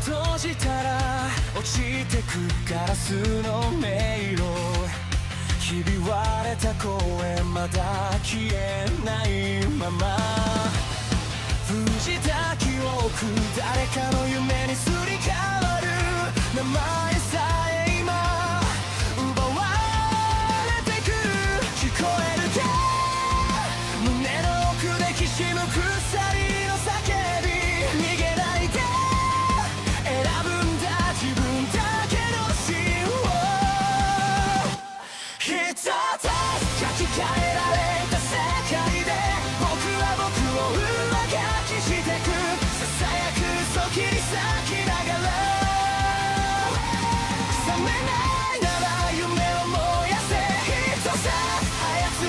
閉じたら落ちてくガラスの迷路ひび割れた声まだ消えないまま藤た記憶誰かの夢にすり替わる名前さえ今奪われてく聞こえるか胸の奥できしむ鎖の叫び逃げないで選ぶんだ自分だけの芯を一つ書き換えられた世界で僕は僕を上書きしてくささやく嘘切り裂きながら覚めないなら夢を燃やせ一つ操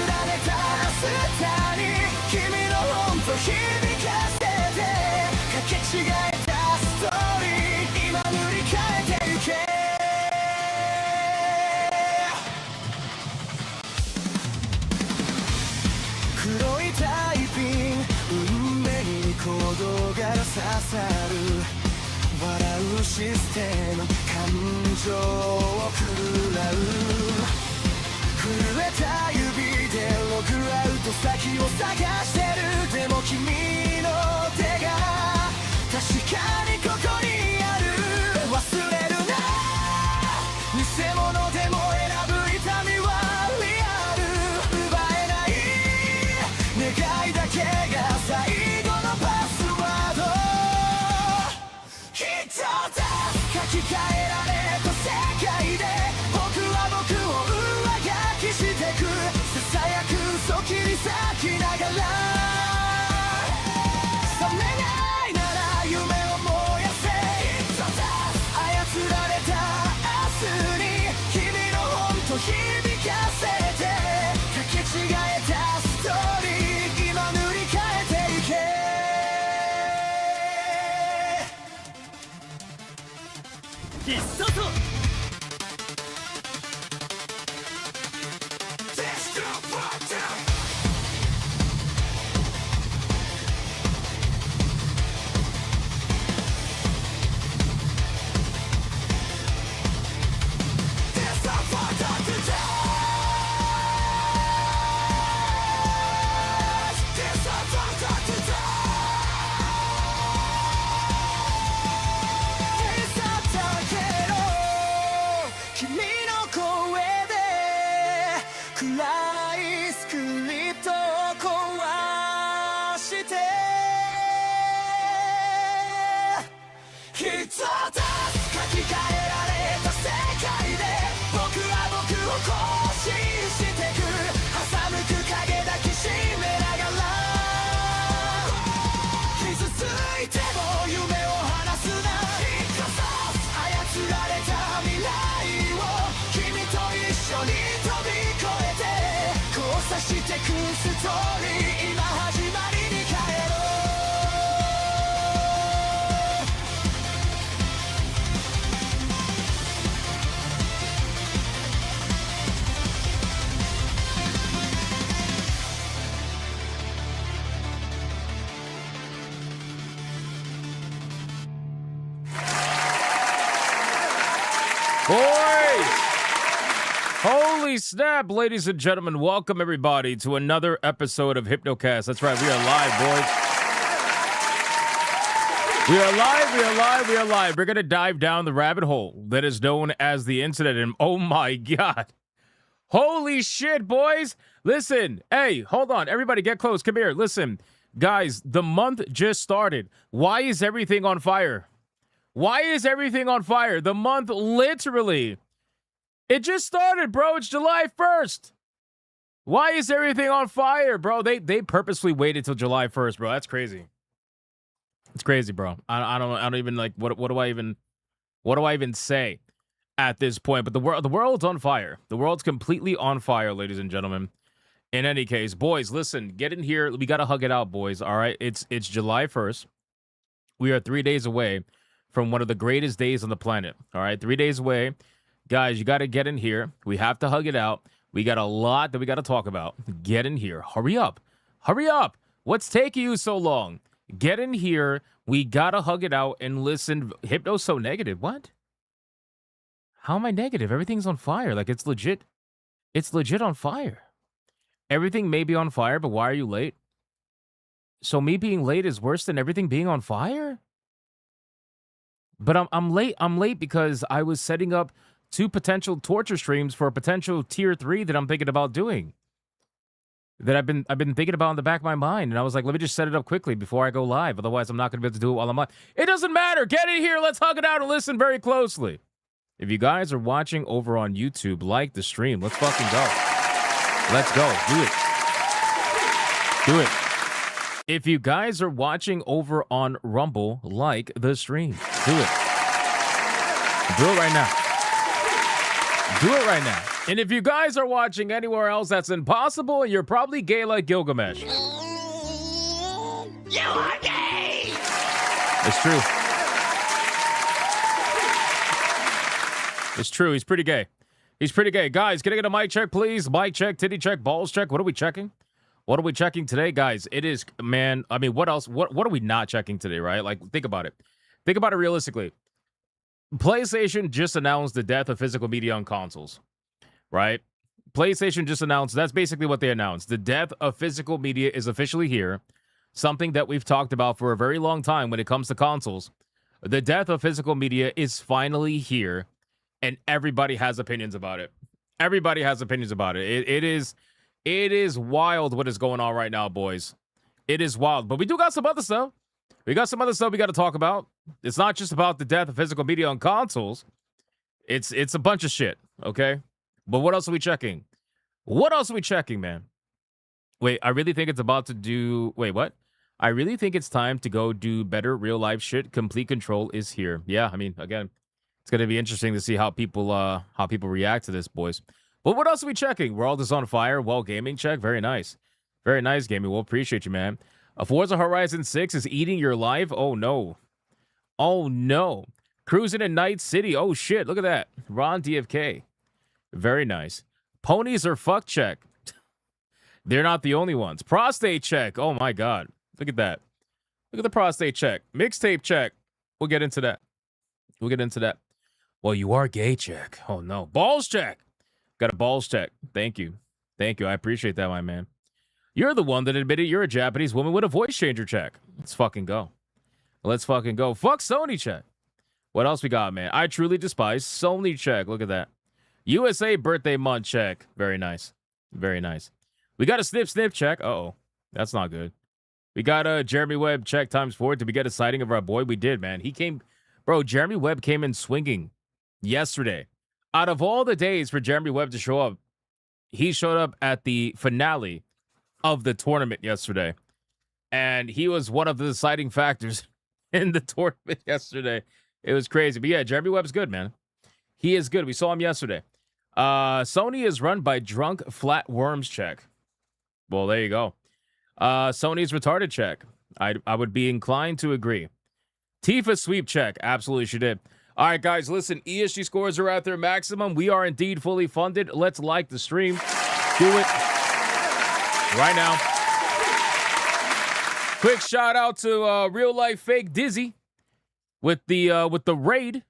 られた明日に君の本と響かせてかけ違えたストーリー今塗り替えてゆけ黒いタイピン運命に鼓動が刺さる笑うシステム感情を狂らう震えた指でログアウト先を探してるでも君の手が確かにここにある忘れるな偽物でも選ぶ痛みはリアル奪えない願いだけが最後のパスワード一つ書き換えられた世界で僕は僕を上書きしてくささやく嘘切り裂きながら覚めないなら夢を燃やせ一つ操られた明日に君の本と響かせてかけ違えたストーリー今塗り替えていけ必殺君の声で暗いスクリプトを壊して一つ書き換えられた世界で僕は僕を更新してく挟むく影抱きしめながら傷ついても夢を離すな操られた未来君と一緒に飛び越えて交差してくストーリー今始まりに帰ろうBoys! Holy snap, ladies and gentlemen. Welcome, everybody, to another episode of Hypnocast. That's right, we are live, boys. We are live, we are live, we are live. We're going to dive down the rabbit hole that is known as the incident. And oh my God. Holy shit, boys. Listen, hey, hold on. Everybody get close. Come here. Listen, guys, the month just started. Why is everything on fire? Why is everything on fire? The month literally, it just started, bro. It's July 1st. Why is everything on fire, bro? They purposely waited till July 1st, bro. That's crazy. It's crazy, bro. I don't even like what do I even say at this point? But the world's on fire. The world's completely on fire, ladies and gentlemen. In any case, boys, listen, get in here. We gotta hug it out, boys. All right, it's July 1st. We are 3 days away from one of the greatest days on the planet. All right, 3 days away. Guys, you got to get in here. We have to hug it out. We got a lot that we got to talk about. Get in here. Hurry up. Hurry up. What's taking you so long? Get in here. We gotta hug it out and listen. Hypno's so negative. What? How am I negative? Everything's on fire. Like, it's legit. It's legit on fire. Everything may be on fire, but why are you late? So me being late is worse than everything being on fire? But I'm late. I'm late because I was setting up 2 potential torture streams for a potential tier 3 that I'm thinking about doing. That I've been thinking about in the back of my mind. And I was like, let me just set it up quickly before I go live. Otherwise, I'm not going to be able to do it while I'm live. It doesn't matter. Get in here. Let's hug it out and listen very closely. If you guys are watching over on YouTube, like the stream. Let's fucking go. Let's go. Do it. Do it. If you guys are watching over on Rumble, like the stream. Do it. Do it right now. Do it right now. And if you guys are watching anywhere else, that's impossible. You're probably gay like Gilgamesh. You are gay! It's true. It's true. He's pretty gay. He's pretty gay. Guys, can I get a mic check, please? Mic check, titty check, balls check. What are we checking? What are we checking today, guys? It is, man, I mean, what else? What are we not checking today, right? Like, think about it. Think about it realistically. PlayStation just announced the death of physical media on consoles, right? PlayStation just announced, that's basically what they announced. The death of physical media is officially here. Something that we've talked about for a very long time when it comes to consoles. The death of physical media is finally here, and everybody has opinions about it. Everybody has opinions about it. It is wild what is going on right now, boys. It is wild. But we do got some other stuff. We got some other stuff we got to talk about. It's not just about the death of physical media on consoles. It's a bunch of shit, okay? But what else are we checking? What else are we checking, man? Wait, I really think it's about to do... Wait, what? I really think it's time to go do better real-life shit. Complete Control is here. Yeah, I mean, again, it's going to be interesting to see how people react to this, boys. But what else are we checking? World is on fire. Well, gaming check. Very nice. Very nice, gaming. We'll appreciate you, man. Forza Horizon 6 is eating your life. Oh, no. Oh, no. Cruising in Night City. Oh, shit. Look at that. Ron DFK. Very nice. Ponies are fuck check. They're not the only ones. Prostate check. Oh, my God. Look at that. Look at the prostate check. Mixtape check. We'll get into that. We'll get into that. Well, you are gay check. Oh, no. Balls check. Got a balls check. Thank you. Thank you. I appreciate that, my man. You're the one that admitted you're a Japanese woman with a voice changer check. Let's fucking go. Let's fucking go. Fuck Sony check. What else we got, man? I truly despise Sony check. Look at that. USA birthday month check. Very nice. Very nice. We got a snip check. Uh-oh. That's not good. We got a Jeremy Webb check ×4. Did we get a sighting of our boy? We did, man. He came... Bro, Jeremy Webb came in swinging yesterday. Out of all the days for Jeremy Webb to show up, he showed up at the finale of the tournament yesterday. And he was one of the deciding factors in the tournament yesterday. It was crazy. But yeah, Jeremy Webb's good, man. He is good. We saw him yesterday. Sony is run by Drunk Flat Worms check. Well, there you go. Sony's retarded check. I would be inclined to agree. Tifa sweep check. Absolutely, she did. All right, guys, listen. ESG scores are at their maximum. We are indeed fully funded. Let's like the stream. Do it right now. Quick shout out to Real Life Fake Dizzy with the raid.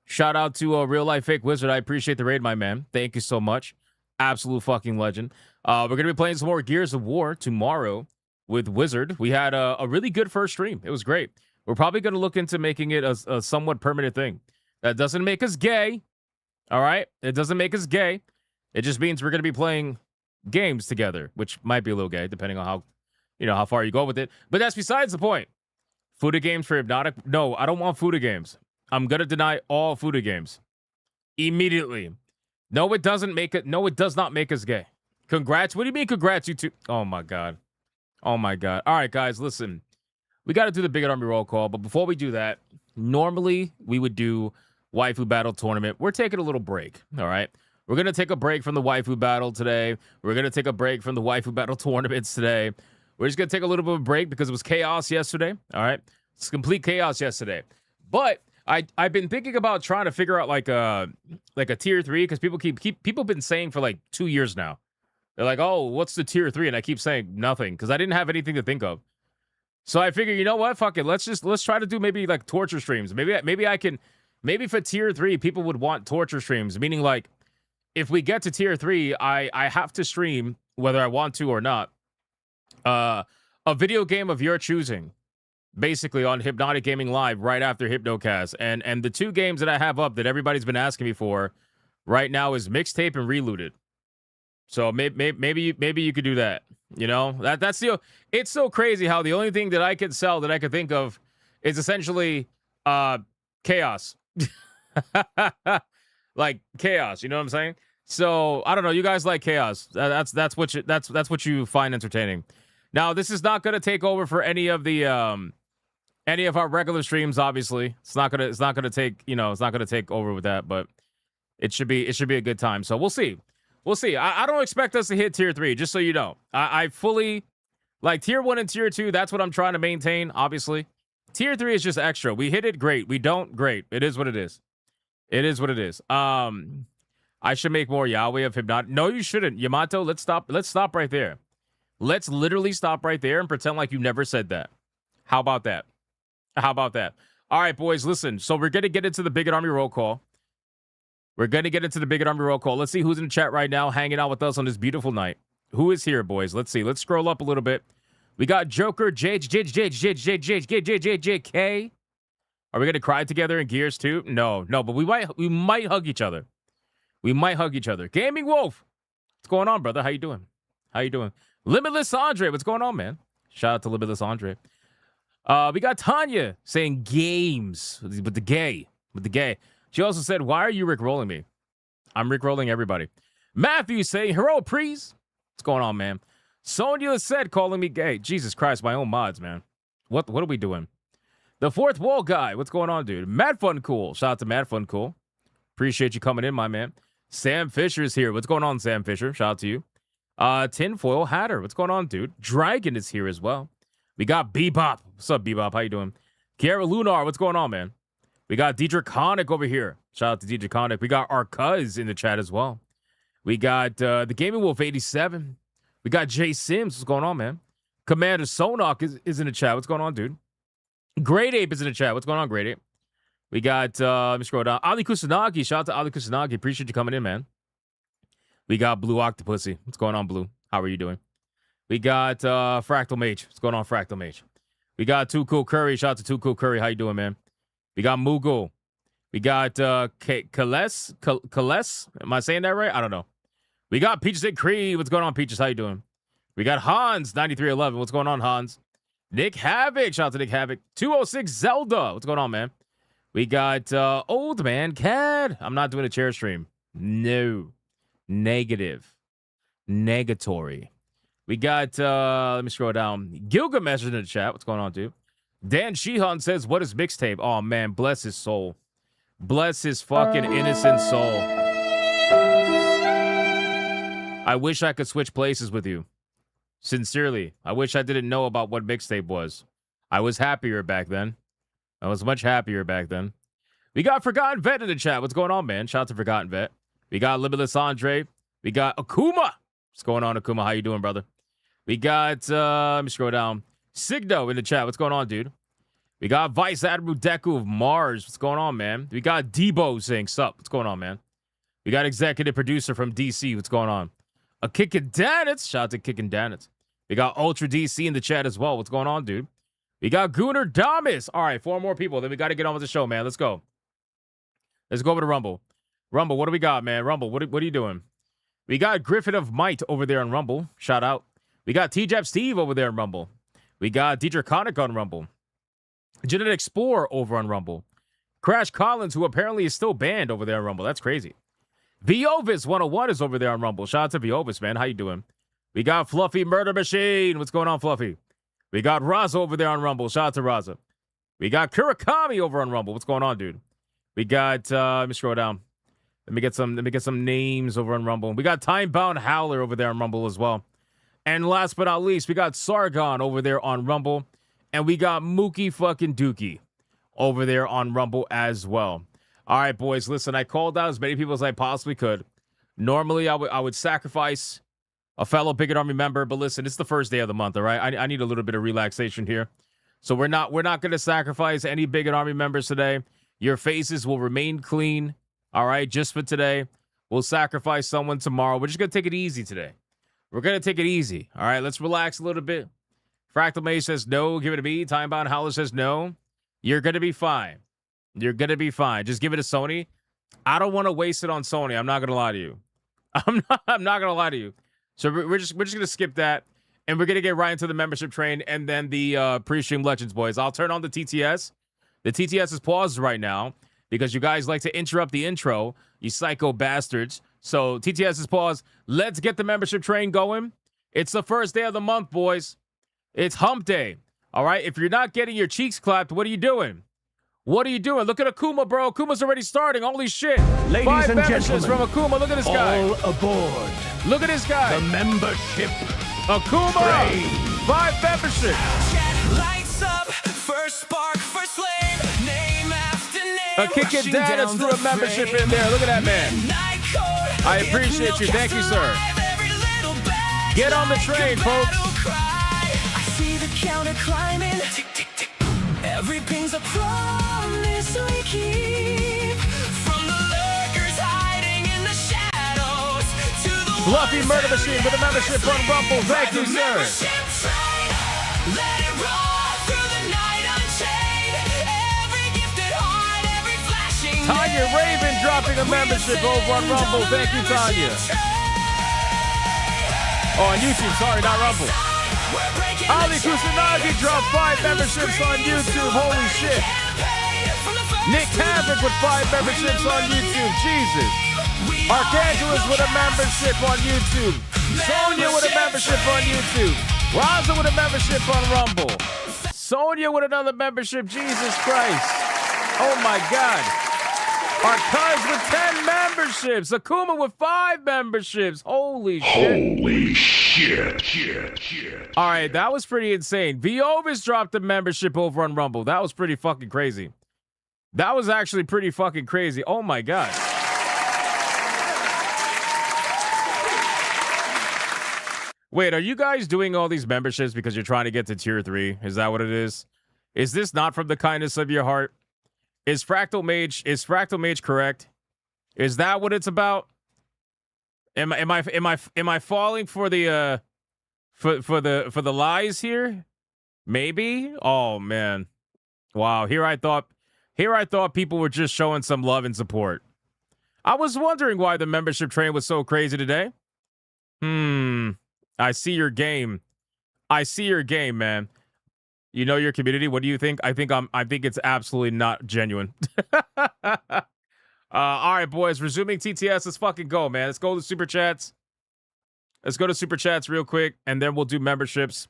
Shout out to Real Life Fake Wizard. I appreciate the raid, my man. Thank you so much. Absolute fucking legend. We're going to be playing some more Gears of War tomorrow with Wizard. We had a really good first stream. It was great. We're probably going to look into making it a somewhat permanent thing. That doesn't make us gay. All right? It doesn't make us gay. It just means we're going to be playing games together, which might be a little gay, depending on how far you go with it. But that's besides the point. Fuda games for Hypnotic? No, I don't want Fuda games. I'm going to deny all Fuda games. Immediately. No, it does not make us gay. Congrats. What do you mean congrats, you two? Oh, my God. Oh, my God. All right, guys, listen. We got to do the Big Army roll call, but before we do that, normally we would do Waifu Battle Tournament. We're taking a little break, all right? We're going to take a break from the Waifu Battle today. We're going to take a break from the Waifu Battle Tournaments today. We're just going to take a little bit of a break because it was chaos yesterday, all right? It's complete chaos yesterday. But I've been thinking about trying to figure out like a tier 3 because people have been saying for like 2 years now. They're like, oh, what's the tier 3? And I keep saying nothing because I didn't have anything to think of. So I figure, you know what? Fuck it. Let's try to do maybe like torture streams. Maybe for tier 3, people would want torture streams, meaning like if we get to tier 3, I have to stream whether I want to or not. A video game of your choosing, basically on Hypnotic Gaming Live right after Hypnocast. And the 2 games that I have up that everybody's been asking me for right now is Mixtape and Relooted. So maybe you could do that. You know, that's the. It's so crazy how the only thing that I could sell that I could think of is essentially chaos. Like chaos, you know what I'm saying? So I don't know. You guys like chaos? That's what you find entertaining. Now this is not gonna take over for any of our regular streams. Obviously, it's not gonna take over with that. But it should be a good time. So we'll see. We'll see. I don't expect us to hit tier 3. Just so you know, I fully like tier 1 and tier 2. That's what I'm trying to maintain. Obviously, tier 3 is just extra. We hit it, great. We don't, great. It is what it is. It is what it is. I should make more Yahweh of Hypnotic. No, you shouldn't, Yamato. Let's stop right there. Let's literally stop right there and pretend like you never said that. How about that? How about that? All right, boys. Listen. So we're gonna get into the Bigot Army roll call. Let's see who's in the chat right now, hanging out with us on this beautiful night. Who is here, boys? Let's see. Let's scroll up a little bit. We got Joker, JK. Are we gonna cry together in Gears 2? No, but we might hug each other. Gaming Wolf, what's going on, brother? How you doing? Limitless Andre, what's going on, man? Shout out to Limitless Andre. We got Tanya saying games with the gay. She also said, why are you Rickrolling me? I'm Rickrolling everybody. Matthew saying, hero please. What's going on, man? Sonia said, calling me gay. Jesus Christ, my own mods, man. What are we doing? The Fourth Wall Guy, what's going on, dude? Mad Fun Cool. Shout out to Mad Fun Cool. Appreciate you coming in, my man. Sam Fisher's here. What's going on, Sam Fisher? Shout out to you. Tinfoil Hatter. What's going on, dude? Dragon is here as well. We got Bebop. What's up, Bebop? How you doing? Kiara Lunar. What's going on, man? We got Diedrich Conic over here. Shout out to Diedrich Conic. We got our cuz in the chat as well. We got the Gaming Wolf 87. We got Jay Sims. What's going on, man? Commander Sonok is in the chat. What's going on, dude? Great Ape is in the chat. What's going on, Great Ape? We got, let me scroll down. Ali Kusanagi. Shout out to Ali Kusanagi. Appreciate you coming in, man. We got Blue Octopussy. What's going on, Blue? How are you doing? We got Fractal Mage. What's going on, Fractal Mage? We got Too Cool Curry. Shout out to Too Cool Curry. How you doing, man? We got Mughal. We got Kales. Am I saying that right? I don't know. We got Peaches and Creed. What's going on, Peaches? How you doing? We got Hans 9311. What's going on, Hans? Nick Havoc. Shout out to Nick Havoc. 206 Zelda. What's going on, man? We got Old Man Cad. I'm not doing a chair stream. No. Negative. Negatory. We got, let me scroll down. Gilgamesh in the chat. What's going on, dude? Dan Sheehan says, what is mixtape? Oh, man, bless his soul. Bless his fucking innocent soul. I wish I could switch places with you. Sincerely. I wish I didn't know about what mixtape was. I was happier back then. I was much happier back then. We got Forgotten Vet in the chat. What's going on, man? Shout out to Forgotten Vet. We got Limitless Andre. We got Akuma. What's going on, Akuma? How you doing, brother? We got, let me scroll down. Signo in the chat. What's going on, dude? We got Vice Admiral Deku of Mars. What's going on, man? We got Debo saying sup. What's going on, man? We got executive producer from DC. What's going on? A Kickin' Danitz. Shout out to Kickin' Danitz. We got Ultra DC in the chat as well. What's going on, dude? We got Gunnar Damas. All right, 4 more people. Then we got to get on with the show, man. Let's go. Let's go over to Rumble. Rumble, what do we got, man? Rumble, what are you doing? We got Griffin of Might over there on Rumble. Shout out. We got T-Jab Steve over there on Rumble. We got Diedrich Conic on Rumble. Genetic Spore over on Rumble. Crash Collins, who apparently is still banned over there on Rumble. That's crazy. Viovis 101 is over there on Rumble. Shout out to Viovis, man. How you doing? We got Fluffy Murder Machine. What's going on, Fluffy? We got Raza over there on Rumble. Shout out to Raza. We got Kurakami over on Rumble. What's going on, dude? We got, let me scroll down. Let me get some names over on Rumble. We got Time-Bound Howler over there on Rumble as well. And last but not least, we got Sargon over there on Rumble. And we got Mookie fucking Dookie over there on Rumble as well. All right, boys, listen, I called out as many people as I possibly could. Normally, I would sacrifice a fellow Bigot Army member, but listen, it's the first day of the month, all right? I need a little bit of relaxation here. So we're not going to sacrifice any Bigot Army members today. Your faces will remain clean. All right, just for today. We'll sacrifice someone tomorrow. We're just going to take it easy today. We're going to take it easy. All right, let's relax a little bit. Fractal Mage says no. Give it to me. Timebound Howler says no. You're going to be fine. You're going to be fine. Just give it to Sony. I don't want to waste it on Sony. I'm not going to lie to you. I'm not going to lie to you. So we're just going to skip that. And we're going to get right into the membership train and then the pre-stream Legends, boys. I'll turn on the TTS. The TTS is paused right now because you guys like to interrupt the intro, you psycho bastards. So TTS is paused. Let's get the membership train going. It's the first day of the month, boys. It's hump day. All right? If you're not getting your cheeks clapped, what are you doing? What are you doing? Look at Akuma, bro. Akuma's already starting. Holy shit. Ladies 5 and memberships gentlemen, from Akuma. Look at this guy. all aboard. Look at this guy. The membership Akuma. train. 5 memberships. Chat lights up, first spark, first flame, name after name. Kicking rushing Dennis down threw a the membership frame. in there. Look at that man. Midnight code, I appreciate you. Thank you, sir. every little bad's Get on the like a train, folks. battle cry. I see the counter climbing. Tick, tick, tick. Every ping's a promise we keep. From the lurkers hiding in the shadows to the Fluffy ones Murder that Machine with a membership on Rumble. Thank you, the sir. membership train. Let it roll through the night unchained. Every gifted heart, every flashing Tanya name. Raven dropping a membership over on Rumble. Thank you, Tanya. Oh, on YouTube. Sorry, not Rumble. Ali Kusanagi dropped 5 memberships on YouTube. Holy shit. Nick Havoc with 5 memberships on YouTube. Jesus. Archangelus with a membership on YouTube. Sonia with a membership on YouTube. Raza with a membership on Rumble. Sonia with another membership. Jesus Christ. Oh my God. Arcuz with 10 memberships. Akuma with 5 memberships. Holy shit. Holy shit. All right, that was pretty insane. Viovis dropped a membership over on Rumble. That was pretty fucking crazy. That was actually pretty fucking crazy. Oh my God. Wait, are you guys doing all these memberships because you're trying to get to tier 3? Is that what it is? Is this not from the kindness of your heart? Is Fractal Mage correct? Is that what it's about? Am I falling for the for the lies here? Maybe? Oh man. Wow, here I thought people were just showing some love and support. I was wondering why the membership train was so crazy today. I see your game. I see your game, man. You know your community. What do you think? I think it's absolutely not genuine. All right, boys. Resuming TTS. Let's fucking go, man. Let's go to Super Chats. Let's go to Super Chats real quick, and then we'll do memberships.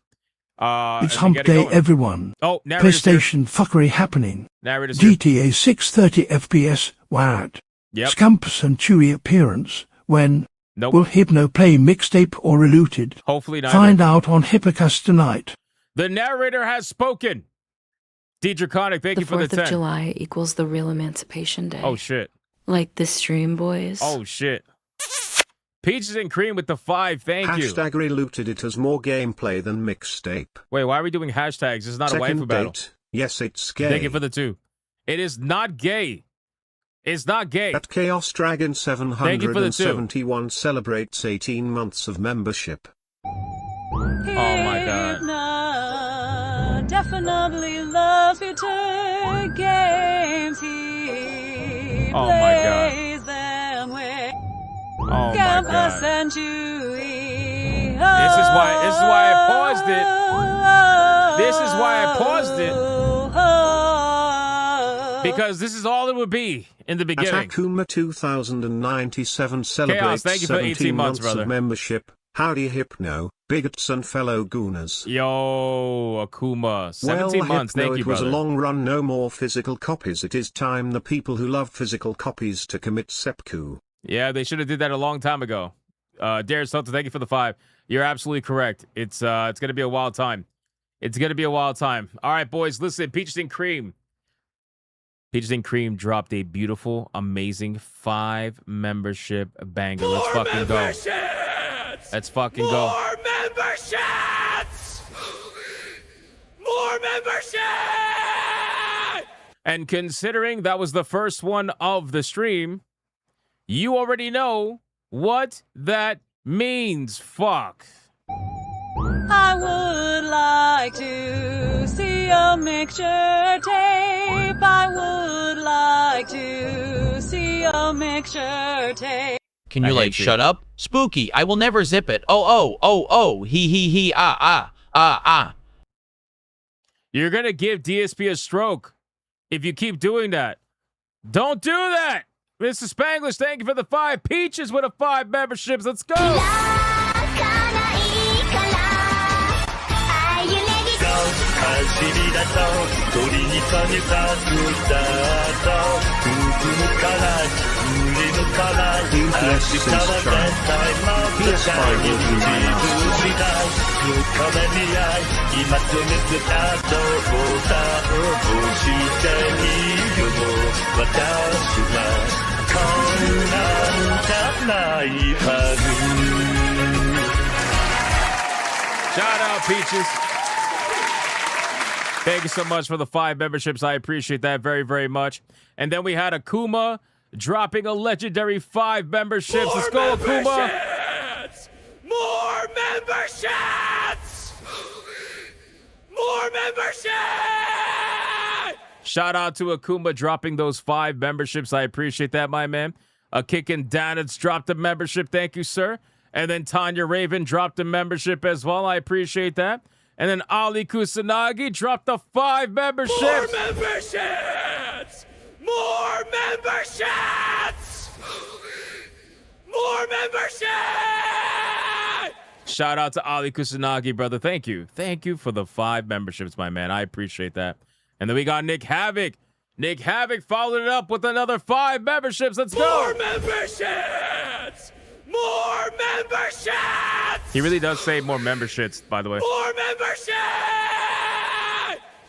It's hump day, everyone. Oh, narrator's here. PlayStation fuckery happening. Narrator's here. GTA 630 FPS. What? Yep. Scampus and Chewy appearance. When? Nope. Will Hypno play mixtape or Reluted? Hopefully not. Find out on Hypnocast tonight. The narrator has spoken. D-Draconic, thank you for the 4th 10. of July equals the real Emancipation Day. Oh, shit. Like the stream, boys. Oh, shit. Peaches and Cream with the 5. Thank you. Hashtag Reluted. It has more gameplay than mixtape. Wait, why are we doing hashtags? This is not a Second waifu battle. date. Yes, it's gay. Thank you for the 2. It is not gay. It's not gay. At Chaos Dragon Thank you for the 2. 771 celebrates 18 months of membership. Oh my God. Definitely loves future games. He Oh my God. plays them with Oh my Campus God. and Chewy. This is why I paused it. This is why I paused it. Because this is all it would be in the At beginning. Akuma 2097 celebrates thank you for 17 18 months, brother. of membership. Howdy Hypno, bigots and fellow gooners. Yo, Akuma. 17 well, months. Hypno, Thank you, it was brother. a long run, no more physical copies. It is time the people who love physical copies to commit seppuku. Yeah, they should have did that a long time ago. Darius Soto, thank you for the 5. You're absolutely correct. It's gonna be a wild time. It's gonna be a wild time. All right, boys, listen. Peaches and Cream. Peaches and Cream dropped a beautiful, amazing 5 membership banger. Let's fucking go. Let's fucking go. More memberships! More membership! And considering that was the first one of the stream, you already know what that means. Fuck. I would like to see a mixture tape. I would like to see a mixture tape. Can you like shut up? Spooky, I will never zip it. Oh, he, ah. You're gonna give DSP a stroke if you keep doing that. Don't do that! Mr. Spanglish, thank you for the 5. Peaches with a 5 memberships. Let's go! Shout out, Peaches. Thank you so much for the 5 memberships. I appreciate that very, very much. And then we had Akuma dropping a legendary 5 memberships. Let's go, Akuma. More memberships! More memberships! Shout out to Akuma dropping those 5 memberships. I appreciate that, my man. A Kickin' Danitz dropped a membership. Thank you, sir. And then Tanya Raven dropped a membership as well. I appreciate that. And then Ali Kusanagi dropped the 5 memberships. More memberships! More memberships! More memberships! Shout out to Ali Kusanagi, brother. Thank you. Thank you for the 5 memberships, my man. I appreciate that. And then we got Nick Havoc. Nick Havoc followed it up with another 5 memberships. Let's go. More memberships! More memberships! He really does say more memberships, by the way. More memberships!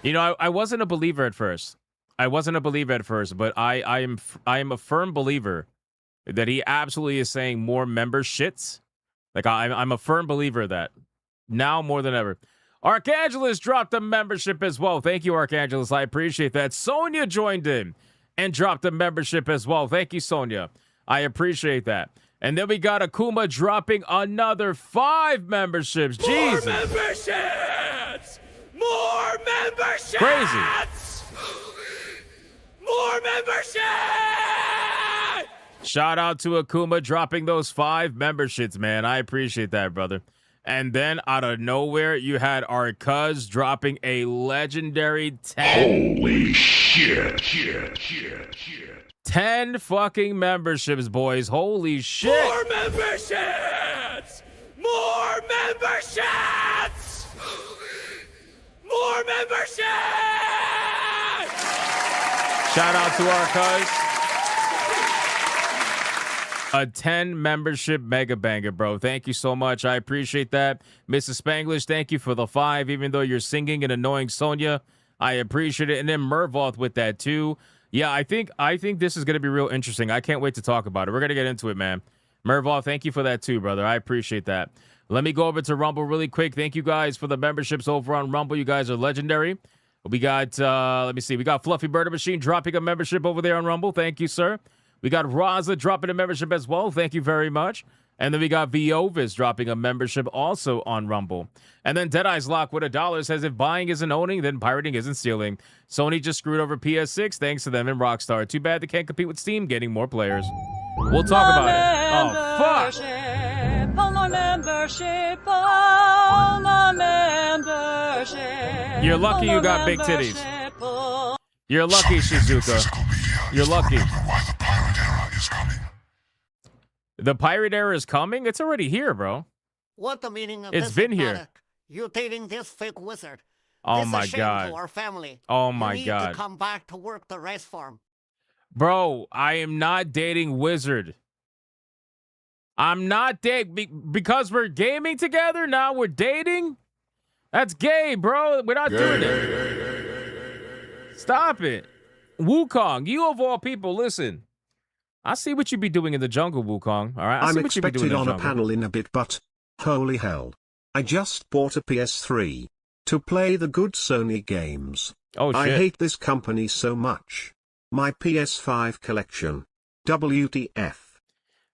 You know, I wasn't a believer at first. But I am a firm believer that he absolutely is saying more memberships. Like I'm a firm believer of that. Now more than ever. Archangelus dropped a membership as well. Thank you, Archangelus. I appreciate that. Sonia joined in and dropped a membership as well. Thank you, Sonia. I appreciate that. And then we got Akuma dropping another 5 memberships. Jesus. More memberships! More memberships! Crazy. More memberships! Shout out to Akuma dropping those 5 memberships, man. I appreciate that, brother. And then out of nowhere, you had our cuz dropping a legendary 10. Holy shit. 10 fucking memberships, boys. Holy shit. More memberships! More memberships! More memberships! Shout out to our cuz. A 10 membership mega banger, bro. Thank you so much. I appreciate that. Mrs. Spanglish, thank you for the 5, even though you're singing and annoying Sonia. I appreciate it. And then Mervoth with that too. Yeah, I think this is going to be real interesting. I can't wait to talk about it. We're going to get into it, man. Mervoth, thank you for that too, brother. I appreciate that. Let me go over to Rumble really quick. Thank you guys for the memberships over on Rumble. You guys are legendary. We got, let me see. We got Fluffy Murder Machine dropping a membership over there on Rumble. Thank you, sir. We got Raza dropping a membership as well. Thank you very much. And then we got Viovis dropping a membership also on Rumble. And then Deadeye's Lock with $1 says, if buying isn't owning, then pirating isn't stealing. Sony just screwed over PS6 thanks to them and Rockstar. Too bad they can't compete with Steam getting more players. We'll talk about it. Oh, fuck. Oh, my membership. Oh, my membership. You're lucky you got big titties. You're lucky, Shizuka. You're lucky. The pirate era is coming? It's already here, bro. What the meaning of it's this? Been here. You dating this fake wizard? Oh this my a shame god. To our family. Oh my you need god. To come back to work the rice farm. Bro, I am not dating wizard. I'm not dating because we're gaming together. Now we're dating. That's gay, bro. We're not doing it. Stop it. Wukong, you of all people, listen. I see what you be doing in the jungle, Wukong. All right, I'm expected on a panel in a bit, but holy hell. I just bought a PS3. To play the good Sony games. Oh, shit. I hate this company so much. My PS5 collection. WTF.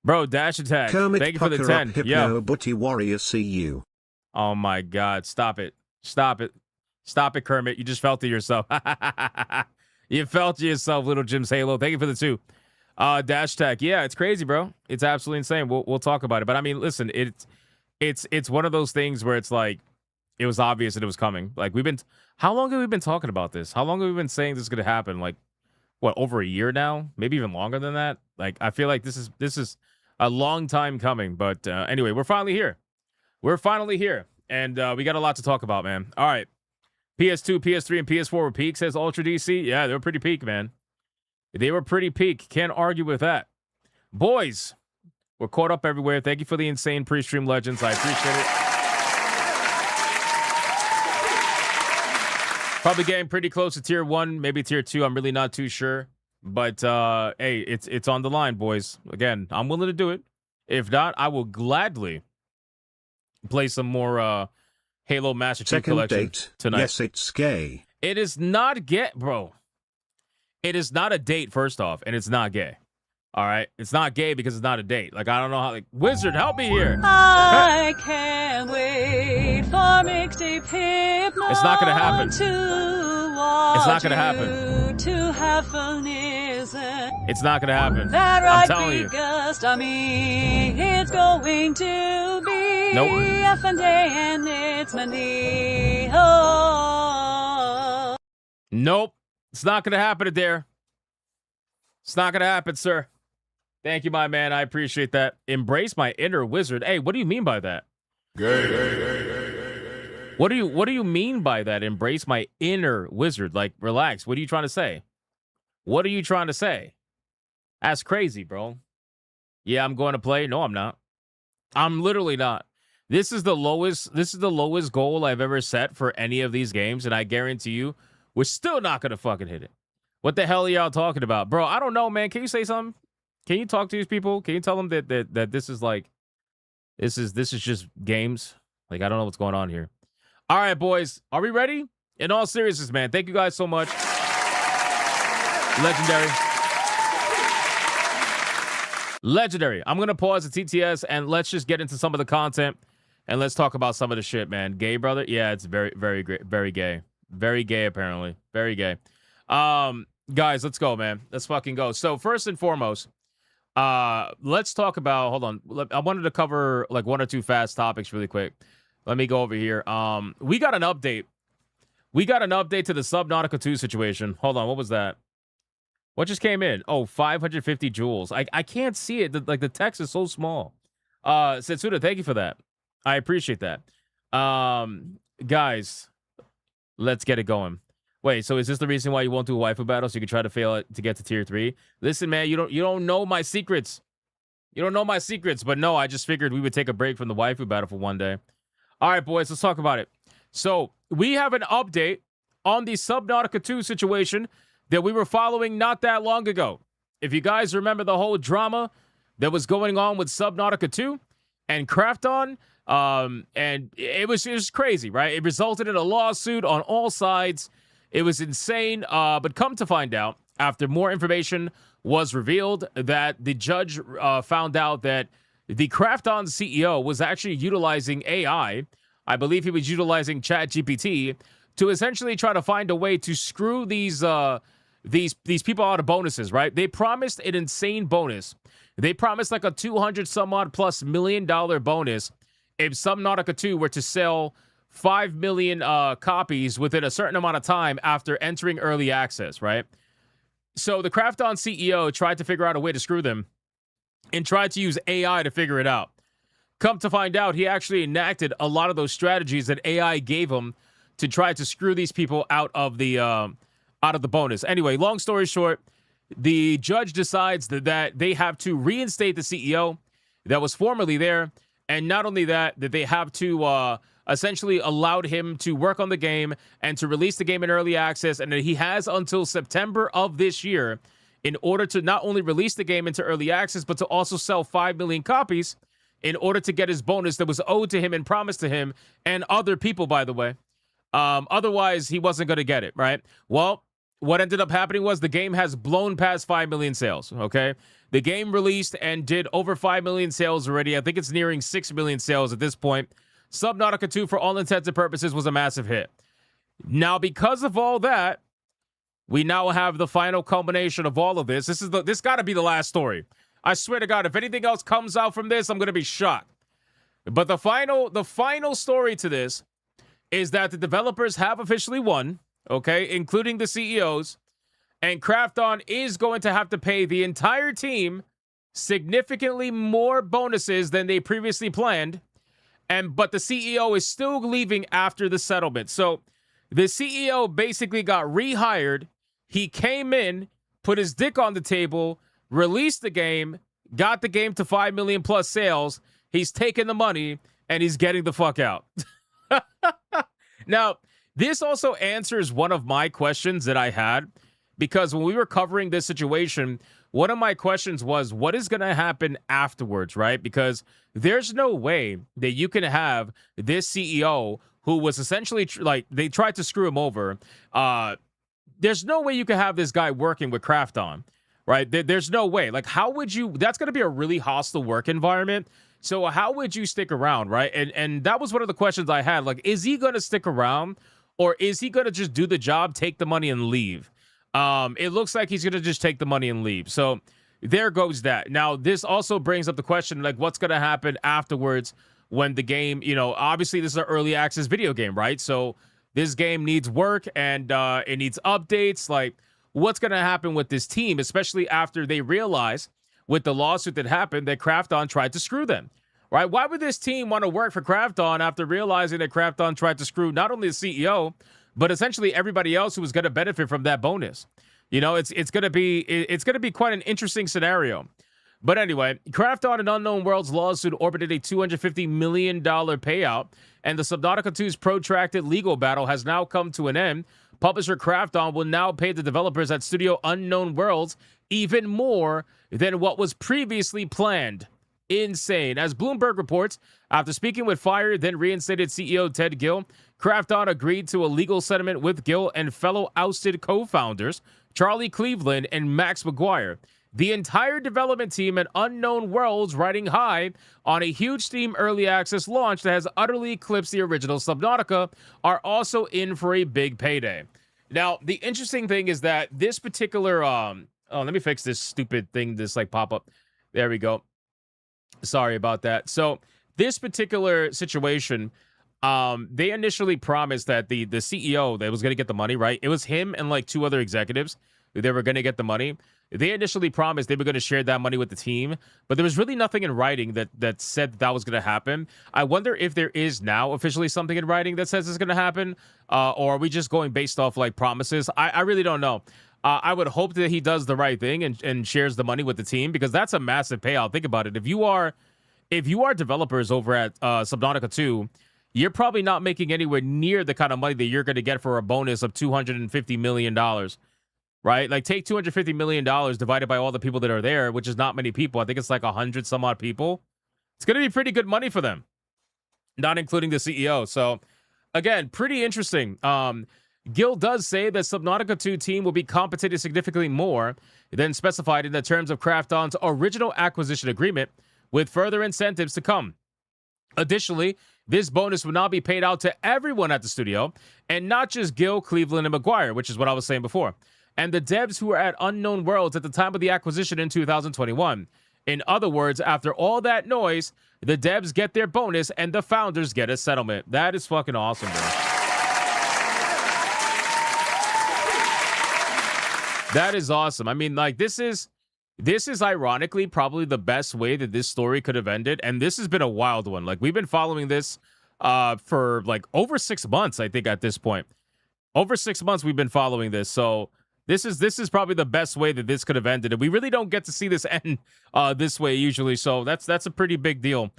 Bro, Dash Attack. Kermit Thank you for the pucker 10. up, Hypno Yo. Butty Warrior, see you. Oh, my God. Stop it. Stop it. Stop it, Kermit. You just felt it yourself. You felt it yourself, Little Jim's Halo. Thank you for the 2. Dash Attack. Yeah, it's crazy, bro. It's absolutely insane. We'll talk about it. But, I mean, listen, it's one of those things where it's like, it was obvious that it was coming. Like, how long have we been talking about this? How long have we been saying this is going to happen? Like, what, over a year now? Maybe even longer than that? Like, I feel like this is a long time coming. But anyway, we're finally here. We're finally here. And we got a lot to talk about, man. All right. PS2, PS3, and PS4 were peak, says Ultra DC. Yeah, they were pretty peak, man. They were pretty peak. Can't argue with that. Boys, we're caught up everywhere. Thank you for the insane pre-stream legends. I appreciate it. Probably getting pretty close to tier 1, maybe tier 2. I'm really not too sure. But, hey, it's on the line, boys. Again, I'm willing to do it. If not, I will gladly play some more Halo Master Chief Second Collection date. tonight. Yes, it's gay. It is not gay, bro. It is not a date, first off, and it's not gay. All right? It's not gay because it's not a date. Like, I don't know how... Like, Wizard, help me here. I can't wait for mixtape Hypno. It's not gonna happen. To watch It's not gonna happen. To have fun isn't It's not going to happen. that I'm right? telling you. Because I mean, it's going to be Nope. a fun day and it's Monday. Oh. Nope. It's not going to happen, Adair. It's not going to happen, sir. Thank you, my man. I appreciate that. Embrace my inner wizard. Hey, what do you mean by that? What do you mean by that? Embrace my inner wizard. Like, relax. What are you trying to say? What are you trying to say? That's crazy, bro. Yeah, I'm going to play. No, I'm not. I'm literally not. This is the lowest goal I've ever set for any of these games, and I guarantee you, we're still not gonna fucking hit it. What the hell are y'all talking about? Bro, I don't know, man. Can you say something? Can you talk to these people? Can you tell them that this is like this is just games? Like, I don't know what's going on here. All right, boys. Are we ready? In all seriousness, man. Thank you guys so much. Legendary. I'm gonna pause the TTS and let's just get into some of the content and let's talk about some of the shit, man. Gay, brother? Yeah, it's very, very great. Very gay. Very gay, apparently. Very gay. Guys, let's go, man. Let's fucking go. So first and foremost, let's talk about, hold on. I wanted to cover like 1 or 2 fast topics really quick. Let me go over here. We got an update. We got an update to the Subnautica 2 situation. Hold on, what was that? What just came in? Oh, 550 joules. I can't see it. The text is so small. Setsuda, thank you for that. I appreciate that. Guys, let's get it going. Wait, so is this the reason why you won't do a waifu battle so you can try to fail it to get to tier 3? Listen, man, you don't know my secrets. You don't know my secrets, but no, I just figured we would take a break from the waifu battle for one day. All right, boys, let's talk about it. So, we have an update on the Subnautica 2 situation that we were following not that long ago. If you guys remember the whole drama that was going on with Subnautica 2 and Krafton, and it was crazy, right? It resulted in a lawsuit on all sides. It was insane, but come to find out, after more information was revealed, that the judge found out that the Krafton CEO was actually utilizing AI. I believe he was utilizing ChatGPT to essentially try to find a way to screw these people out of bonuses, right? They promised an insane bonus. They promised like a 200 some odd plus $1 million bonus if Subnautica 2 were to sell 5 million copies within a certain amount of time after entering early access, right? So the Krafton CEO tried to figure out a way to screw them and tried to use AI to figure it out. Come to find out, he actually enacted a lot of those strategies that AI gave him to try to screw these people out of the bonus. Anyway, long story short, the judge decides that they have to reinstate the CEO that was formerly there, and not only that they have to essentially allowed him to work on the game and to release the game in early access, and that he has until September of this year in order to not only release the game into early access, but to also sell 5 million copies in order to get his bonus that was owed to him and promised to him and other people, by the way. Otherwise, he wasn't going to get it, right? Well, what ended up happening was the game has blown past 5 million sales, okay? The game released and did over 5 million sales already. I think it's nearing 6 million sales at this point. Subnautica 2, for all intents and purposes, was a massive hit. Now, because of all that, we now have the final culmination of all of this. This got to be the last story. I swear to God, if anything else comes out from this, I'm going to be shocked. But the final story to this is that the developers have officially won, okay, including the CEOs, and Krafton is going to have to pay the entire team significantly more bonuses than they previously planned, but the CEO is still leaving after the settlement. So the CEO basically got rehired. He came in, put his dick on the table, released the game, got the game to 5 million plus sales. He's taking the money, and he's getting the fuck out. Now, this also answers one of my questions that I had, because when we were covering this situation, one of my questions was, what is going to happen afterwards, right? Because there's no way that you can have this CEO who was essentially, they tried to screw him over. There's no way you can have this guy working with Krafton, right? There's no way. Like, how would you, that's going to be a really hostile work environment. So how would you stick around, right? And that was one of the questions I had. Like, is he going to stick around, or is he going to just do the job, take the money, and leave? It looks like he's going to just take the money and leave. So there goes that. Now, this also brings up the question, like, what's going to happen afterwards when the game, obviously this is an early access video game, right? So this game needs work, and it needs updates. Like, what's going to happen with this team, especially after they realize with the lawsuit that happened that Krafton tried to screw them, right? Why would this team want to work for Krafton after realizing that Krafton tried to screw not only the CEO, but essentially everybody else who was going to benefit from that bonus? It's going to be quite an interesting scenario. But anyway, Krafton and Unknown Worlds lawsuit orbited a $250 million payout, and the Subnautica 2's protracted legal battle has now come to an end. Publisher Krafton will now pay the developers at Studio Unknown Worlds even more than what was previously planned. Insane. As Bloomberg reports, after speaking with Fire, then reinstated CEO Ted Gill, Krafton agreed to a legal settlement with Gill and fellow ousted co-founders Charlie Cleveland and Max McGuire. The entire development team at Unknown Worlds, riding high on a huge Steam early access launch that has utterly eclipsed the original Subnautica, are also in for a big payday. Now, the interesting thing is that this particular let me fix this stupid thing, this pop-up. There we go. Sorry about that. So this particular situation, they initially promised that the CEO that was going to get the money, right? It was him and 2 other executives. They were going to get the money. They initially promised they were going to share that money with the team, but there was really nothing in writing that said that was going to happen. I wonder if there is now officially something in writing that says it's going to happen, or are we just going based off promises? I really don't know. I would hope that he does the right thing and shares the money with the team, because that's a massive payout. Think about it. If you are developers over at Subnautica 2, you're probably not making anywhere near the kind of money that you're going to get for a bonus of $250 million, right? Take $250 million divided by all the people that are there, which is not many people. I think it's 100 some odd people. It's going to be pretty good money for them, not including the CEO. So, again, pretty interesting. Gill does say that Subnautica 2 team will be compensated significantly more than specified in the terms of Krafton's original acquisition agreement, with further incentives to come. Additionally, this bonus will now be paid out to everyone at the studio, and not just Gill, Cleveland, and McGuire, which is what I was saying before, and the devs who were at Unknown Worlds at the time of the acquisition in 2021. In other words, after all that noise, the devs get their bonus and the founders get a settlement. That is fucking awesome, bro. That is awesome. I mean, this is ironically probably the best way that this story could have ended, and this has been a wild one. We've been following this for over 6 months, I think, at this point. Over 6 months we've been following this, so this is probably the best way that this could have ended, and we really don't get to see this end this way usually, so that's a pretty big deal.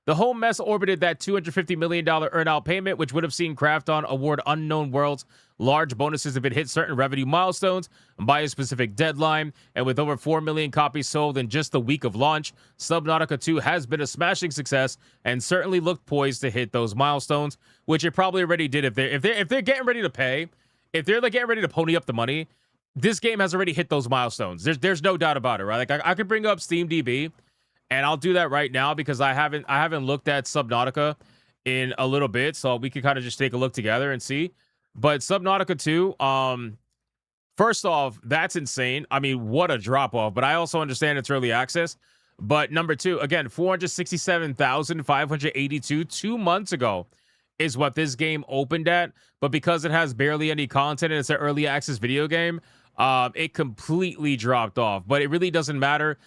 The whole mess orbited that $250 million earn-out payment, which would have seen Krafton award Unknown Worlds large bonuses if it hit certain revenue milestones by a specific deadline. And with over 4 million copies sold in just the week of launch, Subnautica 2 has been a smashing success and certainly looked poised to hit those milestones, which it probably already did. If they're getting ready to pay, if they're like getting ready to pony up the money, this game has already hit those milestones. There's no doubt about it, right? Like I could bring up SteamDB, and I'll do that right now because I haven't looked at Subnautica in a little bit, so we can kind of just take a look together and see. But Subnautica 2, first off, that's insane. I mean, what a drop off. But I also understand it's early access. But number two, again, 467,582 2 months ago is what this game opened at. But because it has barely any content and it's an early access video game, it completely dropped off. But it really doesn't matter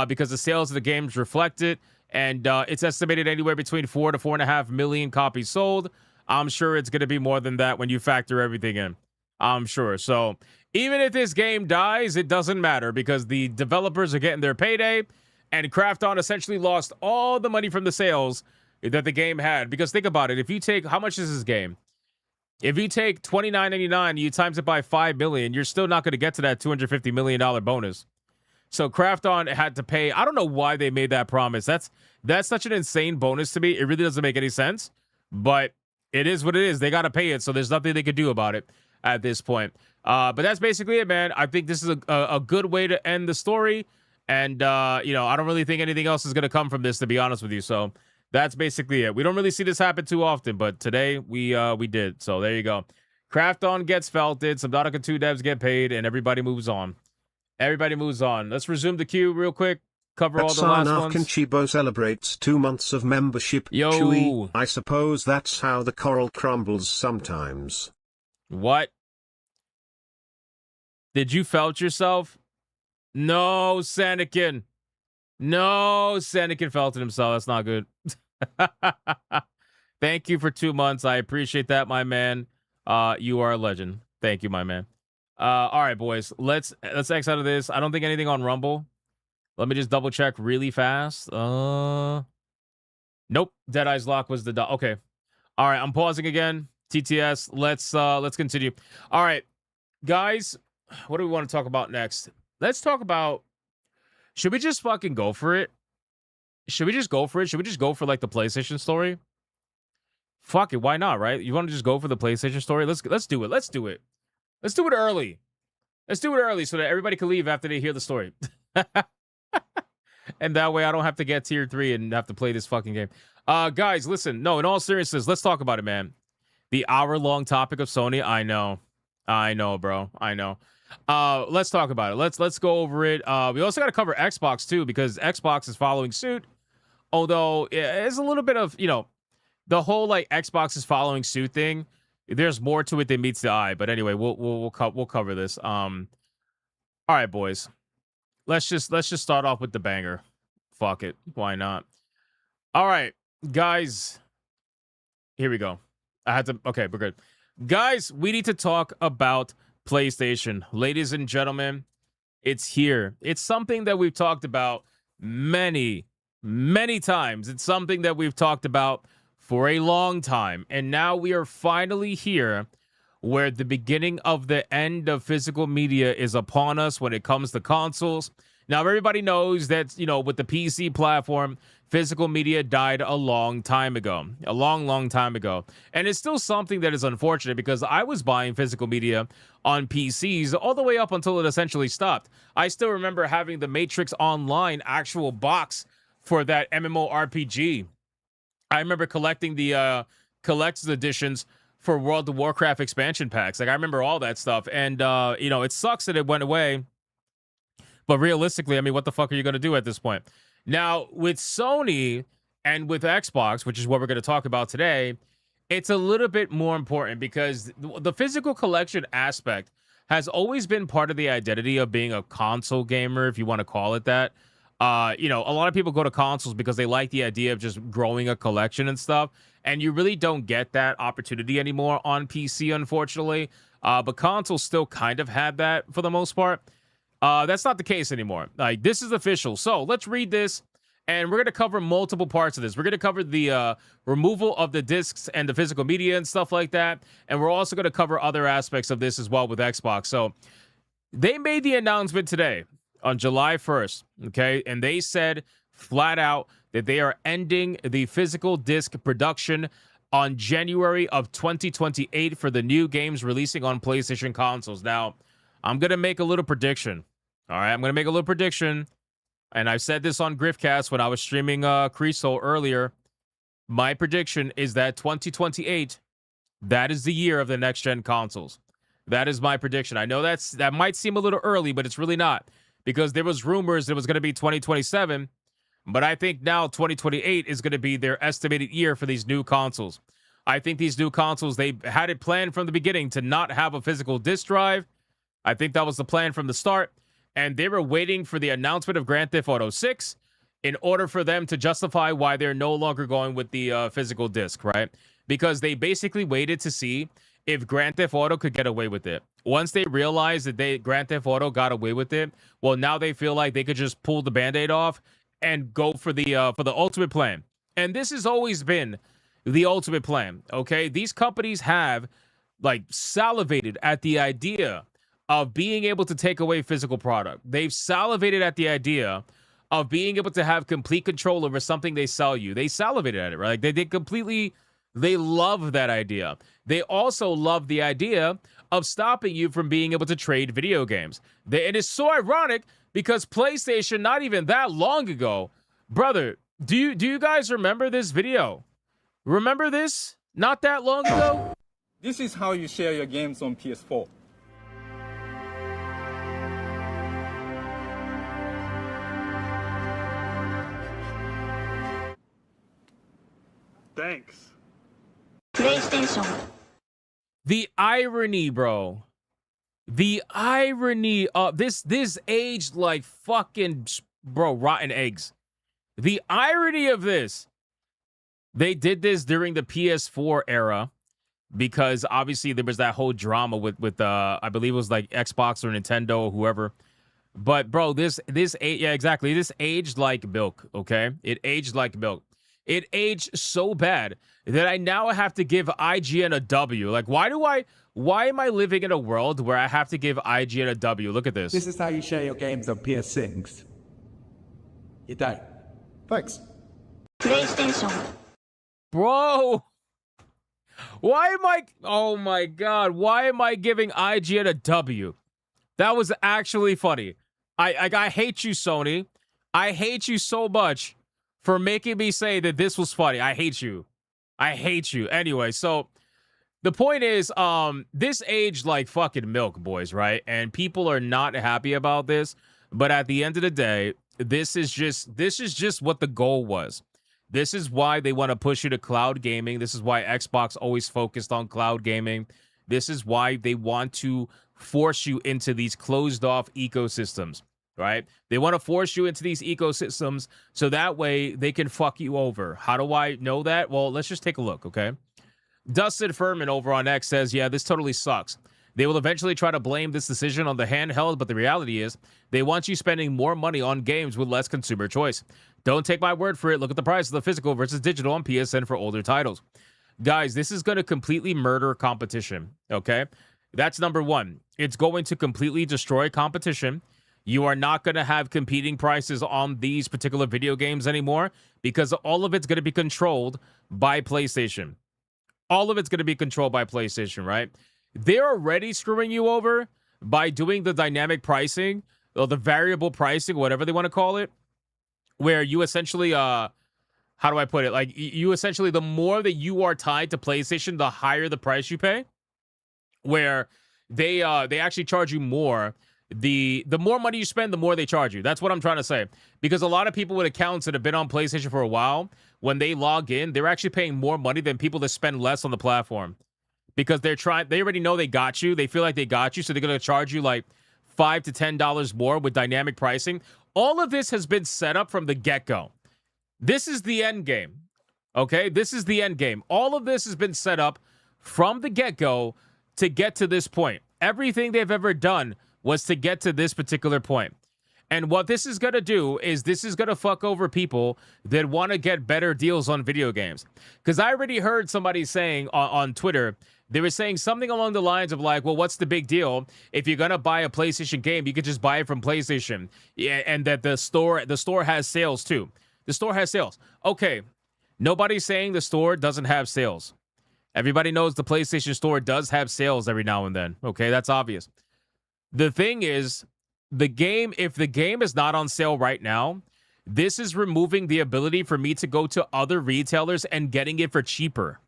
because the sales of the games reflect it. And it's estimated anywhere between 4 to 4.5 million copies sold. I'm sure it's going to be more than that when you factor everything in. I'm sure. So even if this game dies, it doesn't matter because the developers are getting their payday, and Krafton essentially lost all the money from the sales that the game had. Because think about it. If you take, how much is this game? If you take $29.99, you times it by 5 million, you're still not going to get to that $250 million bonus. So Krafton had to pay. I don't know why they made that promise. That's such an insane bonus to me. It really doesn't make any sense, but it is what it is. They got to pay it, so there's nothing they could do about it at this point. But that's basically it, man. I think this is a good way to end the story, and I don't really think anything else is going to come from this, to be honest with you. So that's basically it. We don't really see this happen too often, but today we did. So there you go. Krafton gets felted, Subnautica 2 devs get paid, and everybody moves on. Everybody moves on. Let's resume the queue real quick. Cover all the last ones. Chibo celebrates 2 months of membership. Yo. Chewy, I suppose that's how the coral crumbles sometimes. What? Did you felt yourself? No, Sanikin. No, Sanikin felted himself. That's not good. Thank you for 2 months. I appreciate that, my man. You are a legend. Thank you, my man. All right, boys. Let's X out of this. I don't think anything on Rumble. Let me just double check really fast. Nope. Deadeye's Lock was the okay. All right, I'm pausing again. TTS. Let's continue. All right, guys. What do we want to talk about next? Let's talk about. Should we just fucking go for it? Should we just go for it? Should we just go for like the PlayStation story? Fuck it. Why not? Right? You want to just go for the PlayStation story? Let's do it. Let's do it. Let's do it early. Let's do it early so that everybody can leave after they hear the story. And that way I don't have to get tier 3 and have to play this fucking game. Guys, listen. No, in all seriousness, let's talk about it, man. The hour-long topic of Sony. I know, bro. I know. Let's talk about it. Let's go over it. We also got to cover Xbox too, because Xbox is following suit. Although it's a little bit of, the whole like Xbox is following suit thing. There's more to it than meets the eye. But anyway, we'll cover this. All right, boys. Let's just start off with the banger. Fuck it. Why not? All right, guys. Here we go. Okay, we're good. Guys, we need to talk about PlayStation. Ladies and gentlemen, it's here. It's something that we've talked about many times. It's something that we've talked about for a long time. And now we are finally here where the beginning of the end of physical media is upon us when it comes to consoles. Now, everybody knows that, with the PC platform, physical media died a long time ago. A long time ago. And it's still something that is unfortunate because I was buying physical media on PCs all the way up until it essentially stopped. I still remember having the Matrix Online actual box for that MMORPG. I remember collecting the collector's editions for World of Warcraft expansion packs. Like, I remember all that stuff. And, it sucks that it went away. But realistically, I mean, what the fuck are you going to do at this point? Now, with Sony and with Xbox, which is what we're going to talk about today, it's a little bit more important because the physical collection aspect has always been part of the identity of being a console gamer, if you want to call it that. A lot of people go to consoles because they like the idea of just growing a collection and stuff. And you really don't get that opportunity anymore on PC, unfortunately. But consoles still kind of had that for the most part. That's not the case anymore. Like, this is official. So let's read this And we're going to cover multiple parts of this. We're going to cover the removal of the discs and the physical media and stuff like that. And we're also going to cover other aspects of this as well with Xbox. So they made the announcement today on July 1st, okay? And they said flat out that they are ending the physical disc production on January of 2028 for the new games releasing on PlayStation consoles. Now, I'm going to make a little prediction. All right, I'm going to make a little prediction. And I said this on Griffcast when I was streaming Creasol earlier. My prediction is that 2028, that is the year of the next-gen consoles. That is my prediction. I know that might seem a little early, but it's really not. Because there was rumors it was going to be 2027. But I think now 2028 is going to be their estimated year for these new consoles. I think these new consoles, they had it planned from the beginning to not have a physical disc drive. I think that was the plan from the start. And they were waiting for the announcement of Grand Theft Auto 6 in order for them to justify why they're no longer going with the physical disc, right? Because they basically waited to see if Grand Theft Auto could get away with it. Once they realized that Grand Theft Auto got away with it, well, now they feel like they could just pull the Band-Aid off and go for the ultimate plan. And this has always been the ultimate plan, okay? These companies have, like, salivated at the idea of being able to take away physical product. They've salivated at the idea of being able to have complete control over something they sell you. They salivated at it, right? Like they love that idea. They also love the idea of stopping you from being able to trade video games. It is so ironic because PlayStation, not even that long ago, brother, do you guys remember this video? Remember this? Not that long ago? This is how you share your games on PS4. Thanks. PlayStation. The irony, bro. The irony of this aged like fucking, bro, rotten eggs. The irony of this. They did this during the PS4 era because obviously there was that whole drama with I believe it was like Xbox or Nintendo or whoever. But bro, this yeah, exactly. This aged like milk, okay? It aged like milk. It aged so bad that I now have to give IGN a W. Like, why am I living in a world where I have to give IGN a W? Look at this. This is how you share your games on PS6. You don't. Thanks. PlayStation. Bro, why am I... Oh, my God. Why am I giving IGN a W? That was actually funny. I hate you, Sony. I hate you so much for making me say that this was funny. I hate you. I hate you. Anyway, so the point is, this aged like fucking milk, boys, right? And people are not happy about this. But at the end of the day, this is just what the goal was. This is why they want to push you to cloud gaming. This is why Xbox always focused on cloud gaming. This is why they want to force you into these closed off ecosystems, right? They want to force you into these ecosystems so that way they can fuck you over. How do I know that? Well, let's just take a look, okay? Dustin Furman over on X says, yeah, this totally sucks. They will eventually try to blame this decision on the handheld, but the reality is they want you spending more money on games with less consumer choice. Don't take my word for it. Look at the price of the physical versus digital on PSN for older titles. Guys, this is going to completely murder competition, okay? That's number one. It's going to completely destroy competition. You are not going to have competing prices on these particular video games anymore because all of it's going to be controlled by PlayStation. All of it's going to be controlled by PlayStation, right? They're already screwing you over by doing the dynamic pricing or the variable pricing, whatever they want to call it, where you essentially, how do I put it? Like, you essentially, the more that you are tied to PlayStation, the higher the price you pay, where they actually charge you more. The more money you spend, the more they charge you. That's what I'm trying to say. Because a lot of people with accounts that have been on PlayStation for a while, when they log in, they're actually paying more money than people that spend less on the platform. Because they already know they got you. They feel like they got you, so they're going to charge you like $5 to $10 more with dynamic pricing. All of this has been set up from the get-go. This is the end game, okay? This is the end game. All of this has been set up from the get-go to get to this point. Everything they've ever done was to get to this particular point. And what this is going to do is this is going to fuck over people that want to get better deals on video games. Because I already heard somebody saying on Twitter, they were saying something along the lines of like, well, what's the big deal? If you're going to buy a PlayStation game, you could just buy it from PlayStation. Yeah, and that the store has sales too. The store has sales. Okay, nobody's saying the store doesn't have sales. Everybody knows the PlayStation Store does have sales every now and then. Okay, that's obvious. The thing is, if the game is not on sale right now, this is removing the ability for me to go to other retailers and getting it for cheaper.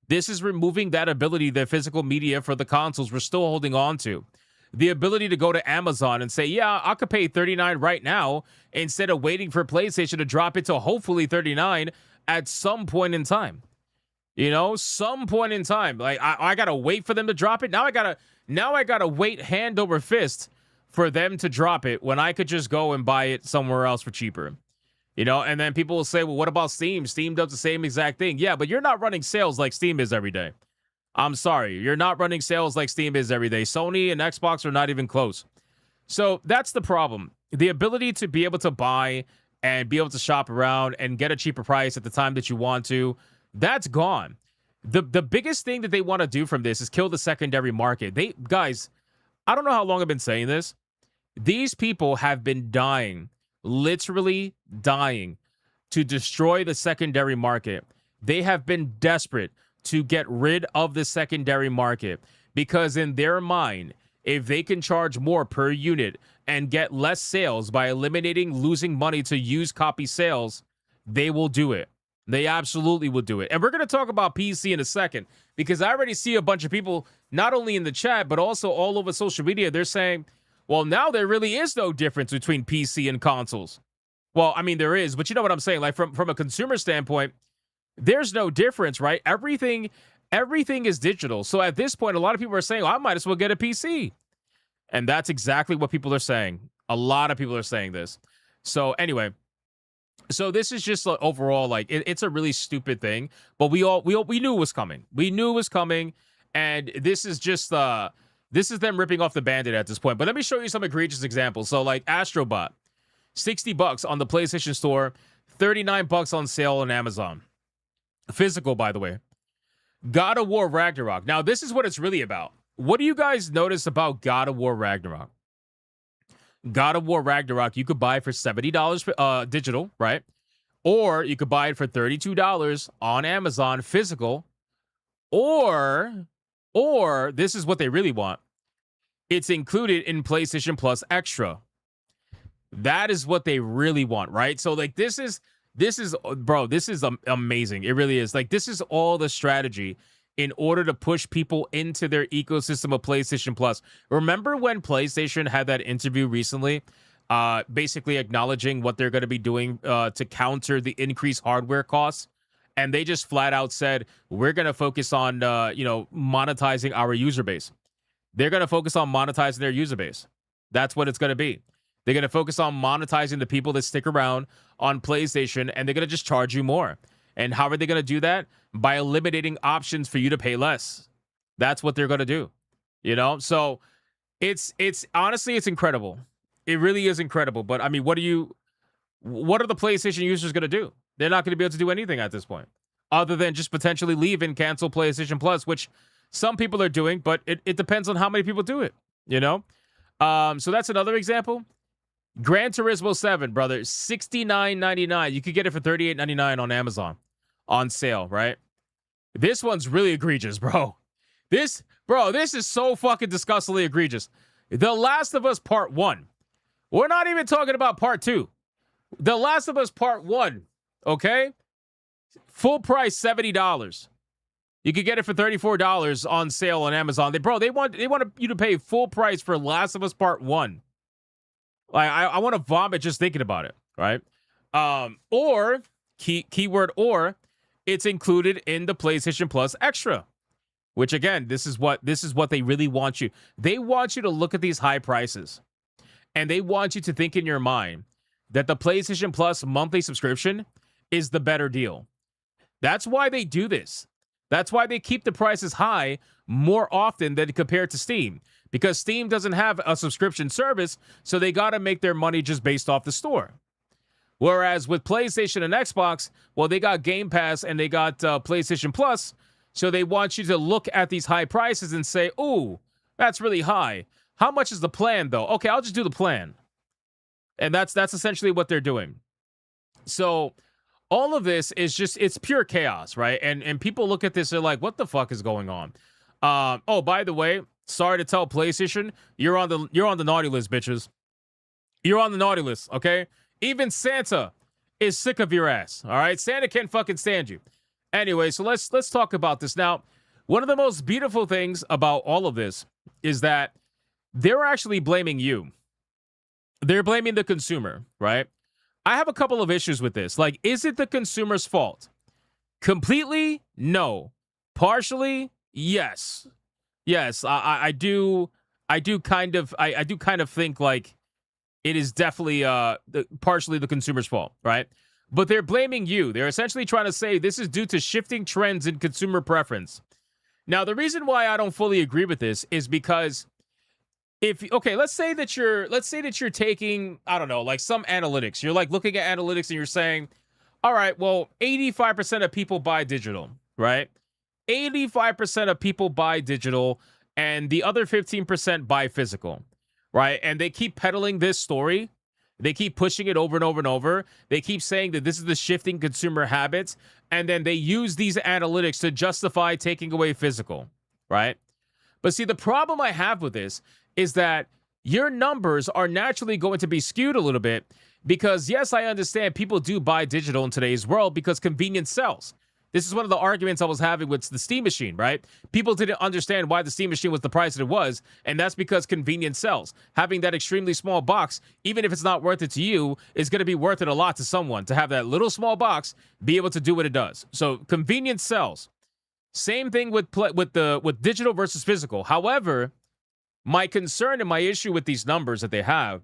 This is removing that ability, the physical media for the consoles we're still holding on to. The ability to go to Amazon and say, yeah, I could pay $39 right now instead of waiting for PlayStation to drop it to hopefully $39 at some point in time. You know, some point in time. Like, I got to wait for them to drop it. Now I got to wait hand over fist for them to drop it when I could just go and buy it somewhere else for cheaper. You know, and then people will say, well, what about Steam? Steam does the same exact thing. Yeah, but you're not running sales like Steam is every day. I'm sorry. You're not running sales like Steam is every day. Sony and Xbox are not even close. So that's the problem. The ability to be able to buy and be able to shop around and get a cheaper price at the time that you want to, that's gone. The biggest thing that they want to do from this is kill the secondary market. Guys, I don't know how long I've been saying this. These people have been dying, literally dying, to destroy the secondary market. They have been desperate to get rid of the secondary market because in their mind, if they can charge more per unit and get less sales by eliminating losing money to used copy sales, they will do it. They absolutely will do it. And we're going to talk about PC in a second because I already see a bunch of people, not only in the chat, but also all over social media. They're saying, well, now there really is no difference between PC and consoles. Well, I mean, there is, but you know what I'm saying? Like from a consumer standpoint, there's no difference, right? Everything is digital. So at this point, a lot of people are saying, well, I might as well get a PC. And that's exactly what people are saying. A lot of people are saying this. So anyway, so this is just overall, like, it's a really stupid thing, but we knew it was coming. We knew it was coming. And this is just, this is them ripping off the Band-Aid at this point. But let me show you some egregious examples. So like Astrobot, $60 on the PlayStation Store, $39 on sale on Amazon. Physical, by the way. God of War Ragnarok. Now, this is what it's really about. What do you guys notice about God of War Ragnarok? God of War Ragnarok, you could buy for $70 digital, right? Or you could buy it for $32 on Amazon physical. Or this is what they really want. It's included in PlayStation Plus Extra. That is what they really want, right? So like this is bro, this is amazing. It really is. Like this is all the strategy in order to push people into their ecosystem of PlayStation Plus. Remember when PlayStation had that interview recently, basically acknowledging what they're going to be doing to counter the increased hardware costs? And they just flat out said, we're going to focus on, monetizing our user base. They're going to focus on monetizing their user base. That's what it's going to be. They're going to focus on monetizing the people that stick around on PlayStation, and they're going to just charge you more. And how are they going to do that? By eliminating options for you to pay less. That's what they're going to do. You know? So it's honestly, it's incredible. It really is incredible. But I mean, what are the PlayStation users going to do? They're not going to be able to do anything at this point other than just potentially leave and cancel PlayStation Plus, which some people are doing, but it depends on how many people do it, you know? So that's another example. Gran Turismo 7, brother, $69.99. You could get it for $38.99 on Amazon on sale, right? This one's really egregious, bro. This is so fucking disgustingly egregious. The Last of Us Part 1. We're not even talking about Part 2. The Last of Us Part 1, okay? Full price, $70. You could get it for $34 on sale on Amazon. They want you to pay full price for Last of Us Part 1. Like, I want to vomit just thinking about it, right? Or, keyword or, it's included in the PlayStation Plus Extra. Which, again, this is what they really want you. They want you to look at these high prices. And they want you to think in your mind that the PlayStation Plus monthly subscription is the better deal. That's why they do this. That's why they keep the prices high more often than compared to Steam. because Steam doesn't have a subscription service, so they got to make their money just based off the store. Whereas with PlayStation and Xbox, well, they got Game Pass and they got PlayStation Plus, so they want you to look at these high prices and say, ooh, that's really high. How much is the plan, though? Okay, I'll just do the plan. And that's essentially what they're doing. So all of this is just, it's pure chaos, right? And people look at this, they're like, what the fuck is going on? Oh, by the way, sorry to tell PlayStation, you're on the naughty list, bitches. You're on the naughty list, okay? Even Santa is sick of your ass, all right? Santa can't fucking stand you. Anyway, so let's talk about this. Now, one of the most beautiful things about all of this is that they're actually blaming you. They're blaming the consumer, right? I have a couple of issues with this. Like, is it the consumer's fault? Completely? No. Partially? Yes. Yes, I do kind of think like it is definitely partially the consumer's fault, right? But they're blaming you. They're essentially trying to say this is due to shifting trends in consumer preference. Now, the reason why I don't fully agree with this is because let's say that you're taking, I don't know, like some analytics. You're like looking at analytics and you're saying, all right, well, 85% of people buy digital, right? 85% of people buy digital and the other 15% buy physical, right? And they keep peddling this story. They keep pushing it over and over and over. They keep saying that this is the shifting consumer habits. And then they use these analytics to justify taking away physical, right? But see, the problem I have with this is that your numbers are naturally going to be skewed a little bit because, yes, I understand people do buy digital in today's world because convenience sells. This is one of the arguments I was having with the Steam machine, right? People didn't understand why the Steam machine was the price that it was, and that's because convenience sells. Having that extremely small box, even if it's not worth it to you, is going to be worth it a lot to someone to have that little small box be able to do what it does. So convenience sells. Same thing with digital versus physical. However, my concern and my issue with these numbers that they have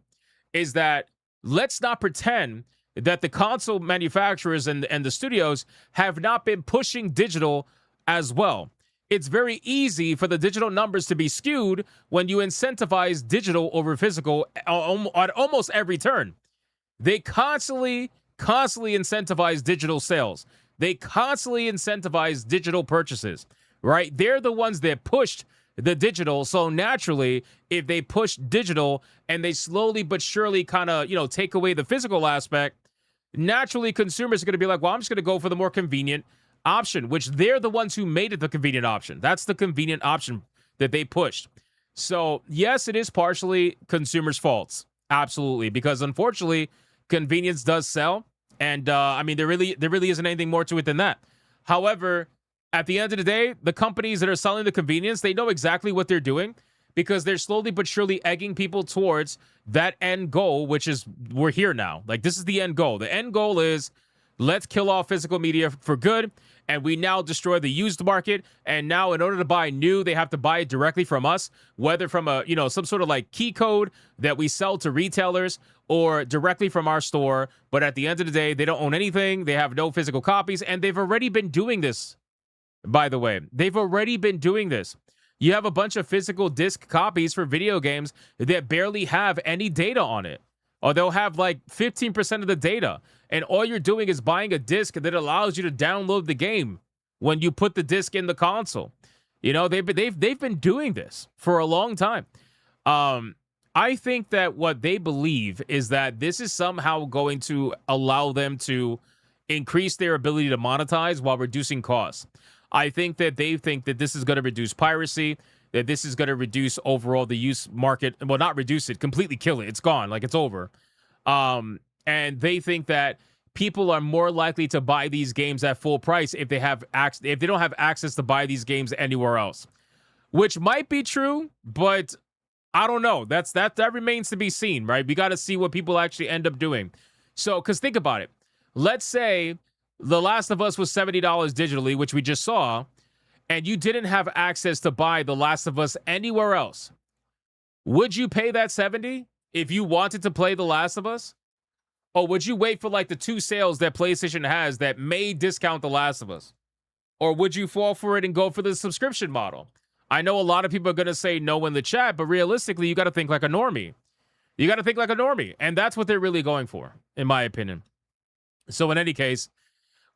is that let's not pretend that the console manufacturers and the studios have not been pushing digital as well. It's very easy for the digital numbers to be skewed when you incentivize digital over physical on almost every turn. They constantly incentivize digital sales. They constantly incentivize digital purchases, right? They're the ones that pushed the digital. So naturally, if they push digital and they slowly but surely kind of, take away the physical aspect, naturally consumers are going to be like, well, I'm just going to go for the more convenient option, which they're the ones who made it the convenient option. That's the convenient option that they pushed. So yes, it is partially consumers' faults. Absolutely. Because unfortunately, convenience does sell. And there really isn't anything more to it than that. However, at the end of the day, the companies that are selling the convenience, they know exactly what they're doing because they're slowly but surely egging people towards that end goal, which is we're here now. Like, this is the end goal. The end goal is let's kill off physical media for good, and we now destroy the used market. And now in order to buy new, they have to buy it directly from us, whether from some sort of like key code that we sell to retailers or directly from our store. But at the end of the day, they don't own anything. They have no physical copies, and they've already been doing this. By the way, they've already been doing this. You have a bunch of physical disc copies for video games that barely have any data on it. Or they'll have like 15% of the data. And all you're doing is buying a disc that allows you to download the game when you put the disc in the console. They've been doing this for a long time. I think that what they believe is that this is somehow going to allow them to increase their ability to monetize while reducing costs. I think that they think that this is going to reduce piracy, that this is going to reduce overall the use market. Well, not reduce it, completely kill it. It's gone, like it's over. And they think that people are more likely to buy these games at full price if they don't have access to buy these games anywhere else, which might be true, but I don't know. That remains to be seen, right? We got to see what people actually end up doing. So, because think about it. Let's say The Last of Us was $70 digitally, which we just saw, and you didn't have access to buy The Last of Us anywhere else. Would you pay that $70 if you wanted to play The Last of Us? Or would you wait for like the 2 sales that PlayStation has that may discount The Last of Us? Or would you fall for it and go for the subscription model? I know a lot of people are going to say no in the chat, but realistically, you got to think like a normie. You got to think like a normie. And that's what they're really going for, in my opinion. So in any case,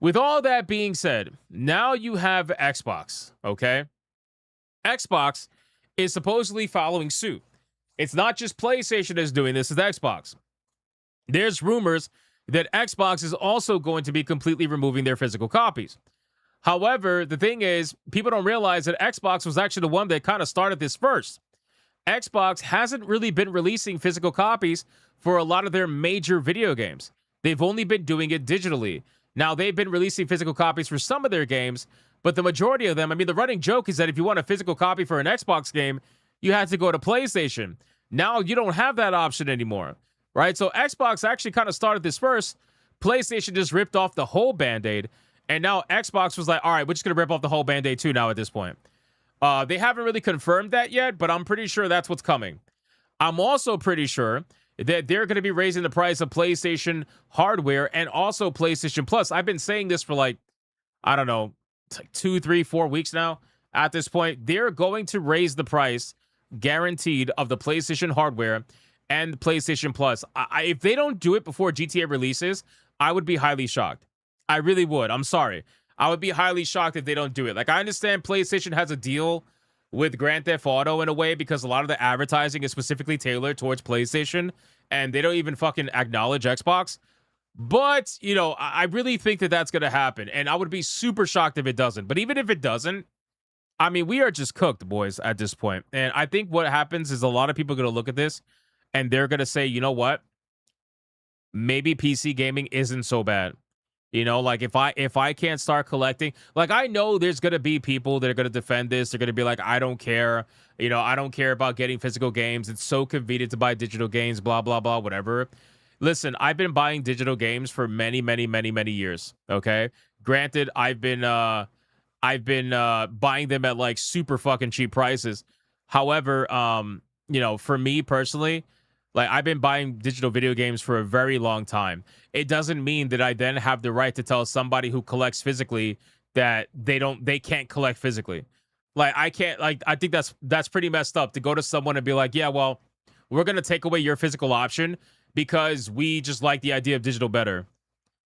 with all that being said, now you have Xbox, okay? Xbox is supposedly following suit. It's not just PlayStation that's doing this, it's Xbox. There's rumors that Xbox is also going to be completely removing their physical copies. However, the thing is, people don't realize that Xbox was actually the one that kind of started this first. Xbox hasn't really been releasing physical copies for a lot of their major video games. They've only been doing it digitally. Now, they've been releasing physical copies for some of their games, but the majority of them, I mean, the running joke is that if you want a physical copy for an Xbox game, you had to go to PlayStation. Now, you don't have that option anymore, right? So Xbox actually kind of started this first. PlayStation just ripped off the whole Band-Aid, and now Xbox was like, all right, we're just going to rip off the whole Band-Aid too now at this point. They haven't really confirmed that yet, but I'm pretty sure that's what's coming. I'm also pretty sure that they're going to be raising the price of PlayStation hardware and also PlayStation Plus. I've been saying this for like, I don't know, it's like 2, 3, 4 weeks now. At this point, they're going to raise the price, guaranteed, of the PlayStation hardware and PlayStation Plus. If they don't do it before GTA releases, I would be highly shocked. I really would. I'm sorry. I would be highly shocked if they don't do it. Like, I understand PlayStation has a deal with Grand Theft Auto in a way because a lot of the advertising is specifically tailored towards PlayStation, and they don't even fucking acknowledge Xbox. But, you know, I really think that that's going to happen, and I would be super shocked if it doesn't. But even if it doesn't, I mean, we are just cooked, boys, at this point. And I think what happens is a lot of people are going to look at this, and they're going to say, you know what? Maybe PC gaming isn't so bad. You know, like if I can't start collecting, like I know there's going to be people that are going to defend this. They're going to be like, I don't care. You know, I don't care about getting physical games. It's so convenient to buy digital games, blah, blah, blah, whatever. Listen, I've been buying digital games for many, many, many, many years. Okay. Granted, I've been buying them at like super fucking cheap prices. However, you know, for me personally, like I've been buying digital video games for a very long time. It doesn't mean that I then have the right to tell somebody who collects physically that they can't collect physically. Like I can't, like I think that's pretty messed up to go to someone and be like, yeah, well, we're gonna take away your physical option because we just like the idea of digital better.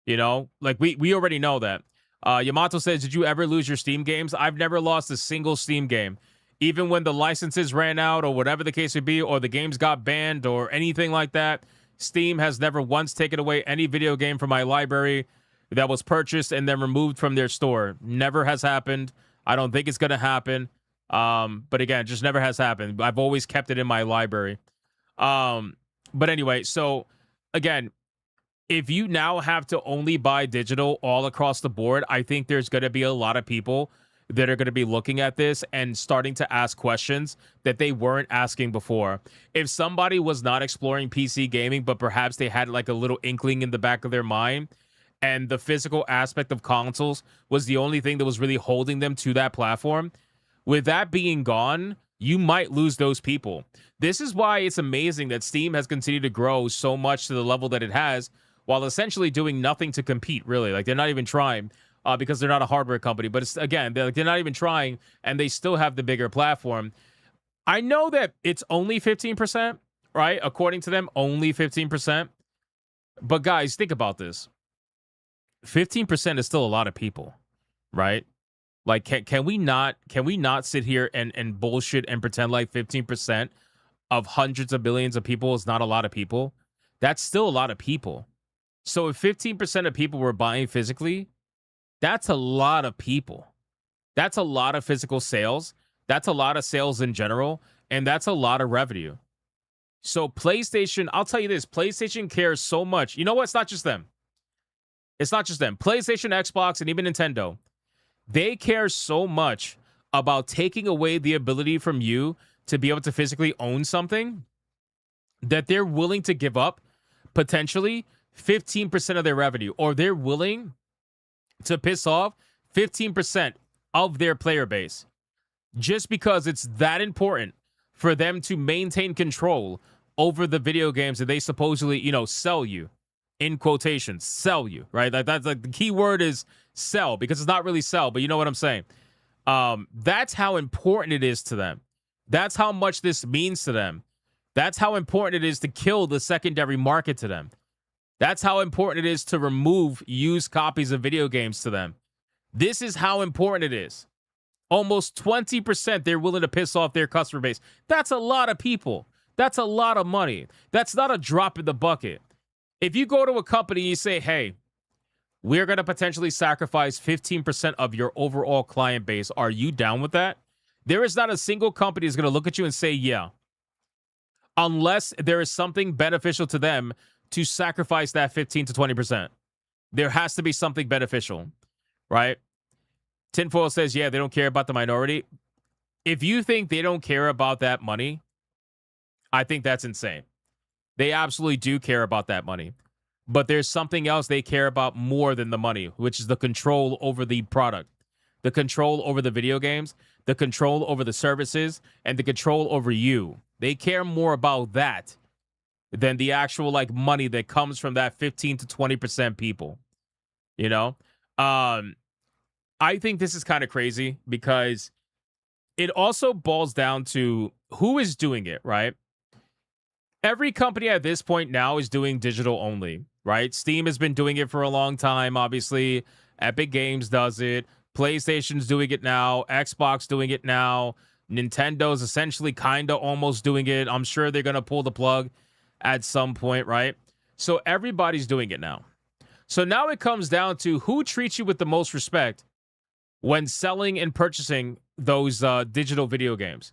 You know, like we already know that. Yamato says, did you ever lose your Steam games? I've never lost a single Steam game. Even when the licenses ran out or whatever the case would be, or the games got banned or anything like that, Steam has never once taken away any video game from my library that was purchased and then removed from their store. Never has happened. I don't think it's going to happen. But again, just never has happened. I've always kept it in my library. But anyway, so again, if you now have to only buy digital all across the board, I think there's going to be a lot of people that are going to be looking at this and starting to ask questions that they weren't asking before. If somebody was not exploring PC gaming, but perhaps they had like a little inkling in the back of their mind, and the physical aspect of consoles was the only thing that was really holding them to that platform, with that being gone, you might lose those people. This is why it's amazing that Steam has continued to grow so much to the level that it has, while essentially doing nothing to compete, really. Like, they're not even trying. Because they're not a hardware company. But it's, again, they're not even trying, and they still have the bigger platform. I know that it's only 15%, right? According to them, only 15%. But guys, think about this. 15% is still a lot of people, right? Like, can we not sit here and bullshit and pretend like 15% of hundreds of billions of people is not a lot of people? That's still a lot of people. So if 15% of people were buying physically, that's a lot of people. That's a lot of physical sales. That's a lot of sales in general. And that's a lot of revenue. So PlayStation, I'll tell you this, PlayStation cares so much. You know what? It's not just them. It's not just them. PlayStation, Xbox, and even Nintendo, they care so much about taking away the ability from you to be able to physically own something that they're willing to give up potentially 15% of their revenue, or they're willing to piss off 15% of their player base just because it's that important for them to maintain control over the video games that they supposedly, you know, sell you, in quotations, sell you, right? That's like the key word is sell, because it's not really sell, but you know what I'm saying. That's how important it is to them. That's how much this means to them. That's how important it is to kill the secondary market to them. That's how important it is to remove used copies of video games to them. This is how important it is. Almost 20% they're willing to piss off their customer base. That's a lot of people. That's a lot of money. That's not a drop in the bucket. If you go to a company and you say, hey, we're going to potentially sacrifice 15% of your overall client base, are you down with that? There is not a single company that's going to look at you and say, yeah, unless there is something beneficial to them to sacrifice that 15 to 20%. There has to be something beneficial, right? Tinfoil says, yeah, they don't care about the minority. If you think they don't care about that money, I think that's insane. They absolutely do care about that money. But there's something else they care about more than the money, which is the control over the product, the control over the video games, the control over the services, and the control over you. They care more about that than the actual like money that comes from that 15 to 20% people. You know? I think this is kind of crazy because it also boils down to who is doing it, right? Every company at this point now is doing digital only, right? Steam has been doing it for a long time, obviously. Epic Games does it. PlayStation's doing it now. Xbox doing it now. Nintendo's essentially kind of almost doing it. I'm sure they're going to pull the plug at some point, right? So everybody's doing it now. So now it comes down to who treats you with the most respect when selling and purchasing those digital video games.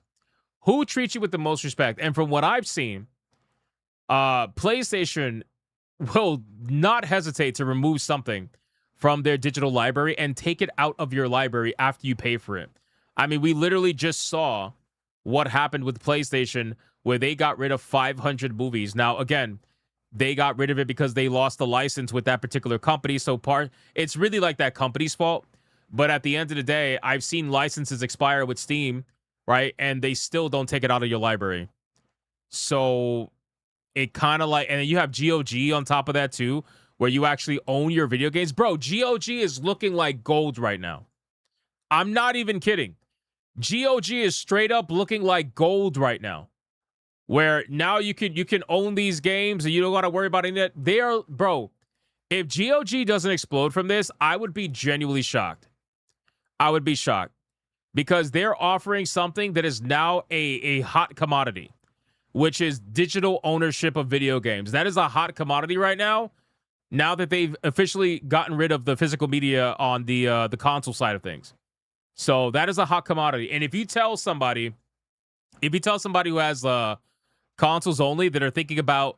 Who treats you with the most respect? And from what I've seen, PlayStation will not hesitate to remove something from their digital library and take it out of your library after you pay for it. I mean, we literally just saw what happened with PlayStation where they got rid of 500 movies. Now, again, they got rid of it because they lost the license with that particular company. So it's really like that company's fault. But at the end of the day, I've seen licenses expire with Steam, right? And they still don't take it out of your library. So it kind of like, and then you have GOG on top of that too, where you actually own your video games. Bro, GOG is looking like gold right now. I'm not even kidding. GOG is straight up looking like gold right now. Where now you can own these games and you don't got to worry about any of that. Bro, if GOG doesn't explode from this, I would be genuinely shocked. I would be shocked because they're offering something that is now a hot commodity, which is digital ownership of video games. That is a hot commodity right now that they've officially gotten rid of the physical media on the console side of things. So that is a hot commodity. And if you tell somebody who has consoles only that are thinking about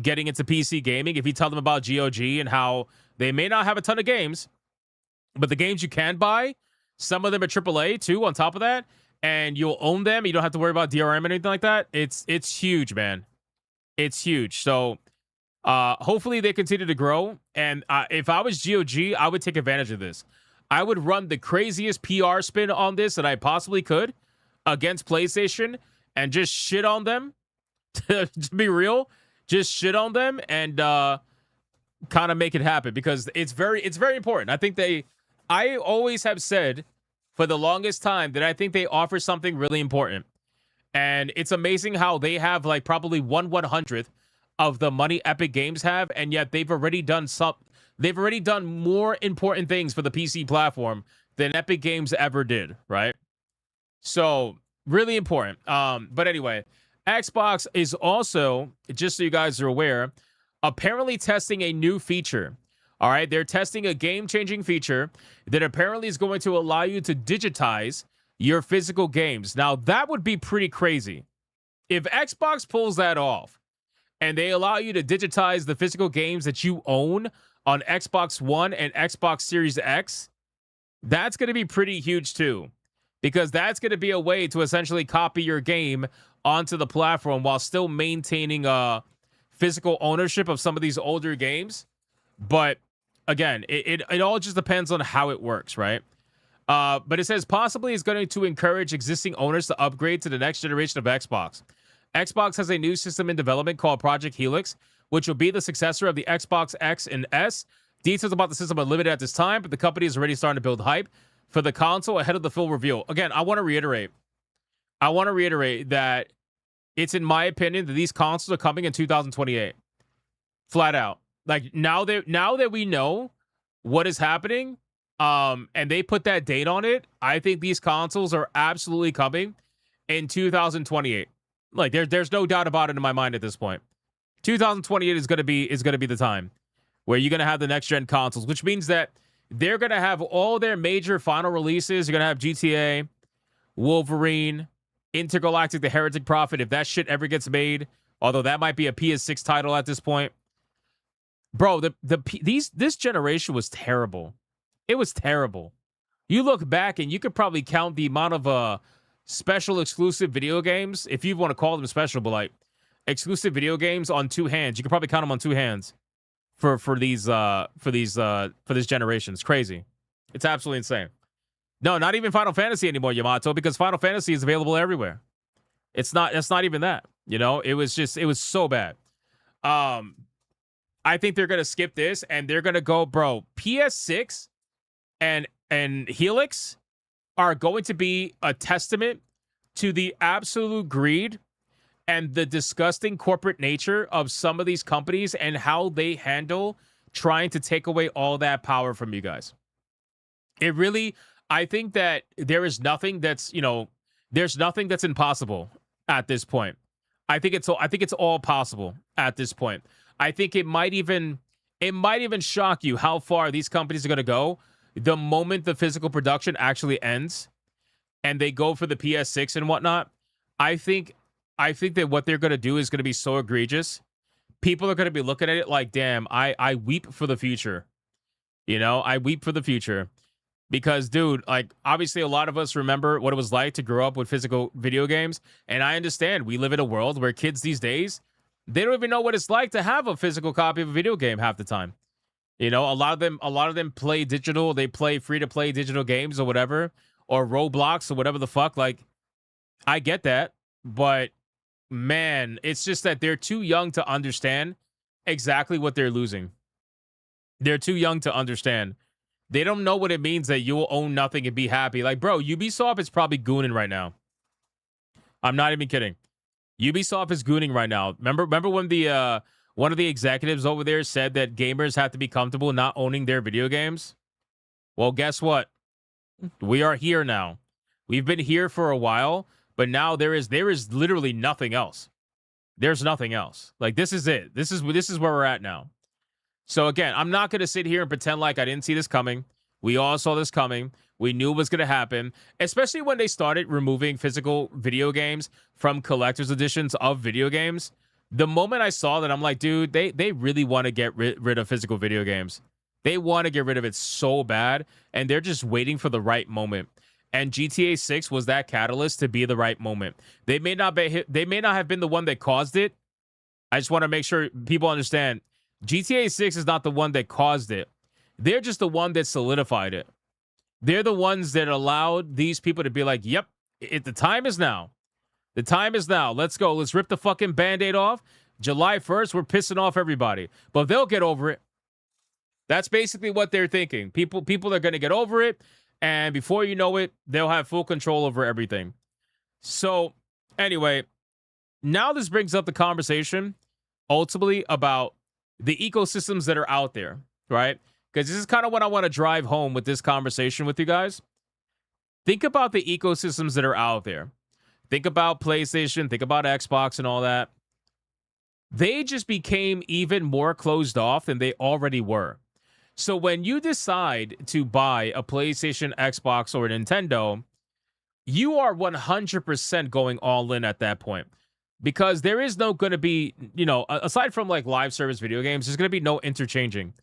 getting into PC gaming, if you tell them about GOG and how they may not have a ton of games, but the games you can buy, some of them are AAA too on top of that, and you'll own them. You don't have to worry about DRM or anything like that. It's huge, man. It's huge. So hopefully they continue to grow. And if I was GOG, I would take advantage of this. I would run the craziest PR spin on this that I possibly could against PlayStation and just shit on them. To be real, just shit on them and kind of make it happen because it's very important. I always have said for the longest time that I think they offer something really important. And it's amazing how they have like probably 1/100th of the money Epic Games have, and yet they've already done more important things for the PC platform than Epic Games ever did, right? So really important. But anyway, Xbox is also, just so you guys are aware, apparently testing a new feature. All right, they're testing a game-changing feature that apparently is going to allow you to digitize your physical games. Now, that would be pretty crazy. If Xbox pulls that off and they allow you to digitize the physical games that you own on Xbox One and Xbox Series X, that's going to be pretty huge too, because that's going to be a way to essentially copy your game onto the platform while still maintaining physical ownership of some of these older games. But again, it all just depends on how it works, right? But it says possibly it's going to encourage existing owners to upgrade to the next generation of Xbox. Xbox has a new system in development called Project Helix, which will be the successor of the Xbox X and S. Details about the system are limited at this time, but the company is already starting to build hype for the console ahead of the full reveal. Again, I want to reiterate that it's in my opinion that these consoles are coming in 2028. Flat out. Like now that we know what is happening, and they put that date on it, I think these consoles are absolutely coming in 2028. Like there's no doubt about it in my mind at this point. 2028 is gonna be the time where you're gonna have the next gen consoles, which means that they're gonna have all their major final releases. You're gonna have GTA, Wolverine, Intergalactic, The Heretic Prophet, if that shit ever gets made. Although that might be a PS6 title at this point. Bro, this generation was terrible. It was terrible. You look back and you could probably count the amount of special exclusive video games, if you want to call them special, but like exclusive video games on two hands. You could probably count them on two hands for this generation. It's crazy. It's absolutely insane. No, not even Final Fantasy anymore, Yamato, because Final Fantasy is available everywhere. That's not even that. You know, it was so bad. I think they're gonna skip this and they're gonna go, bro. PS6 and Helix are going to be a testament to the absolute greed and the disgusting corporate nature of some of these companies and how they handle trying to take away all that power from you guys. It really, I think that there is nothing that's, there's nothing that's impossible at this point. I think it's all possible at this point. I think it might even shock you how far these companies are going to go the moment the physical production actually ends and they go for the PS6 and whatnot. I think that what they're going to do is going to be so egregious. People are going to be looking at it like, damn, I weep for the future. I weep for the future. Because, dude, like, obviously a lot of us remember what it was like to grow up with physical video games. And I understand we live in a world where kids these days, they don't even know what it's like to have a physical copy of a video game half the time. A lot of them play digital. They play free-to-play digital games or whatever, or Roblox or whatever the fuck. Like, I get that. But, man, it's just that they're too young to understand exactly what they're losing. They're too young to understand. They don't know what it means that you will own nothing and be happy. Like, bro, Ubisoft is probably gooning right now. I'm not even kidding. Ubisoft is gooning right now. Remember when the one of the executives over there said that gamers have to be comfortable not owning their video games? Well, guess what? We are here now. We've been here for a while, but now there is literally nothing else. There's nothing else. Like, this is it. This is where we're at now. So again, I'm not going to sit here and pretend like I didn't see this coming. We all saw this coming. We knew it was going to happen, especially when they started removing physical video games from collector's editions of video games. The moment I saw that, I'm like, dude, they really want to get rid of physical video games. They want to get rid of it so bad, and they're just waiting for the right moment. And GTA 6 was that catalyst to be the right moment. They may not have been the one that caused it. I just want to make sure people understand. GTA 6 is not the one that caused it. They're just the one that solidified it. They're the ones that allowed these people to be like, yep, the time is now. The time is now. Let's go. Let's rip the fucking Band-Aid off. July 1st, we're pissing off everybody. But they'll get over it. That's basically what they're thinking. People are going to get over it. And before you know it, they'll have full control over everything. So, anyway, now this brings up the conversation ultimately about the ecosystems that are out there, right? Because this is kind of what I want to drive home with this conversation with you guys. Think about the ecosystems that are out there. Think about PlayStation, think about Xbox and all that. They just became even more closed off than they already were. So when you decide to buy a PlayStation, Xbox, or a Nintendo, you are 100% going all in at that point. Because there is no going to be, aside from like live service video games, there's going to be no interchanging.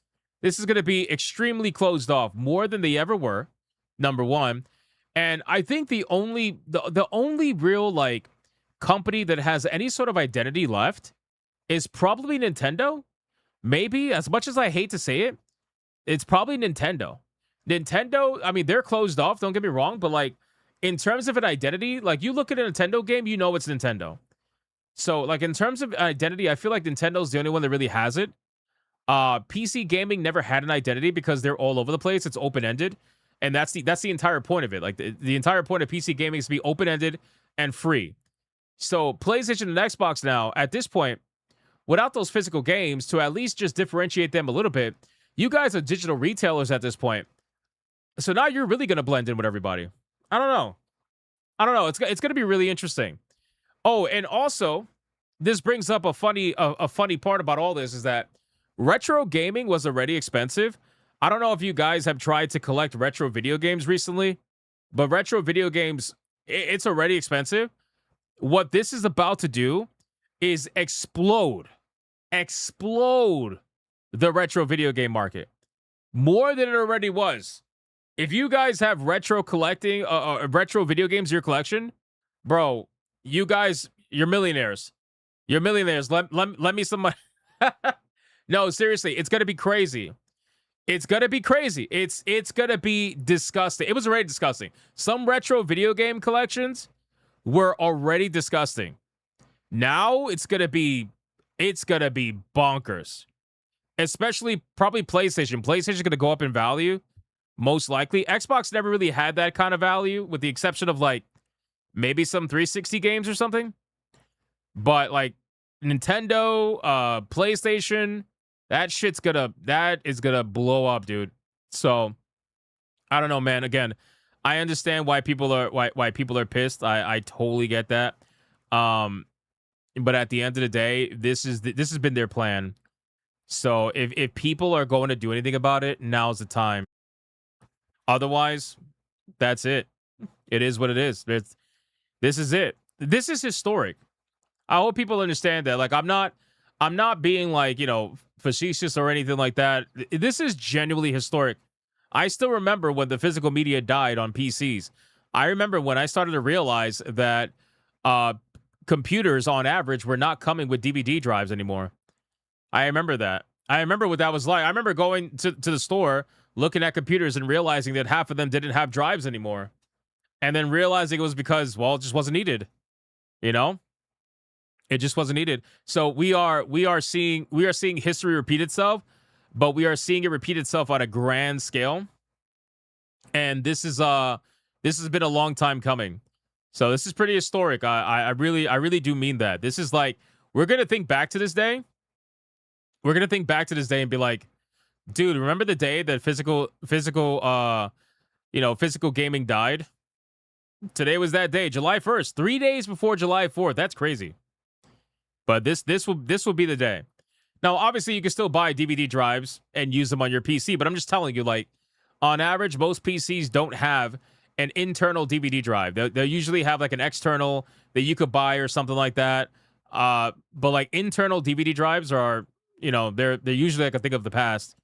This is going to be extremely closed off, more than they ever were, number one. And I think the only real like company that has any sort of identity left is probably Nintendo. Maybe, as much as I hate to say it, it's probably Nintendo. Nintendo, I mean, they're closed off, don't get me wrong, but like in terms of an identity, like you look at a Nintendo game, you know it's Nintendo. So, like, in terms of identity, I feel like Nintendo's the only one that really has it. PC gaming never had an identity because they're all over the place. It's open-ended. And that's the entire point of it. Like the entire point of PC gaming is to be open-ended and free. So PlayStation and Xbox now, at this point, without those physical games, to at least just differentiate them a little bit, you guys are digital retailers at this point. So now you're really going to blend in with everybody. I don't know. It's going to be really interesting. Oh, and also, this brings up a funny part about all this is that retro gaming was already expensive. I don't know if you guys have tried to collect retro video games recently, but retro video games, it's already expensive. What this is about to do is explode the retro video game market more than it already was. If you guys have retro video games in your collection, bro, you guys, you're millionaires. You're millionaires. Let me some money. No, seriously, it's gonna be crazy. It's gonna be crazy. It's gonna be disgusting. It was already disgusting. Some retro video game collections were already disgusting. Now it's gonna be bonkers. Especially probably PlayStation. PlayStation's gonna go up in value, most likely. Xbox never really had that kind of value, with the exception of like maybe some 360 games or something. But like Nintendo, PlayStation, that is gonna blow up, dude. So I don't know, man. Again, I understand why people are pissed. I totally get that. But at the end of the day, this has been their plan. So if people are going to do anything about it, now's the time. Otherwise, that's it. It is what it is. This is it. This is historic. I hope people understand that. Like, I'm not being like, facetious or anything like that. This is genuinely historic. I still remember when the physical media died on PCs. I remember when I started to realize that computers on average were not coming with DVD drives anymore. I remember that. I remember what that was like. I remember going to the store, looking at computers and realizing that half of them didn't have drives anymore. And then realizing it was because, well, it just wasn't needed. It just wasn't needed. So we are seeing history repeat itself, but we are seeing it repeat itself on a grand scale. And this has been a long time coming. So this is pretty historic. I really do mean that. This is like, we're gonna think back to this day. We're gonna think back to this day and be like, dude, remember the day that physical gaming died? Today was that day, July 1st, 3 days before July 4th. That's crazy. But this will be the day. Now, obviously, you can still buy DVD drives and use them on your PC, but I'm just telling you, like, on average, most PCs don't have an internal DVD drive. They'll usually have like an external that you could buy or something like that. But like internal DVD drives are, they're usually like a thing of the past,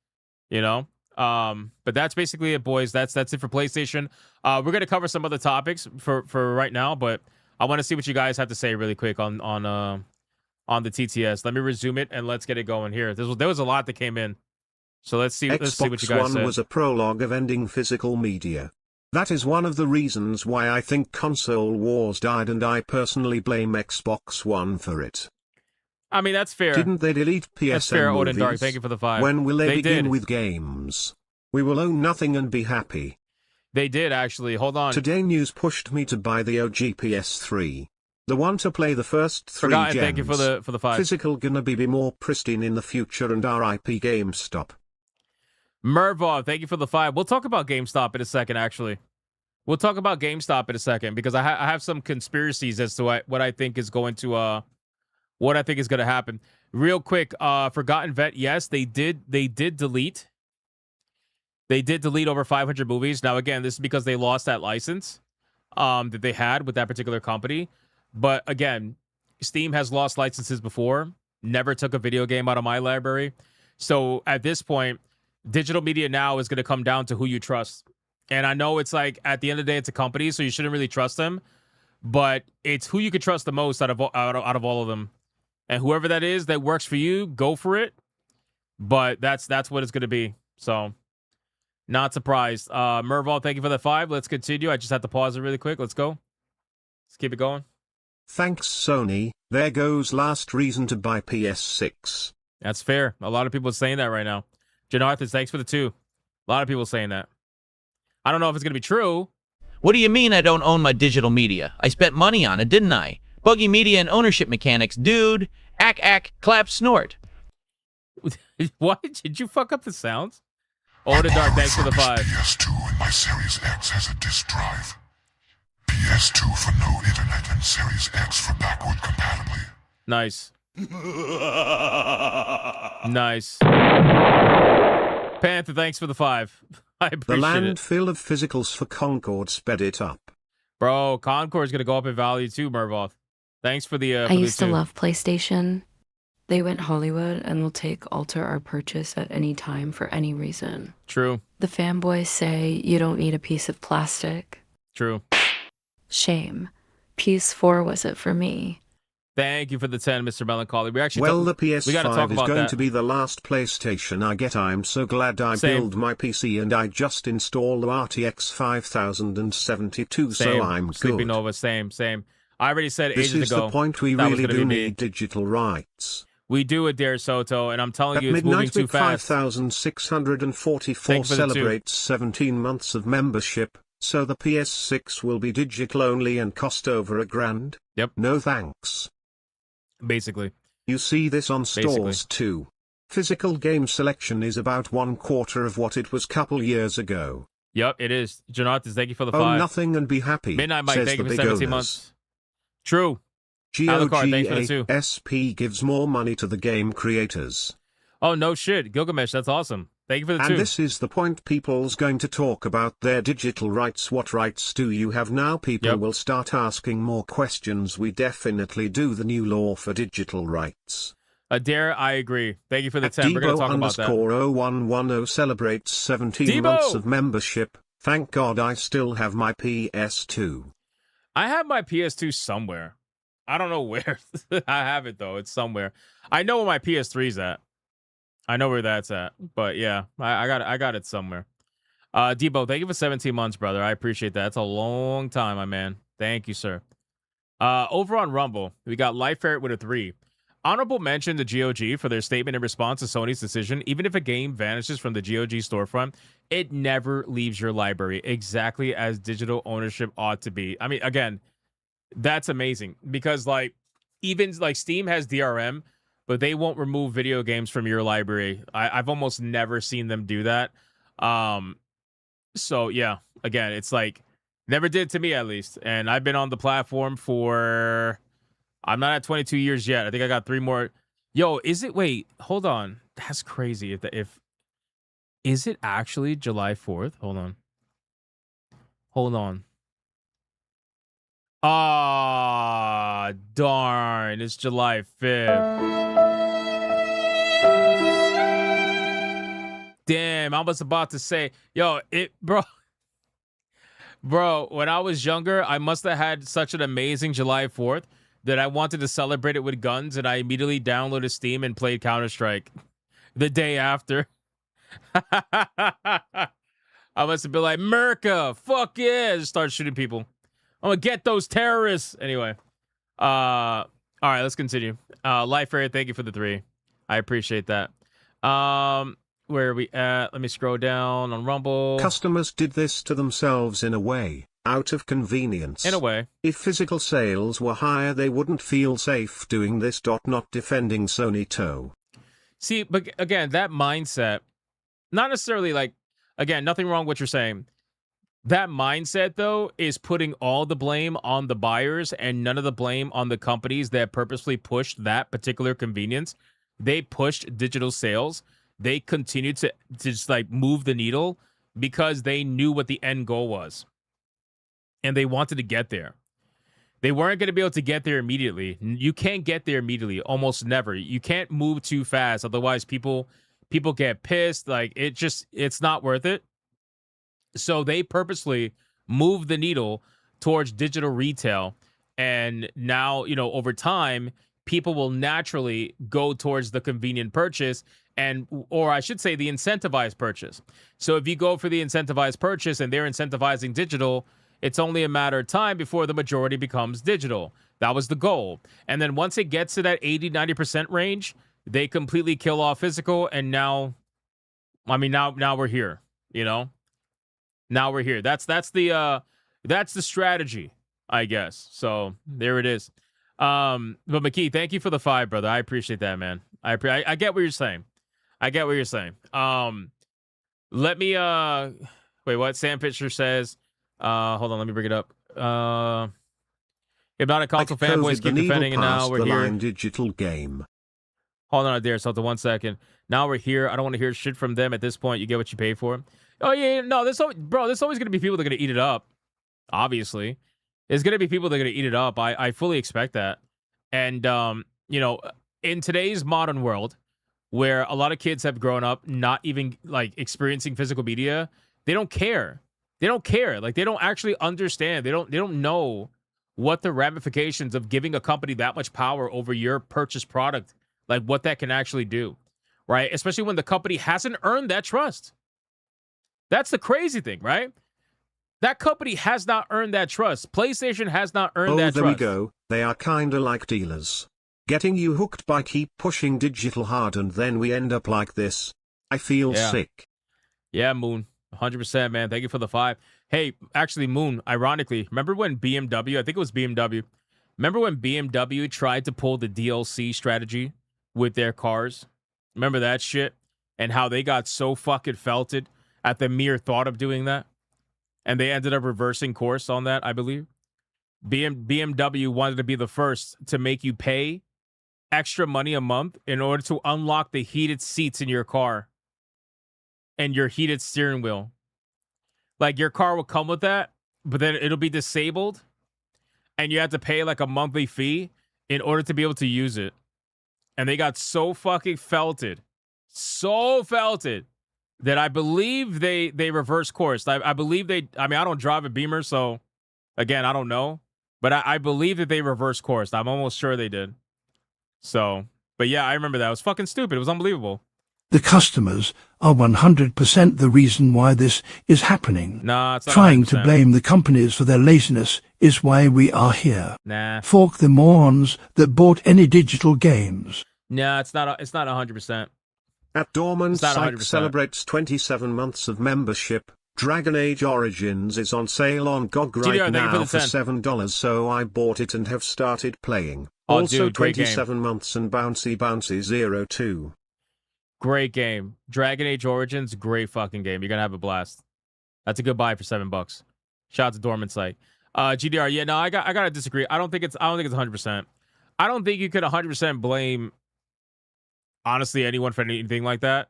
But that's basically it, boys. That's it for PlayStation. We're gonna cover some other topics for right now, but I want to see what you guys have to say really quick on the TTS. Let me resume it and let's get it going here. There was a lot that came in, so let's see what you guys Xbox said. One was a prologue of ending physical media. That is one of the reasons why I think console wars died, and I personally blame Xbox One for it. I mean, that's fair. Didn't they delete PSN That's fair, movies? Odin Dark. Thank you for the 5. When will they begin did. with games? We will own nothing and be happy. They did, actually. Hold on. Today news pushed me to buy the OG PS3. The one to play the first 3 Forgotten. gens. Thank you for the 5. Physical gonna be more pristine in the future, and RIP GameStop. Mervov, thank you for the 5. We'll talk about GameStop in a second, actually. We'll talk about GameStop in a second, because I have some conspiracies as to what I think is going to happen. Real quick, Forgotten Vet, yes, they did delete. They did delete over 500 movies. Now, again, this is because they lost that license that they had with that particular company. But again, Steam has lost licenses before. Never took a video game out of my library. So at this point, digital media now is going to come down to who you trust. And I know it's like, at the end of the day, it's a company, so you shouldn't really trust them. But it's who you could trust the most out of all of them. And whoever that is that works for you, go for it. But that's what it's going to be. So, not surprised. Merval, thank you for the 5. Let's continue. I just have to pause it really quick. Let's go. Let's keep it going. Thanks, Sony. There goes last reason to buy PS6. That's fair. A lot of people are saying that right now. Janarthas, thanks for the 2. A lot of people saying that. I don't know if it's gonna be true. What do you mean I don't own my digital media? I spent money on it, didn't I? Buggy media and ownership mechanics, dude. Ack, clap, snort. What? Did you fuck up the sounds? Oh, the dark, thanks for the 5. PS2 and my Series X has a disk drive. PS2 for no internet and Series X for backward compatibly. Nice. Nice. Panther, thanks for the 5. I The appreciate it. landfill of physicals for Concord sped it up. Bro, Concord's gonna go up in value too, Mervoth. Thanks for the. I used to love PlayStation. They went Hollywood and will alter our purchase at any time for any reason. True. The fanboys say you don't need a piece of plastic. True. Shame. PS4 was it for me. Thank you for the 10, Mr. Melancholy. We actually Well, the we gotta talk PS5 is about going that. to be the last PlayStation I get. I'm so glad I Same. build my PC and I just install the RTX 5072, Same. so I'm Sleepy good. Nova, same. I already said This ages is ago. the point, we that was really gonna do be me. need digital rights. We do it, Dare Soto, and I'm telling At you, it's moving midnight, too Big fast. 5644 Thank you for the 2. celebrates 17 months of membership, so the PS6 will be digital only and cost over $1,000. Yep. No thanks. Basically. You see this on Basically. stores too. Physical game selection is about 1/4 of what it was couple years ago. Yep, it is. Jonathan, thank you for the 5. Own nothing and be happy. Midnight Mike, says thank you the for big 17 owners. months. True. Alucard, thanks for the 2. GOGASP gives more money to the game creators. Oh, no shit. Gilgamesh, that's awesome. Thank you for the 2. And this is the point, people's going to talk about their digital rights. What rights do you have now? People will start asking more questions. We definitely do the new law for digital rights. Dare, I agree. Thank you for the 10. We're going to talk about that. Debo_0110 celebrates 17 Debo! months of membership. Thank God I still have my PS2. I have my PS2 somewhere. I don't know where. I have it, though. It's somewhere. I know where my PS3's at. I know where that's at. But, yeah, I got it somewhere. Debo, thank you for 17 months, brother. I appreciate that. That's a long time, my man. Thank you, sir. Over on Rumble, we got Life Ferret with a 3. Honorable mention to GOG for their statement in response to Sony's decision. Even if a game vanishes from the GOG storefront, it never leaves your library, exactly as digital ownership ought to be. I mean, again, that's amazing because even Steam has DRM, but they won't remove video games from your library. I've almost never seen them do that. So yeah, again, it's never did to me at least. And I've been on the platform for, I'm not at 22 years yet. I think I got 3 more. Yo, wait, hold on. That's crazy. Is it actually July 4th? Hold on. Ah, darn. It's July 5th. Damn, I was about to say, bro, when I was younger, I must have had such an amazing July 4th that I wanted to celebrate it with guns, and I immediately downloaded Steam and played Counter-Strike the day after. I must have been like, Merca, fuck yeah, just start shooting people. I'm gonna get those terrorists. Anyway, all right, let's continue. Life Area, thank you for the 3. I appreciate that. Where are we at? Let me scroll down on Rumble. Customers did this to themselves in a way, out of convenience. In a way. If physical sales were higher, they wouldn't feel safe doing this. Not defending Sony toe. See, but again, that mindset, not necessarily again, nothing wrong with what you're saying. That mindset, though, is putting all the blame on the buyers and none of the blame on the companies that purposely pushed that particular convenience. They pushed digital sales. They continued to just move the needle because they knew what the end goal was. And they wanted to get there. They weren't going to be able to get there immediately. You can't get there immediately. Almost never. You can't move too fast. Otherwise, people get pissed. It's not worth it. So they purposely moved the needle towards digital retail. And now, over time, people will naturally go towards the convenient purchase or I should say the incentivized purchase. So if you go for the incentivized purchase and they're incentivizing digital, it's only a matter of time before the majority becomes digital. That was the goal. And then once it gets to that 80-90% range, they completely kill off physical. And now we're here, Now we're here. That's the strategy, I guess. So there it is. But McKee, thank you for the 5, brother. I appreciate that, man. I get what you're saying. I get what you're saying. Let me wait, what Sam Fisher says. Hold on, let me bring it up. If not a console fanboys keep defending, and now we're here. Digital game. Hold on, there, something 1 second. Now we're here. I don't want to hear shit from them at this point. You get what you pay for. Oh yeah, no, there's always gonna be people that are gonna eat it up. Obviously, there's gonna be people that are gonna eat it up. I fully expect that. And you know, in today's modern world, where a lot of kids have grown up not even like experiencing physical media, they don't care. They don't care. Like they don't actually understand. They don't know what the ramifications of giving a company that much power over your purchased product, like what that can actually do, right? Especially when the company hasn't earned that trust. That's the crazy thing, right? That company has not earned that trust. PlayStation has not earned that trust. There we go. They are kinda like dealers. Getting you hooked by keep pushing digital hard, and then we end up like this. I feel sick. Yeah, Moon. 100%, man. Thank you for the 5. Hey, actually, Moon, ironically, remember when BMW, I think it was BMW, remember when BMW tried to pull the DLC strategy with their cars? Remember that shit? And how they got so fucking felted at the mere thought of doing that? And they ended up reversing course on that, I believe. BMW wanted to be the first to make you pay extra money a month in order to unlock the heated seats in your car and your heated steering wheel. Like your car will come with that, but then it'll be disabled and you have to pay like a monthly fee in order to be able to use it. And they got so fucking felted that I believe they reverse course. I believe I don't drive a Beamer, so again, I don't know, but I believe that they reverse course. I'm almost sure they did. So, but yeah, I remember that. It was fucking stupid. It was unbelievable. The customers are 100% the reason why this is happening. Nah, it's not Trying 100%. to blame the companies for their laziness is why we are here. Nah. Fork the morons that bought any digital games. Nah, it's not 100%. At Dorman It's not Psych 100%. celebrates 27 months of membership. Dragon Age Origins is on sale on GOG right GDR, thank you for now the for 10. $7, so I bought it and have started playing. Oh, Also dude, great 27 months and Bouncy 02. Great game. Dragon Age Origins, great fucking game. You're gonna have a blast. That's a good buy for $7. Shout out to Dormant Site. GDR, yeah, no, I gotta disagree. I don't think it's 100%. I don't think you could 100% blame honestly anyone for anything like that.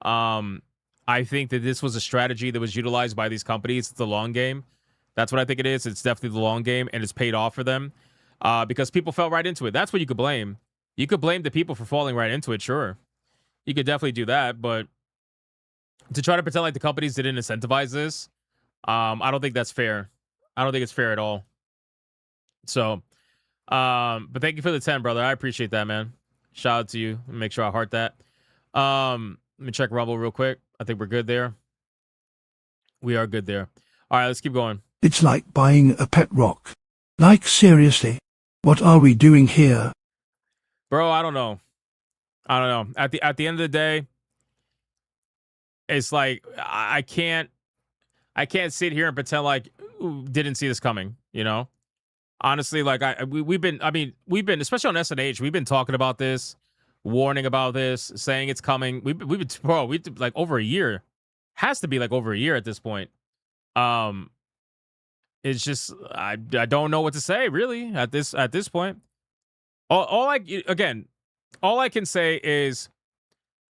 I think that this was a strategy that was utilized by these companies. It's the long game. That's what I think it is. It's definitely the long game, and it's paid off for them because people fell right into it. That's what you could blame. You could blame the people for falling right into it, sure. You could definitely do that, but to try to pretend like the companies didn't incentivize this, I don't think that's fair. I don't think it's fair at all. So, but thank you for the 10, brother. I appreciate that, man. Shout out to you. Make sure I heart that. Let me check Rumble real quick. I think we're good there. We are good there. All right, let's keep going. It's like buying a pet rock. Like, seriously, what are we doing here? Bro, I don't know. At the end of the day, it's like I can't sit here and pretend like didn't see this coming, you know? Honestly, like we've been especially on SNH, we've been talking about this, warning about this, saying it's coming. We've been like over a year. Has to be like over a year at this point. It's just I don't know what to say really at this point. All I can say is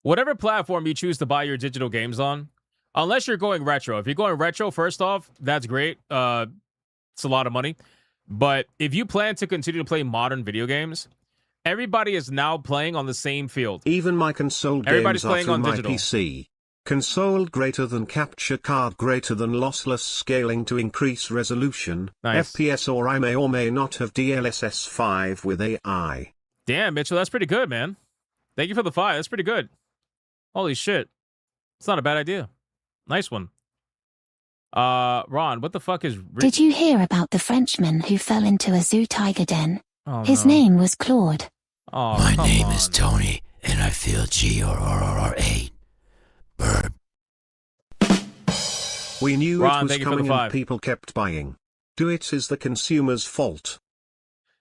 whatever platform you choose to buy your digital games on, unless you're going retro. If you're going retro, first off, that's great. It's a lot of money. But if you plan to continue to play modern video games, everybody is now playing on the same field. Even my console Everybody's games are playing through on my digital. PC. Console greater than capture card greater than lossless scaling to increase resolution, Nice. FPS, or I may or may not have DLSS 5 with AI. Damn, Mitchell, that's pretty good, man. Thank you for the 5. That's pretty good. Holy shit. It's not a bad idea. Nice one. Ron, what the fuck is... Did you hear about the Frenchman who fell into a zoo tiger den? Oh, His no. name was Claude. Oh, My come name on. is Tony, and I feel G-R-R-R-8. Bird. We knew Ron, it was thank you for the coming and 5. people kept buying. Do it is the consumer's fault.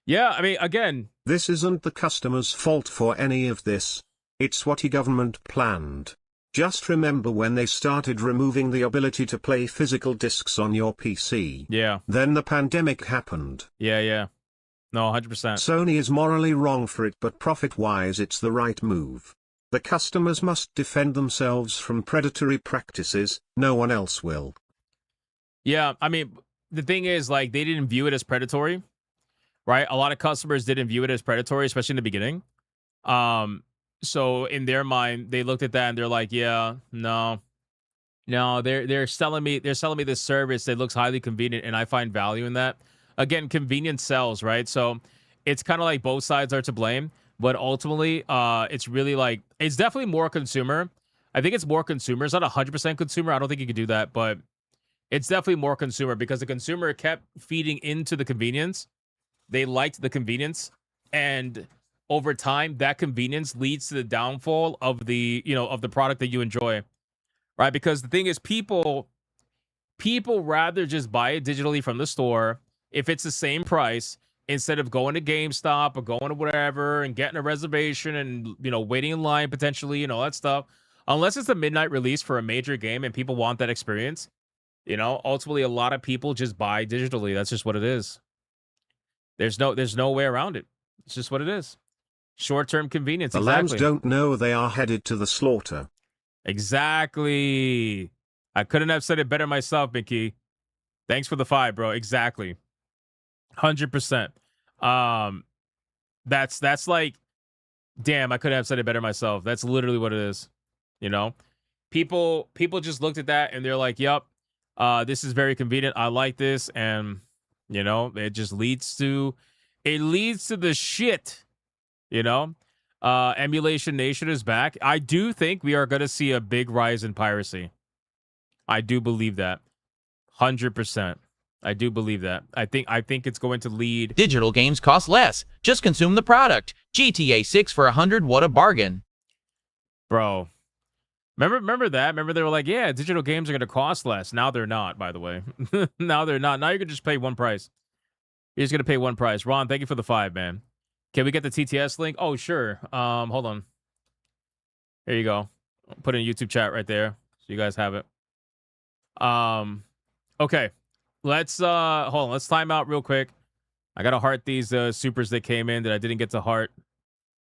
Yeah, I mean, again, This isn't the customer's fault for any of this. It's what your government planned. Just remember when they started removing the ability to play physical discs on your PC. yeah, Then the pandemic happened. yeah. No, 100%. Sony is morally wrong for it, but profit-wise it's the right move. The customers must defend themselves from predatory practices, no one else will. Yeah, I mean, the thing is, like, they didn't view it as predatory, right? A lot of customers didn't view it as predatory, especially in the beginning. So in their mind, they looked at that and they're like, yeah, no, they're selling me this service that looks highly convenient, and I find value in that. Again, convenience sells, right? So it's kind of like both sides are to blame, but ultimately, it's really like, it's definitely more consumer. I think it's more consumer. It's not 100% consumer. I don't think you could do that, but it's definitely more consumer because the consumer kept feeding into the convenience. They liked the convenience, and over time, that convenience leads to the downfall of the, of the product that you enjoy, right? Because the thing is, people rather just buy it digitally from the store if it's the same price instead of going to GameStop or going to whatever and getting a reservation and, waiting in line potentially and all that stuff. Unless it's a midnight release for a major game and people want that experience, ultimately a lot of people just buy digitally. That's just what it is. There's no way around it. It's just what it is. Short-term convenience. The lambs don't know they are headed to the slaughter. Exactly. I couldn't have said it better myself, Mickey. Thanks for the 5, bro. Exactly. 100%. That's like, damn, I couldn't have said it better myself. That's literally what it is. People just looked at that and they're like, yep, this is very convenient. I like this. And, it just leads to the shit, Emulation Nation is back. I do think we are going to see a big rise in piracy. I do believe that. 100%. I do believe that. I think it's going to lead. Digital games cost less. Just consume the product. GTA 6 for $100. What a bargain. Bro. Remember that? Remember they were like, yeah, digital games are going to cost less. Now they're not, by the way. Now they're not. Now you can just pay one price. You're just going to pay one price. Ron, thank you for the 5, man. Can we get the TTS link? Oh, sure. Hold on. Here you go. I'll put it in YouTube chat right there so you guys have it. Okay. Let's hold on. Let's time out real quick. I got to heart these supers that came in that I didn't get to heart.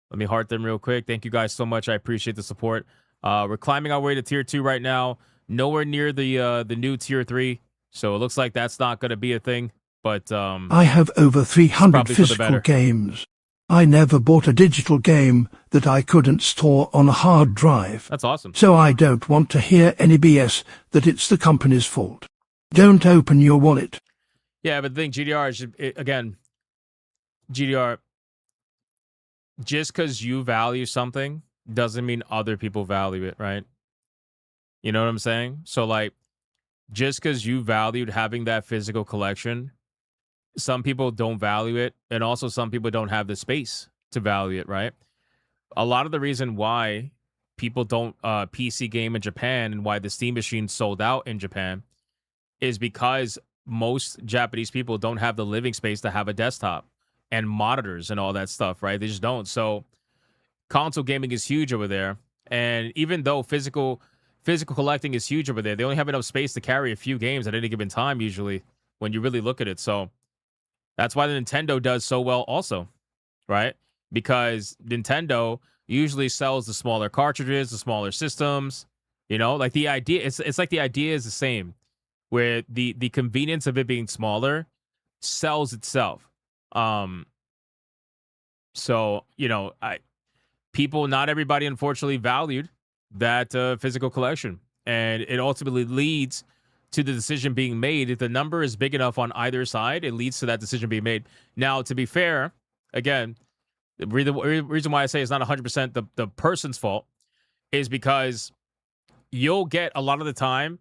Let me heart them real quick. Thank you guys so much. I appreciate the support. We're climbing our way to tier 2 right now. Nowhere near the new tier 3. So it looks like that's not going to be a thing. But I have over 300 physical games. I never bought a digital game that I couldn't store on a hard drive. That's awesome. So I don't want to hear any BS that it's the company's fault. Don't open your wallet. Yeah, but the thing, GDR, again, GDR, just because you value something doesn't mean other people value it, right? You know what I'm saying? So, like, just because you valued having that physical collection, some people don't value it, and also some people don't have the space to value it, right? A lot of the reason why people don't PC game in Japan and why the Steam machine sold out in Japan is because most Japanese people don't have the living space to have a desktop and monitors and all that stuff, right? They just don't. So console gaming is huge over there. And even though physical collecting is huge over there, they only have enough space to carry a few games at any given time, usually, when you really look at it. So that's why the Nintendo does so well also, right? Because Nintendo usually sells the smaller cartridges, the smaller systems, like the idea, it's like the idea is the same, where the convenience of it being smaller sells itself. So, not everybody unfortunately valued that physical collection, and it ultimately leads to the decision being made. If the number is big enough on either side, it leads to that decision being made. Now, to be fair, again, the reason why I say it's not 100% the person's fault is because you'll get a lot of the time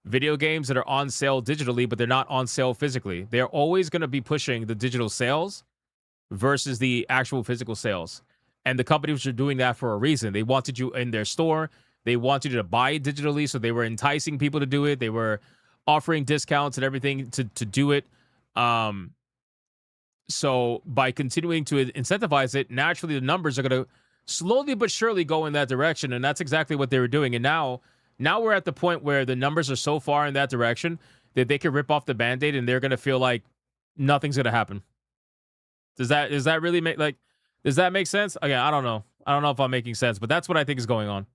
video games that are on sale digitally, but they're not on sale physically. They're always going to be pushing the digital sales versus the actual physical sales. And the companies are doing that for a reason. They wanted you in their store. They wanted you to buy it digitally, so they were enticing people to do it. They were offering discounts and everything to do it. So by continuing to incentivize it, naturally the numbers are going to slowly but surely go in that direction, and that's exactly what they were doing. And now we're at the point where the numbers are so far in that direction that they can rip off the Band-Aid and they're going to feel like nothing's going to happen. Does that really make does that make sense? Again, I don't know. I don't know if I'm making sense, but that's what I think is going on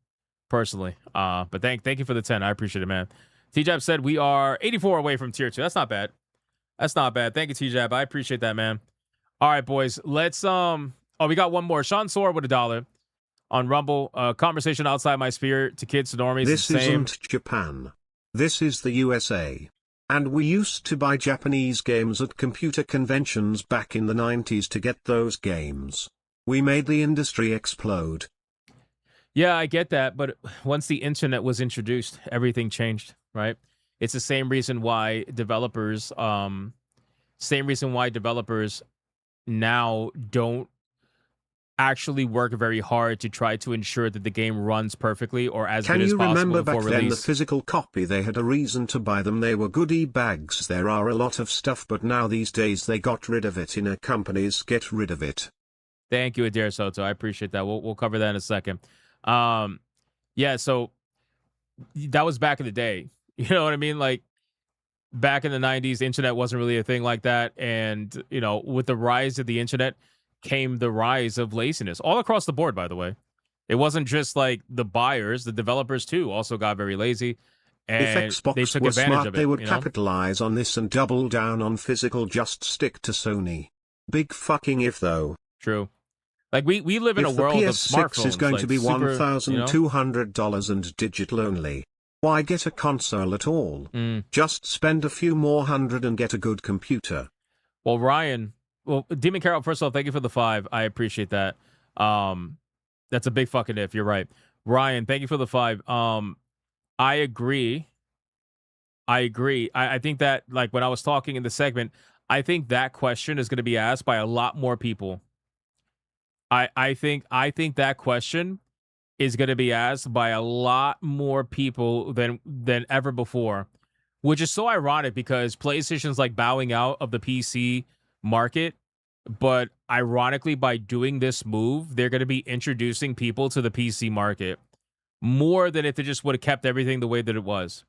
personally. But thank you for the 10. I appreciate it, man. T-Jab said we are 84 away from tier 2. That's not bad. That's not bad. Thank you, T-Jab. I appreciate that, man. All right, boys. Let's we got one more. Sean Sora with $1 on Rumble. Conversation outside my sphere to kids to normies. This isn't Japan. This is the USA. And we used to buy Japanese games at computer conventions back in the 90s to get those games. We made the industry explode. Yeah, I get that, but once the internet was introduced, everything changed, right? It's the same reason why developers now don't actually work very hard to try to ensure that the game runs perfectly or as good as possible before release. Can you remember back then the physical copy? They had a reason to buy them. They were goodie bags. There are a lot of stuff, but now these days they got rid of it. Companies get rid of it. Thank you, Adair Soto. I appreciate that. We'll cover that in a second. Yeah, so that was back in the day. You know what I mean? Like back in the 90s, the internet wasn't really a thing like that. And, with the rise of the internet came the rise of laziness all across the board, by the way. It wasn't just like the buyers, the developers too also got very lazy. And if Xbox they took were advantage smart, of it. they would capitalize on this and double down on physical. Just stick to Sony. Big fucking if though. True. Like we live in a world of smartphones. If the PS6 is going to be $1,200 and digital only, why get a console at all? Just spend a few more hundred and get a good computer. Well, Ryan, Demon Carol, first of all, thank you for the 5. I appreciate that. That's a big fucking if. You're right. Ryan, thank you for the 5. I agree. I think that, like, when I was talking in the segment, I think that question is going to be asked by a lot more people. I think that question is going to be asked by a lot more people than ever before, which is so ironic because PlayStation's like bowing out of the PC market, but ironically, by doing this move, they're going to be introducing people to the PC market more than if they just would have kept everything the way that it was,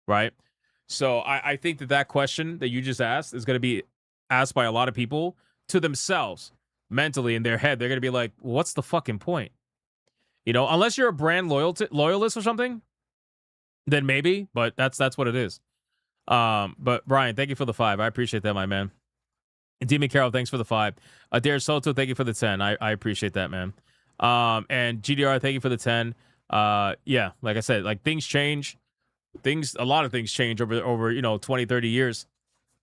right? So I think that question that you just asked is going to be asked by a lot of people to themselves. Mentally in their head, they're gonna be like, "What's the fucking point?" Unless you're a brand loyalist or something, then maybe. But that's what it is. But Brian, thank you for the 5. I appreciate that, my man. And Demon Carol, thanks for the 5. Adair Soto, thank you for the 10. I appreciate that, man. And GDR, thank you for the 10. Yeah, like I said, like things change. A lot of things change over 20, 30 years.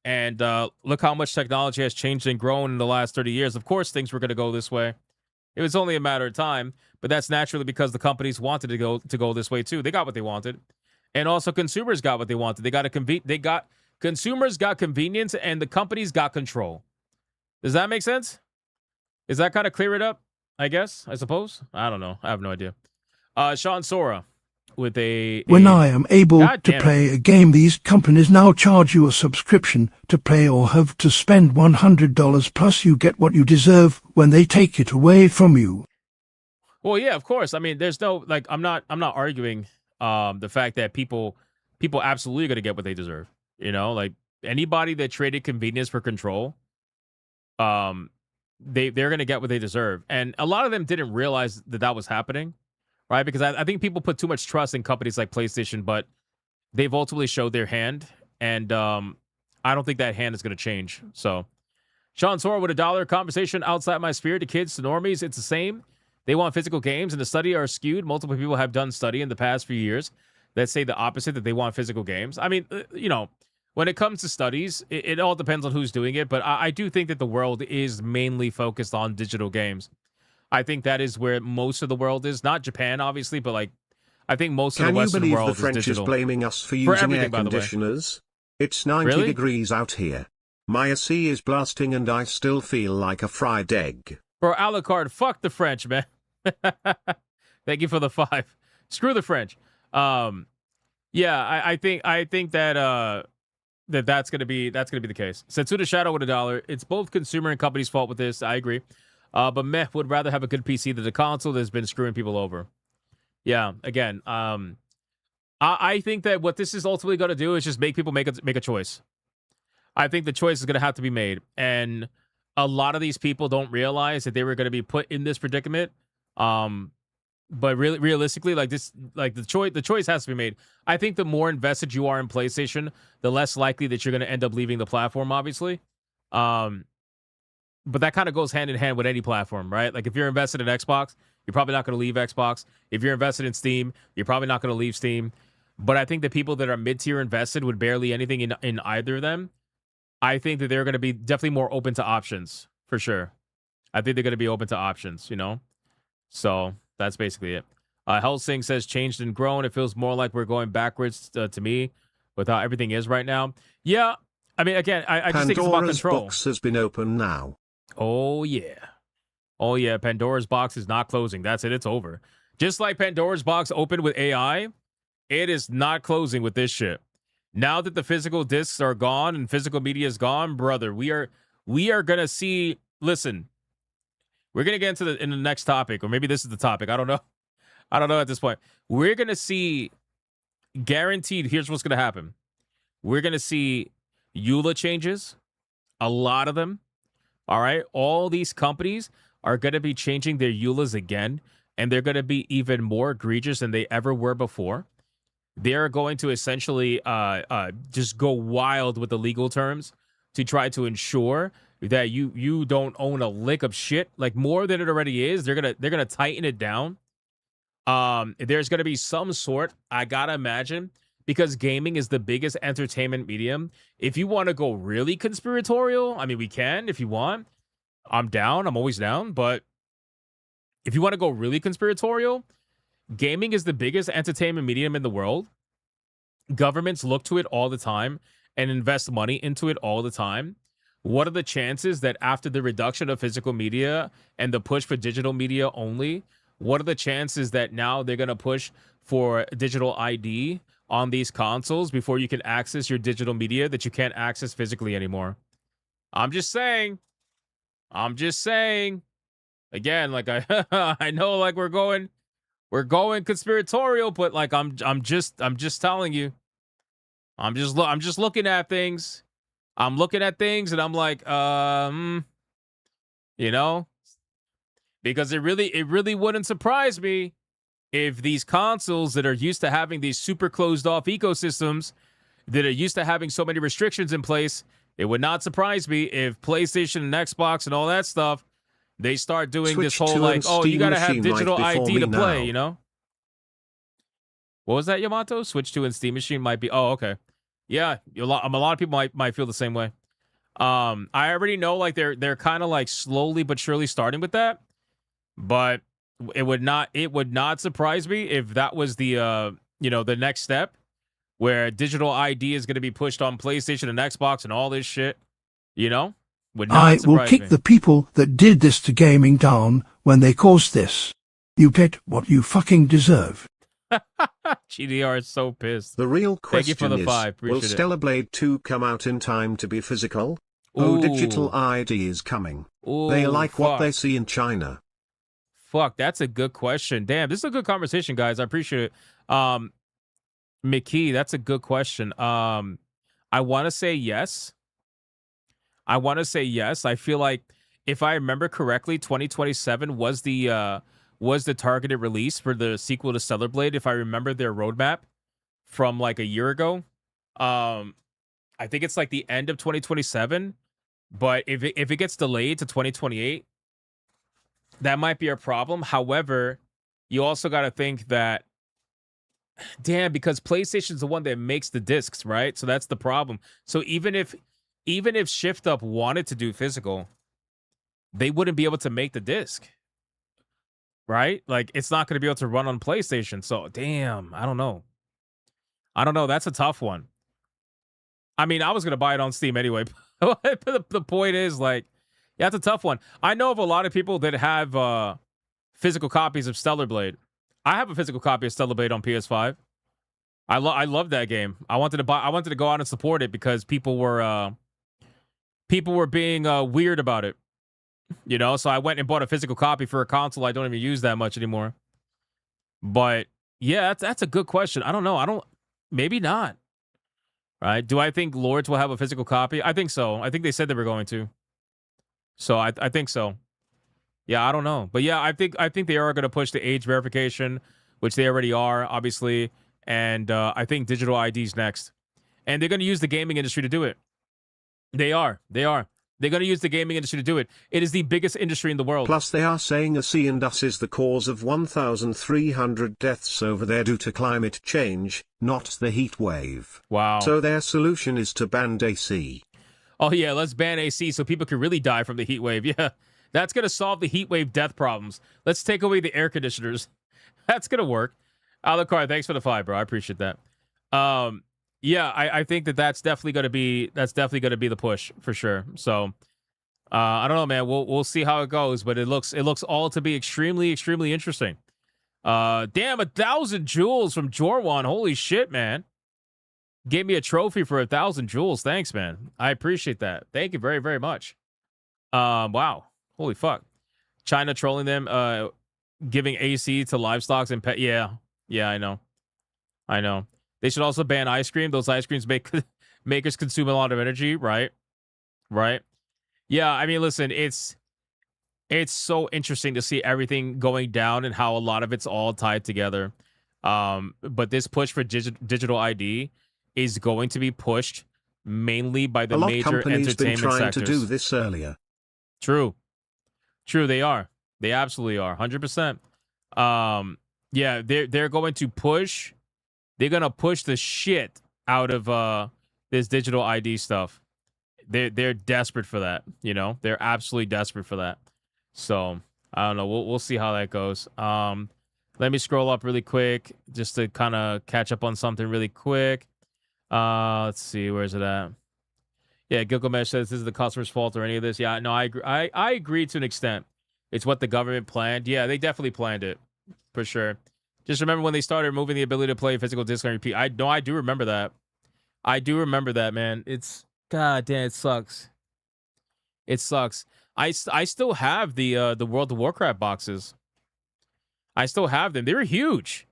And look how much technology has changed and grown in the last 30 years. Of course, things were going to go this way. It was only a matter of time, but that's naturally because the companies wanted to go this way too. They got what they wanted, and also consumers got what they wanted. Consumers got convenience, and the companies got control. Does that make sense? Does that kind of clear it up? I suppose. I don't know. I have no idea. Sean Sora. When I am able to play a game, these companies now charge you a subscription to play or have to spend $100 plus you get what you deserve when they take it away from you. Well, yeah, of course. I mean, there's no, like, I'm not arguing the fact that people absolutely going to get what they deserve. Like anybody that traded convenience for control, they're going to get what they deserve. And a lot of them didn't realize that was happening. Right, because I think people put too much trust in companies like PlayStation, but they've ultimately showed their hand, and I don't think that hand is going to change. So, Sean Sora with $1. Conversation outside my sphere to kids to normies. It's the same. They want physical games, and the study are skewed. Multiple people have done study in the past few years that say the opposite, that they want physical games. I mean, when it comes to studies, it all depends on who's doing it, but I do think that the world is mainly focused on digital games. I think that is where most of the world is. Not Japan, obviously, but like I think most of the Western world is digital. Can you believe the French is blaming us for using air conditioners? It's 90 degrees out here. My AC is blasting and I still feel like a fried egg. Bro, Alucard, fuck the French, man. Thank you for the 5. Screw the French. Yeah, I think that that's gonna be the case. Setsuda Shadow with $1. It's both consumer and company's fault with this. I agree. But meh, would rather have a good PC than a console that's been screwing people over. Yeah, again, I think that what this is ultimately going to do is just make people make a choice. I think the choice is going to have to be made, and a lot of these people don't realize that they were going to be put in this predicament. But really, realistically, like the choice has to be made. I think the more invested you are in PlayStation, the less likely that you're going to end up leaving the platform. Obviously, but that kind of goes hand in hand with any platform, right? Like if you're invested in Xbox, you're probably not going to leave Xbox. If you're invested in Steam, you're probably not going to leave Steam. But I think the people that are mid-tier invested with barely anything in either of them, I think that they're going to be definitely more open to options, for sure. I think they're going to be open to options, you know? So that's basically it. Helsing says, changed and grown. It feels more like we're going backwards to me with how everything is right now. Yeah. I mean, again, I just think it's about control. Pandora's box has been opened now. Oh, yeah. Oh, yeah. Pandora's box is not closing. That's it. It's over. Just like Pandora's box opened with AI, it is not closing with this shit. Now that the physical discs are gone and physical media is gone, brother, we are going to see, listen, we're going to get into in the next topic, or maybe this is the topic. I don't know. I don't know at this point. We're going to see, guaranteed, here's what's going to happen. We're going to see EULA changes, a lot of them. All right. All these companies are going to be changing their EULAs again, and they're going to be even more egregious than they ever were before. They're going to essentially just go wild with the legal terms to try to ensure that you don't own a lick of shit, like more than it already is. They're gonna tighten it down. There's gonna be some sort, I gotta imagine, because gaming is the biggest entertainment medium. If you want to go really conspiratorial, I mean, we can if you want. I'm down. I'm always down. But if you want to go really conspiratorial, gaming is the biggest entertainment medium in the world. Governments look to it all the time and invest money into it all the time. What are the chances that after the reduction of physical media and the push for digital media only, what are the chances that now they're going to push for digital ID on these consoles before you can access your digital media that you can't access physically anymore? I'm just saying. Again, like I know, like we're going conspiratorial, but like I'm just telling you. I'm just looking at things. I'm looking at things and I'm like, you know, because it really wouldn't surprise me if these consoles that are used to having these super closed off ecosystems, that are used to having so many restrictions in place, it would not surprise me if PlayStation and Xbox and all that stuff, they start doing Switch this whole like, oh, you got to have digital ID to play, now. you know? What was that, Yamato? Switch to and Steam Machine might be, oh, okay. Yeah, a lot of people might feel the same way. I already know like they're kind of like slowly but surely starting with that, but it would not surprise me if that was the the next step, where digital ID is going to be pushed on PlayStation and Xbox and all this shit. Would not I will surprise kick me. the people that did this to gaming down when they caused this. You get what you fucking deserve. GDR is so pissed. The real Thank you for question the is, 5. will Appreciate it. Stellar Blade 2 come out in time to be physical? Oh, digital ID is coming. They Ooh, like what fuck. they see in China. Fuck, that's a good question. Damn, this is a good conversation, guys. I appreciate it. Mickey, that's a good question. I want to say yes. I feel like, if I remember correctly, 2027 was the targeted release for the sequel to Stellar Blade, if I remember their roadmap from like a year ago. I think it's like the end of 2027, but if it gets delayed to 2028, that might be a problem. However, you also got to think that, damn, because PlayStation's the one that makes the discs, right? So that's the problem. So even if Shift Up wanted to do physical, they wouldn't be able to make the disc, right? Like, it's not going to be able to run on PlayStation. So, damn, I don't know. That's a tough one. I mean, I was going to buy it on Steam anyway. The point is, like, yeah, it's a tough one. I know of a lot of people that have physical copies of Stellar Blade. I have a physical copy of Stellar Blade on PS5. I love that game. I wanted to go out and support it because people were being weird about it. You know, so I went and bought a physical copy for a console I don't even use that much anymore. But yeah, that's a good question. I don't know. Maybe not. Right? Do I think Lords will have a physical copy? I think so. I think they said they were going to. So I think so. Yeah, I don't know. But yeah, I think they are going to push the age verification, which they already are, obviously. And I think digital ID's next. And they're going to use the gaming industry to do it. They are. They're going to use the gaming industry to do it. It is the biggest industry in the world. Plus they are saying AC and us is the cause of 1,300 deaths over there due to climate change, not the heat wave. Wow. So their solution is to ban AC. Oh yeah, let's ban AC so people can really die from the heat wave. Yeah, that's going to solve the heat wave death problems. Let's take away the air conditioners. That's going to work. Alucard, thanks for the 5, bro. I appreciate that. Yeah, I think that's definitely going to be the push for sure. So I don't know, man. We'll see how it goes, but it looks all to be extremely interesting. Damn, 1,000 jewels from Jorwan. Holy shit, man. Gave me a trophy for 1,000 jewels. Thanks, man. I appreciate that. Thank you very, very much. Wow. Holy fuck. China trolling them, giving AC to livestock and pet. Yeah, I know. They should also ban ice cream. Those ice creams makers consume a lot of energy, right? Yeah, I mean, listen, it's so interesting to see everything going down and how a lot of it's all tied together. But this push for digital ID is going to be pushed mainly by the major entertainment been trying sectors. to do this earlier. True, they are. They absolutely are, 100%. Yeah, they're going to push. They're gonna push the shit out of this digital ID stuff. They're desperate for that. You know, they're absolutely desperate for that. So I don't know. We'll see how that goes. Let me scroll up really quick just to kind of catch up on something really quick. Let's see, where's it at? Yeah, Gilgamesh says this is the customer's fault or any of this. Yeah, no, I agree. I agree to an extent. It's what the government planned. Yeah, they definitely planned it for sure. Just remember when they started removing the ability to play physical disc on repeat. I do remember that. I do remember that, man. It's god damn, it sucks. It sucks. I still have the World of Warcraft boxes. I still have them. They were huge.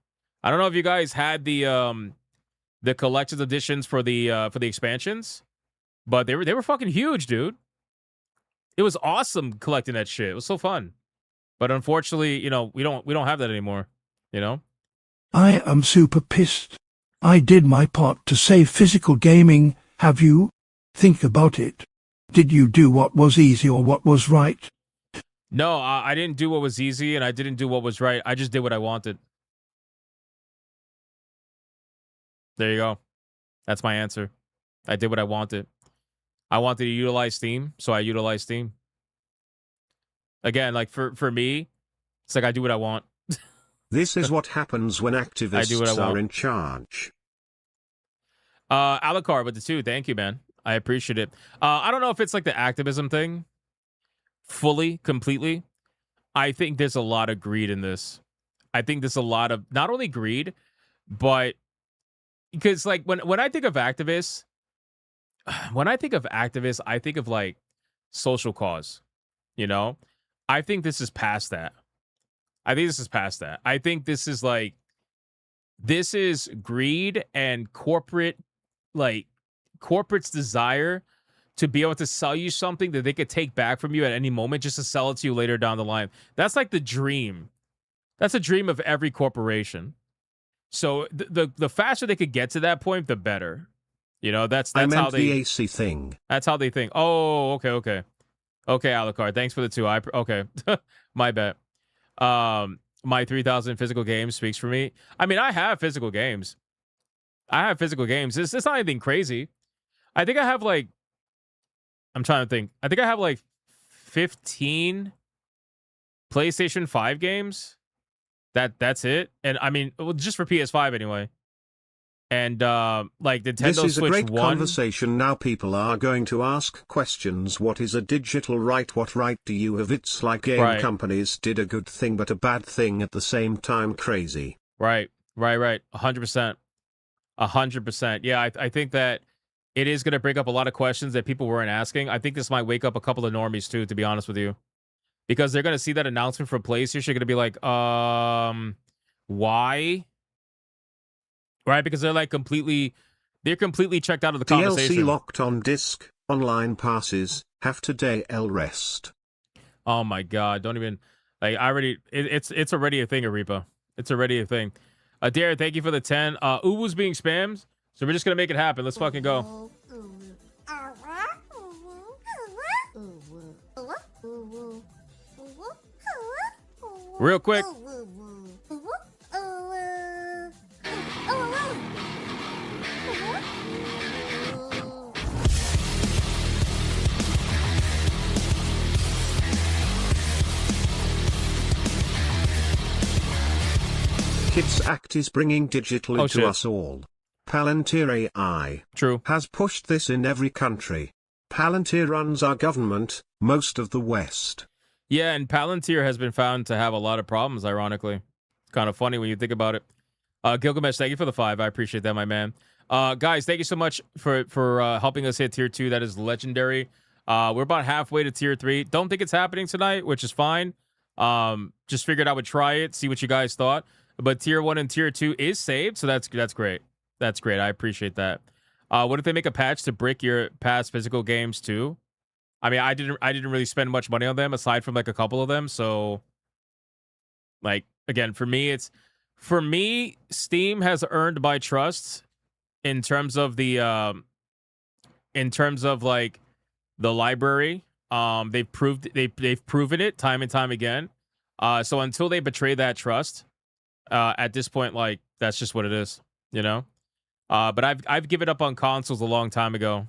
I don't know if you guys had the collector's editions for the expansions, but they were fucking huge, dude. It was awesome collecting that shit. It was so fun. But unfortunately, you know, we don't have that anymore. You know? I am super pissed. I did my part to save physical gaming. Have you? Think about it. Did you do what was easy or what was right? No, I didn't do what was easy and I didn't do what was right. I just did what I wanted. There you go. That's my answer. I did what I wanted. I wanted to utilize Steam, so I utilized Steam. Again, like for me, it's like I do what I want. This is what happens when activists are in charge. Alucard with the 2. Thank you, man. I appreciate it. I don't know if it's like the activism thing completely. I think there's a lot of greed in this. I think there's a lot of not only greed, but because like when I think of activists, I think of like social cause, you know? I think this is past that. I think this is like, this is greed and corporate's desire to be able to sell you something that they could take back from you at any moment just to sell it to you later down the line. That's like the dream. That's a dream of every corporation. So the faster they could get to that point, the better. You know, that's I meant how they the AC thing. That's how they think. Oh, okay, Alucard. Thanks for the 2. Okay, my bad. My 3,000 physical games speaks for me. I mean, I have physical games. It's not anything crazy. I think I have like, I'm trying to think. I think I have like 15 PlayStation 5 games. That's it. And I mean, just for PS5 anyway. And like Nintendo This is Switch a great 1. conversation. Now people are going to ask questions. What is a digital right? What right do you have? It's like game companies did a good thing but a bad thing at the same time. Crazy. Right. 100%. 100%. Yeah, I think that it is going to bring up a lot of questions that people weren't asking. I think this might wake up a couple of normies too, to be honest with you, because they're going to see that announcement from PlayStation. They're going to be like, why? Right? Because they're like completely checked out of the conversation. DLC locked on disc, online passes, have today L rest. Oh my God. Don't even, like, it's already a thing, Arepa. It's already a thing. Dare, thank you for the 10. Uwu's being spammed, so we're just going to make it happen. Let's fucking go. Real quick. Kids Act is bringing digital into us all. Palantir AI has pushed this in every country. Palantir runs our government, most of the West. Yeah, and Palantir has been found to have a lot of problems, ironically. It's kind of funny when you think about it. Gilgamesh, thank you for the 5. I appreciate that, my man. Guys, thank you so much for helping us hit tier 2. That is legendary. We're about halfway to tier 3. Don't think it's happening tonight, which is fine. Just figured I would try it, see what you guys thought. But tier 1 and tier 2 is saved, so that's great. That's great. I appreciate that. What if they make a patch to brick your past physical games too? I mean, I didn't really spend much money on them aside from like a couple of them. So, like, again, for me, Steam has earned my trust in terms of like the library. They've proven it time and time again. So until they betray that trust, at this point, like, that's just what it is, you know? But I've given up on consoles a long time ago.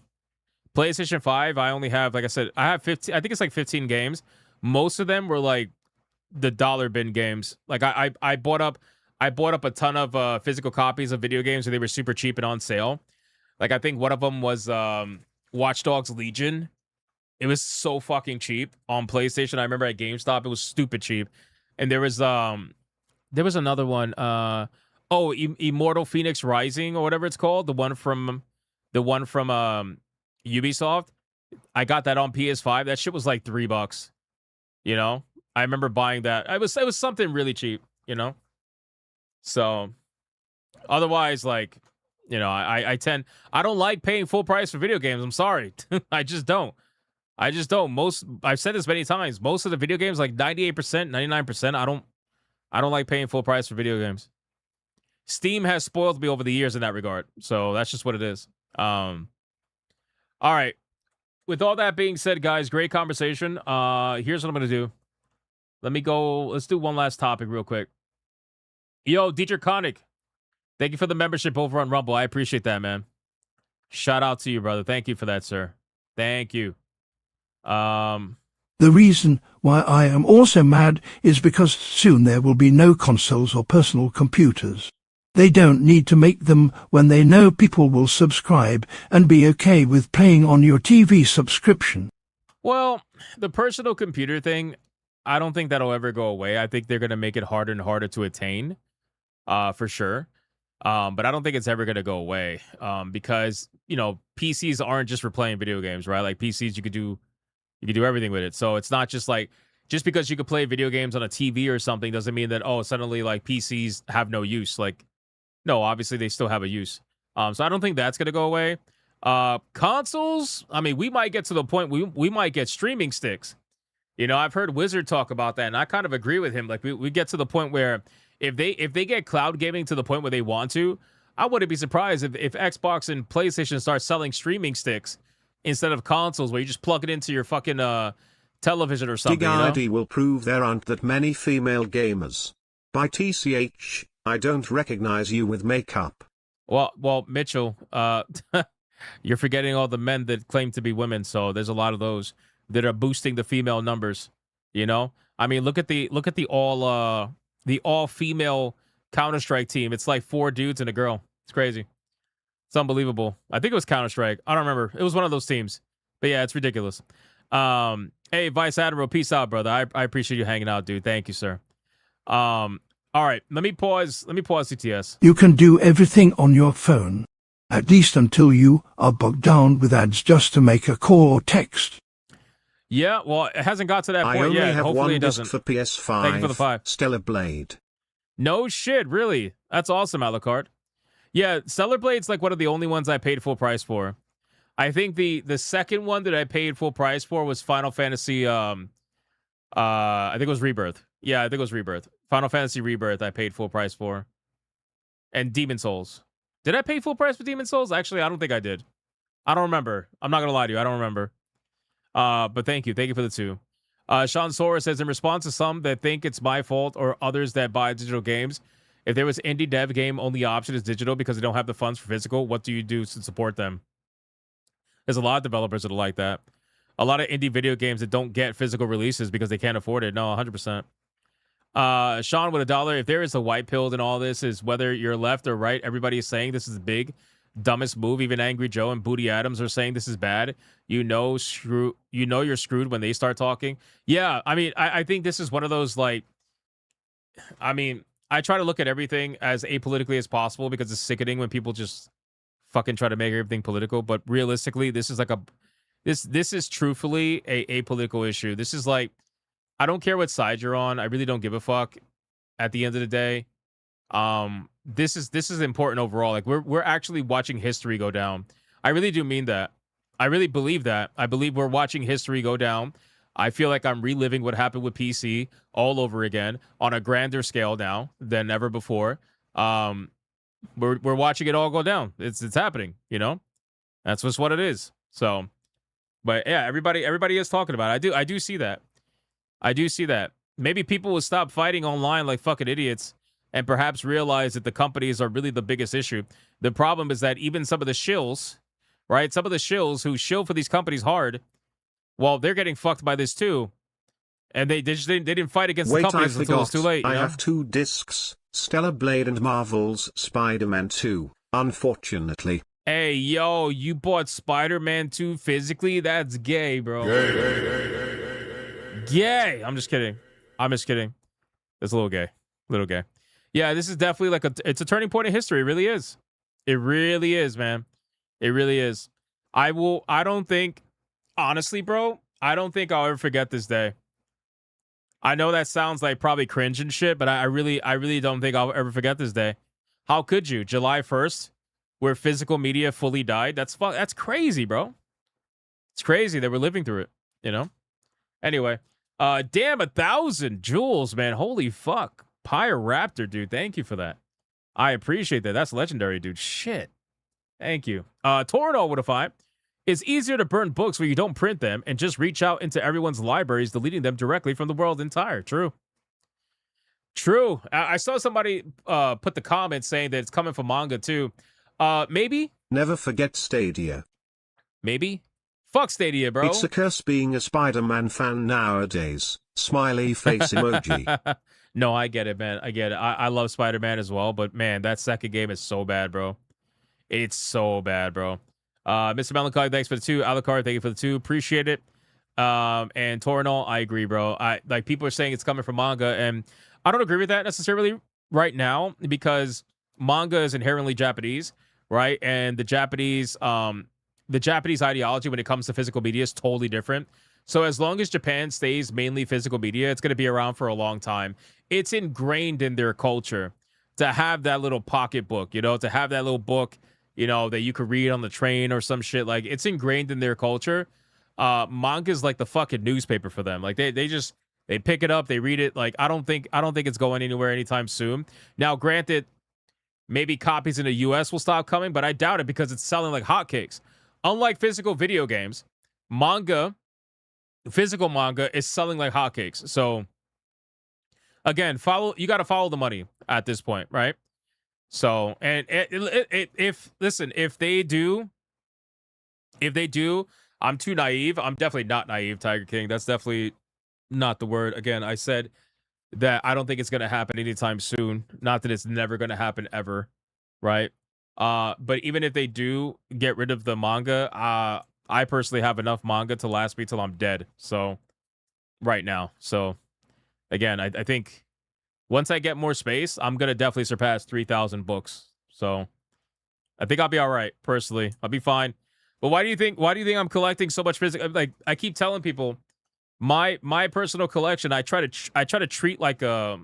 PlayStation 5, I only have, like I said, I have 15, I think it's like 15 games. Most of them were like the dollar bin games. Like I bought up a ton of physical copies of video games, and they were super cheap and on sale. Like I think one of them was Watch Dogs Legion. It was so fucking cheap on PlayStation. I remember at GameStop, it was stupid cheap. And there was another one. Immortal Phoenix Rising or whatever it's called. The one from Ubisoft. I got that on PS5. That shit was like $3. You know, I remember buying that. It was something really cheap. You know, so otherwise, like, you know, I don't like paying full price for video games. I'm sorry, I just don't. I've said this many times. Most of the video games, like 98%, 99%, I don't like paying full price for video games. Steam has spoiled me over the years in that regard. So that's just what it is. All right. With all that being said, guys, great conversation. Here's what I'm going to do. Let's do one last topic real quick. Yo, Dietrich Koenig, thank you for the membership over on Rumble. I appreciate that, man. Shout out to you, brother. Thank you for that, sir. Thank you. The reason why I am also mad is because soon there will be no consoles or personal computers. They don't need to make them when they know people will subscribe and be okay with paying on your TV subscription. Well, the personal computer thing, I don't think that'll ever go away. I think they're going to make it harder and harder to attain, for sure. But I don't think it's ever going to go away, because, you know, PCs aren't just for playing video games, right? Like PCs, you could do everything with it. So it's not just like, just because you could play video games on a TV or something doesn't mean that, oh, suddenly like PCs have no use. Like, no, obviously they still have a use. So I don't think that's going to go away. Consoles, I mean, we might get to the point we might get streaming sticks. You know, I've heard Wizard talk about that, and I kind of agree with him. Like, we get to the point where if they get cloud gaming to the point where they want to, I wouldn't be surprised if Xbox and PlayStation start selling streaming sticks instead of consoles, where you just plug it into your fucking television or something. Dig ID will prove there aren't that many female gamers. By TCH, I don't recognize you with makeup. Well, Mitchell, you're forgetting all the men that claim to be women. So there's a lot of those that are boosting the female numbers. You know, I mean, look at the all female Counter-Strike team. It's like 4 dudes and a girl. It's crazy. It's unbelievable. I think it was Counter-Strike. I don't remember. It was one of those teams. But yeah, it's ridiculous. Hey, Vice Admiral, peace out, brother. I appreciate you hanging out, dude. Thank you, sir. All All right, let me pause CTS. You can do everything on your phone, at least until you are bogged down with ads just to make a call or text. Yeah, well, it hasn't got to that point I only yet. have Hopefully one it disc doesn't. for PS5. Thank you for the 5. Stellar Blade. No shit, really. That's awesome, Alucard. Yeah, Stellar Blade's like one of the only ones I paid full price for. I think the second one that I paid full price for was Final Fantasy. I think it was Rebirth. Yeah, I think it was Rebirth. Final Fantasy Rebirth. I paid full price for, and Demon Souls. Did I pay full price for Demon Souls? Actually, I don't think I did. I don't remember. I'm not gonna lie to you. I don't remember. But thank you for the 2. Sean Sora says, in response to some that think it's my fault or others that buy digital games, if there was indie dev game, only option is digital because they don't have the funds for physical. What do you do to support them? There's a lot of developers that are like that. A lot of indie video games that don't get physical releases because they can't afford it. No, 100%. Sean with $1. If there is a white pill in all this, is whether you're left or right, everybody is saying this is big, dumbest move. Even Angry Joe and Booty Adams are saying this is bad. You know you're screwed when they start talking. Yeah, I mean, I think this is one of those, like, I mean, I try to look at everything as apolitically as possible because it's sickening when people just fucking try to make everything political. But realistically, this is like this is truthfully a apolitical issue. This is like, I don't care what side you're on. I really don't give a fuck at the end of the day. This is important overall. Like, we're actually watching history go down. I really do mean that. I really believe that. I believe we're watching history go down. I feel like I'm reliving what happened with PC all over again on a grander scale now than ever before. We're watching it all go down. It's happening, you know? That's just what it is. So, but yeah, everybody is talking about it. I do see that. I do see that. Maybe people will stop fighting online like fucking idiots and perhaps realize that the companies are really the biggest issue. The problem is that even some of the shills, right? Some of the shills who shill for these companies hard, well, they're getting fucked by this too. And they didn't fight against the companies until it's too late. I have 2 discs, Stellar Blade and Marvel's Spider-Man 2, unfortunately. Hey, yo, you bought Spider-Man 2 physically? That's gay, bro. Gay. I'm just kidding. It's a little gay. Yeah, this is definitely like it's a turning point in history. It really is. It really is, man. It really is. Honestly, bro, I don't think I'll ever forget this day. I know that sounds like probably cringe and shit, but I really don't think I'll ever forget this day. How could you? July 1st, where physical media fully died? That's crazy, bro. It's crazy that we're living through it, you know? Anyway, damn, 1,000 jewels, man. Holy fuck. Pyre Raptor, dude. Thank you for that. I appreciate that. That's legendary, dude. Shit. Thank you. Toronto with a 5. It's easier to burn books where you don't print them and just reach out into everyone's libraries, deleting them directly from the world entire. True. I saw somebody put the comment saying that it's coming from manga too. Maybe? Never forget Stadia. Maybe? Fuck Stadia, bro. It's a curse being a Spider-Man fan nowadays. Smiley face emoji. No, I get it, man. I get it. I love Spider-Man as well, but man, that second game is so bad, bro. It's so bad, bro. Mr. Melancholy, thanks for the 2. Alucard, thank you for the 2. Appreciate it. And Torinol, I agree, bro. Like, people are saying it's coming from manga, and I don't agree with that necessarily right now because manga is inherently Japanese, right? And the Japanese ideology when it comes to physical media is totally different. So as long as Japan stays mainly physical media, it's going to be around for a long time. It's ingrained in their culture to have that little pocketbook, you know, to have that little book, you know, that you could read on the train or some shit. Like, it's ingrained in their culture. Manga is like the fucking newspaper for them. Like, they pick it up, they read it. Like, I don't think it's going anywhere anytime soon. Now, granted, maybe copies in the US will stop coming, but I doubt it because it's selling like hotcakes. Unlike physical video games, physical manga is selling like hotcakes. So again, you got to follow the money at this point, right? So, and if they do, I'm too naive. I'm definitely not naive, Tiger King. That's definitely not the word. Again, I said that I don't think it's going to happen anytime soon. Not that it's never going to happen ever, right? But even if they do get rid of the manga, I personally have enough manga to last me till I'm dead. So, right now. So, again, I think Once I get more space, I'm gonna definitely surpass 3,000 books. So I think I'll be all right. Personally, I'll be fine. But why do you think I'm collecting so much physical? Like I keep telling people, my personal collection, I try to treat like a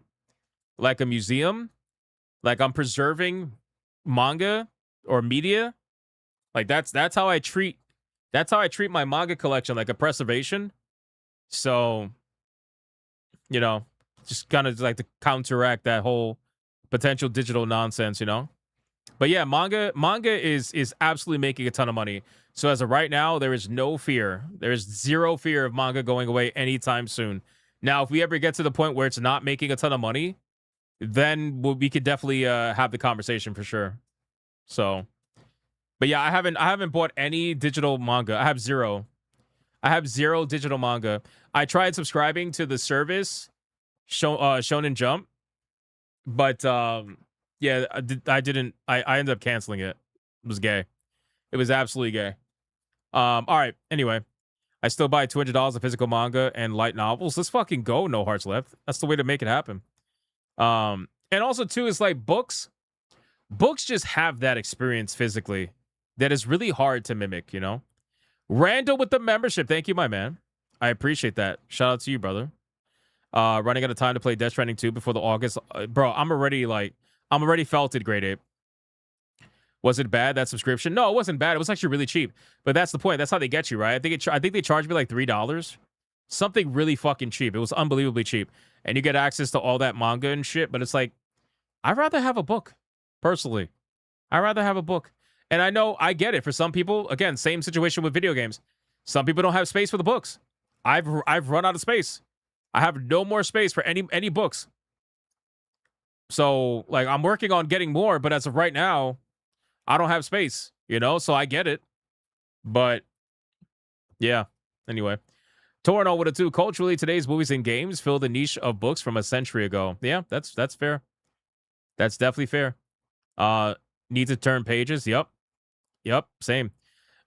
museum, like I'm preserving manga or media. Like that's how I treat my manga collection, like a preservation. So, you know, just kind of like to counteract that whole potential digital nonsense, you know. But yeah, manga is absolutely making a ton of money. So as of right now, there is no fear. There is zero fear of manga going away anytime soon. Now, if we ever get to the point where it's not making a ton of money, then we could definitely have the conversation for sure. So, but yeah, I haven't bought any digital manga. I have zero digital manga. I tried subscribing to the service, Shonen Jump, but yeah, I didn't. I ended up canceling it. It was gay. It was absolutely gay. All right. Anyway, I still buy $200 of physical manga and light novels. Let's fucking go. No Hearts Left. That's the way to make it happen. And also too is like books. Books just have that experience physically that is really hard to mimic. You know. Randall with the membership. Thank you, my man. I appreciate that. Shout out to you, brother. Running out of time to play Death Stranding 2 before the August. Bro, I'm already felted, grade 8. Was it bad, that subscription? No, it wasn't bad. It was actually really cheap. But that's the point. That's how they get you, right? I think they charged me like $3. Something really fucking cheap. It was unbelievably cheap. And you get access to all that manga and shit. But it's like, I'd rather have a book, personally. I'd rather have a book. And I know, I get it. For some people, again, same situation with video games. Some people don't have space for the books. I've run out of space. I have no more space for any books. So, like, I'm working on getting more, but as of right now, I don't have space, you know? So I get it. But, yeah. Anyway. Torno with a 2. Culturally, today's movies and games fill the niche of books from a century ago. Yeah, that's fair. That's definitely fair. Need to turn pages. Yep, same.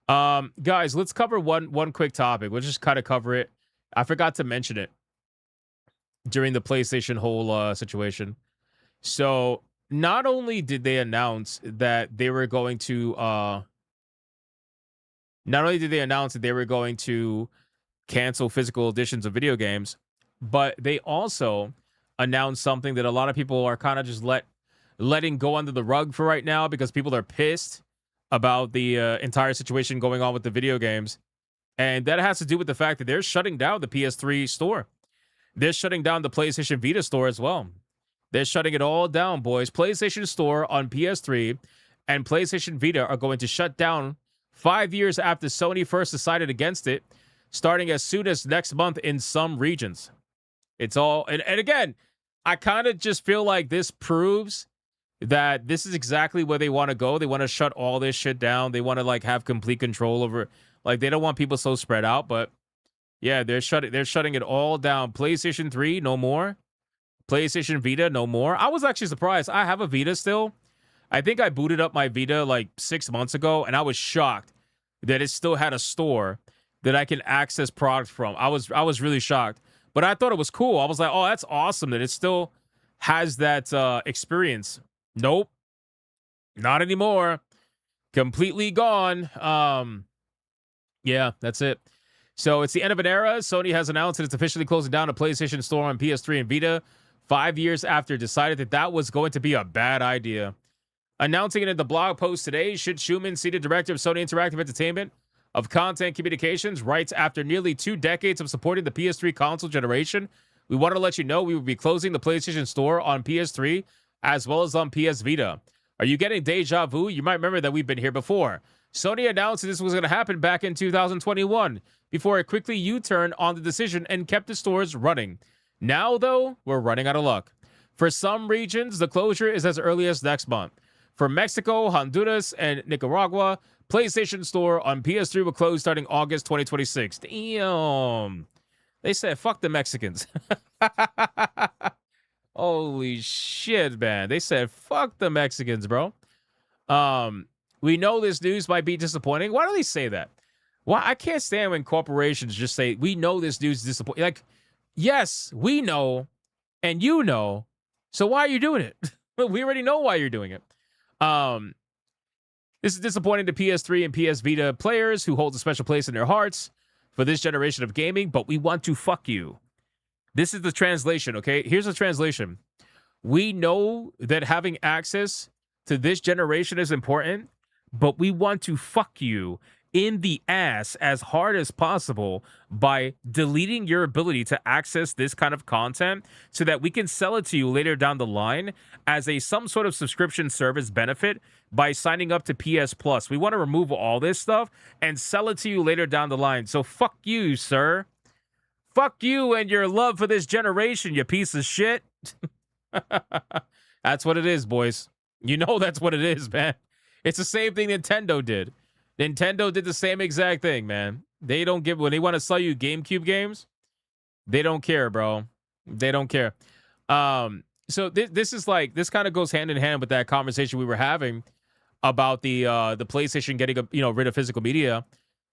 Guys, let's cover one quick topic. We'll just kind of cover it. I forgot to mention it during the PlayStation whole situation. So not only did they announce that they were going to cancel physical editions of video games, but they also announced something that a lot of people are kind of just letting go under the rug for right now because people are pissed about the entire situation going on with the video games. And that has to do with the fact that they're shutting down the PS3 store. They're shutting down the PlayStation Vita store as well. They're shutting it all down, boys. PlayStation Store on PS3 and PlayStation Vita are going to shut down 5 years after Sony first decided against it, starting as soon as next month in some regions. It's all... And again, I kind of just feel like this proves that this is exactly where they want to go. They want to shut all this shit down. They want to, like, have complete control over... Like, they don't want people so spread out, but... Yeah, they're shutting it all down. PlayStation 3, no more. PlayStation Vita, no more. I was actually surprised. I have a Vita still. I think I booted up my Vita like 6 months ago, and I was shocked that it still had a store that I can access products from. I was really shocked. But I thought it was cool. I was like, oh, that's awesome that it still has that experience. Nope. Not anymore. Completely gone. Yeah, that's it. So it's the end of an era. Sony has announced that it's officially closing down a PlayStation Store on PS3 and Vita 5 years after it decided that was going to be a bad idea. Announcing it in the blog post today, Shit Schumann, senior director of Sony Interactive Entertainment of Content Communications, writes, after nearly 2 decades of supporting the PS3 console generation, we want to let you know we will be closing the PlayStation Store on PS3 as well as on PS Vita. Are you getting deja vu? You might remember that we've been here before. Sony announced that this was going to happen back in 2021 before it quickly U-turned on the decision and kept the stores running. Now, though, we're running out of luck. For some regions, the closure is as early as next month. For Mexico, Honduras, and Nicaragua, PlayStation Store on PS3 will close starting August 2026. Damn. They said, fuck the Mexicans. Holy shit, man. They said, fuck the Mexicans, bro. We know this news might be disappointing. Why do they say that? Why? I can't stand when corporations just say, we know this news is disappointing. Like, yes, we know, and you know, So why are you doing it? We already know why you're doing it. This is disappointing to PS3 and PS Vita players who hold a special place in their hearts for this generation of gaming, but we want to fuck you. This is the translation, okay? Here's the translation. We know that having access to this generation is important, but we want to fuck you in the ass as hard as possible by deleting your ability to access this kind of content so that we can sell it to you later down the line as some sort of subscription service benefit by signing up to PS Plus. We want to remove all this stuff and sell it to you later down the line. So fuck you, sir. Fuck you and your love for this generation, you piece of shit. That's what it is, boys. You know that's what it is, man. It's the same thing Nintendo did. Nintendo did the same exact thing, man. They don't give, when they want to sell you GameCube games, they don't care, bro. They don't care. So this is like, this kind of goes hand in hand with that conversation we were having about the PlayStation getting rid of physical media.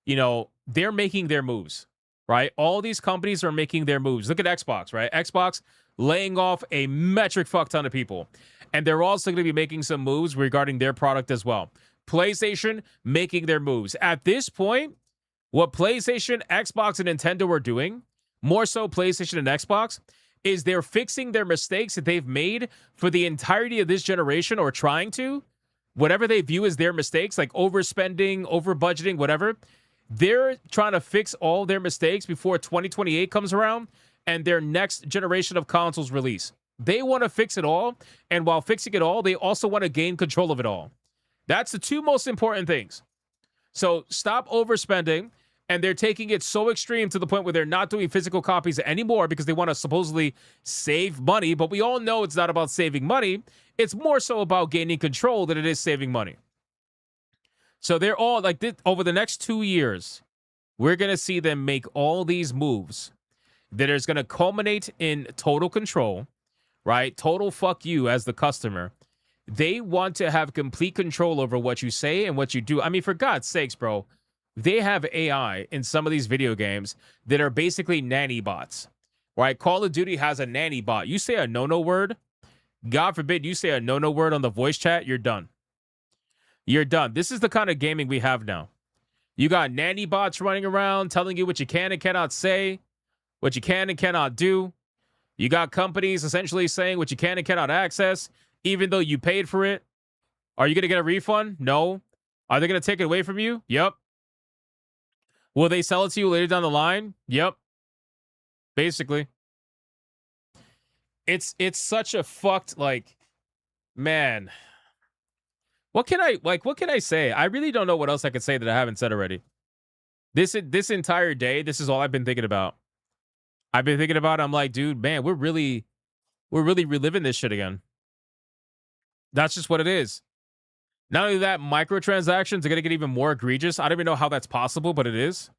You know, they're making their moves, right? All these companies are making their moves. Look at Xbox, right? Xbox laying off a metric fuck ton of people. And they're also going to be making some moves regarding their product as well. PlayStation making their moves. At this point, what PlayStation, Xbox, and Nintendo are doing, more so PlayStation and Xbox, is they're fixing their mistakes that they've made for the entirety of this generation, or trying to. Whatever they view as their mistakes, like overspending, over budgeting, whatever, they're trying to fix all their mistakes before 2028 comes around and their next generation of consoles release. They want to fix it all, and while fixing it all, they also want to gain control of it all. That's the two most important things. So stop overspending, and they're taking it so extreme to the point where they're not doing physical copies anymore because they want to supposedly save money, but we all know it's not about saving money. It's more so about gaining control than it is saving money. So they're all like this. Over the next 2 years, we're going to see them make all these moves that is going to culminate in total control, right? Total fuck you as the customer. They want to have complete control over what you say and what you do. I mean, for God's sakes, bro, they have AI in some of these video games that are basically nanny bots, right? Call of Duty has a nanny bot. You say a no-no word, God forbid you say a no-no word on the voice chat, you're done. You're done. This is the kind of gaming we have now. You got nanny bots running around telling you what you can and cannot say, what you can and cannot do. You got companies essentially saying what you can and cannot access, even though you paid for it. Are you going to get a refund? No. Are they going to take it away from you? Yep. Will they sell it to you later down the line? Yep. Basically. It's such a fucked, like, man. What can I say? I really don't know what else I could say that I haven't said already. This entire day, this is all I've been thinking about. I'm like, dude, man, we're really reliving this shit again. That's just what it is. Not only that, microtransactions are going to get even more egregious. I don't even know how that's possible, but it is.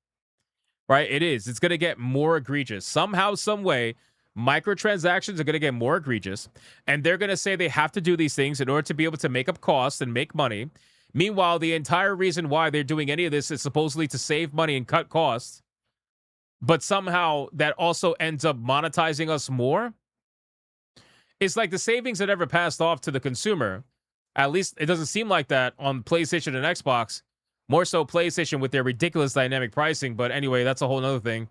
Right? It is. It's going to get more egregious. Somehow, some way, microtransactions are going to get more egregious. And they're going to say they have to do these things in order to be able to make up costs and make money. Meanwhile, the entire reason why they're doing any of this is supposedly to save money and cut costs. But somehow that also ends up monetizing us more. It's like the savings that never passed off to the consumer. At least it doesn't seem like that on PlayStation and Xbox. More so PlayStation with their ridiculous dynamic pricing. But anyway, that's a whole other thing.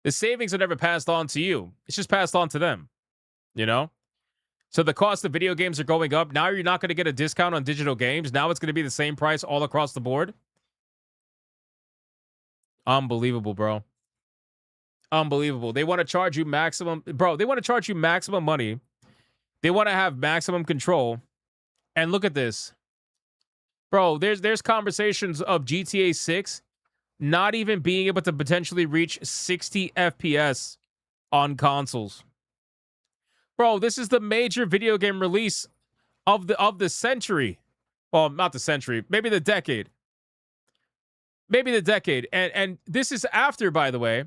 The savings are never passed on to you. It's just passed on to them. You know? So the cost of video games are going up. Now you're not going to get a discount on digital games. Now it's going to be the same price all across the board. Unbelievable, bro. Unbelievable. They want to charge you maximum, bro. They want to charge you maximum money. They want to have maximum control. And look at this. Bro, there's conversations of GTA 6 not even being able to potentially reach 60 FPS on consoles. Bro, this is the major video game release of the century. Well, not the century, maybe the decade. Maybe the decade. And this is after, by the way,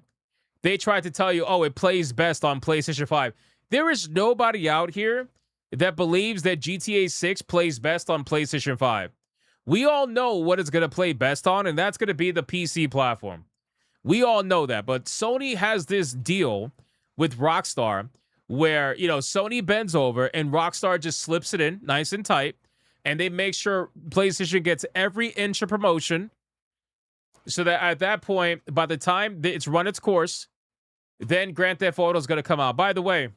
they tried to tell you, oh, it plays best on PlayStation 5. There is nobody out here that believes that GTA 6 plays best on PlayStation 5. We all know what it's going to play best on, and that's going to be the PC platform. We all know that. But Sony has this deal with Rockstar where, you know, Sony bends over and Rockstar just slips it in nice and tight, and they make sure PlayStation gets every inch of promotion, so that at that point, by the time it's run its course, then Grand Theft Auto is going to come out. By the way,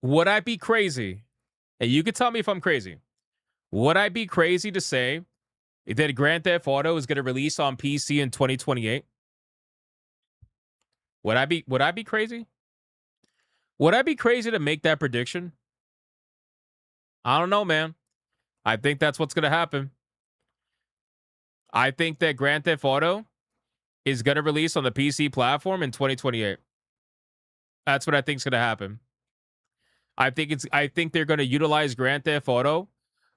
would I be crazy? And you can tell me if I'm crazy. Would I be crazy to say that Grand Theft Auto is going to release on PC in 2028? Would I be crazy? Would I be crazy to make that prediction? I don't know, man. I think that's what's going to happen. I think that Grand Theft Auto is going to release on the PC platform in 2028. That's what I think is going to happen. I think they're going to utilize Grand Theft Auto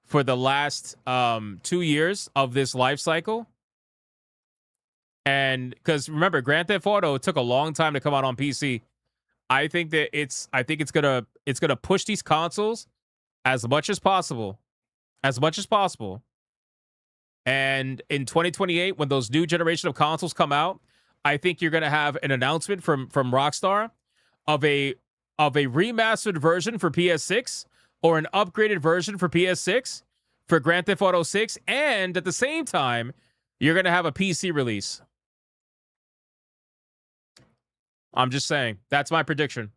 for the last 2 years of this life cycle. And because remember, Grand Theft Auto took a long time to come out on PC. I think it's gonna push these consoles as much as possible. And in 2028, when those new generation of consoles come out, I think you're gonna have an announcement from Rockstar of a remastered version for PS6 or an upgraded version for PS6 for Grand Theft Auto 6, and at the same time, you're gonna have a PC release. I'm just saying. That's my prediction.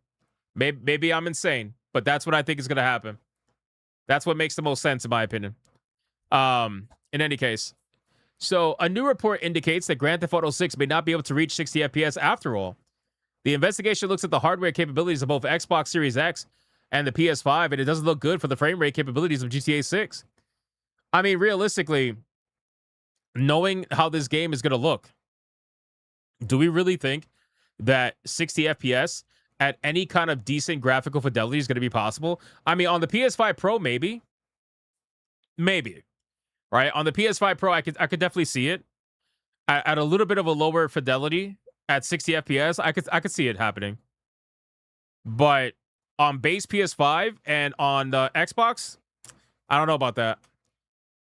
Maybe I'm insane, but that's what I think is going to happen. That's what makes the most sense, in my opinion. In any case. So, a new report indicates that Grand Theft Auto 6 may not be able to reach 60 FPS after all. The investigation looks at the hardware capabilities of both Xbox Series X and the PS5, and it doesn't look good for the frame rate capabilities of GTA 6. I mean, realistically, knowing how this game is going to look, do we really think that 60 FPS at any kind of decent graphical fidelity is going to be possible? I mean, on the PS5 Pro, maybe, right? On the PS5 Pro, I could definitely see it at a little bit of a lower fidelity at 60 FPS. I could see it happening, but on base PS5 and on the Xbox, I don't know about that.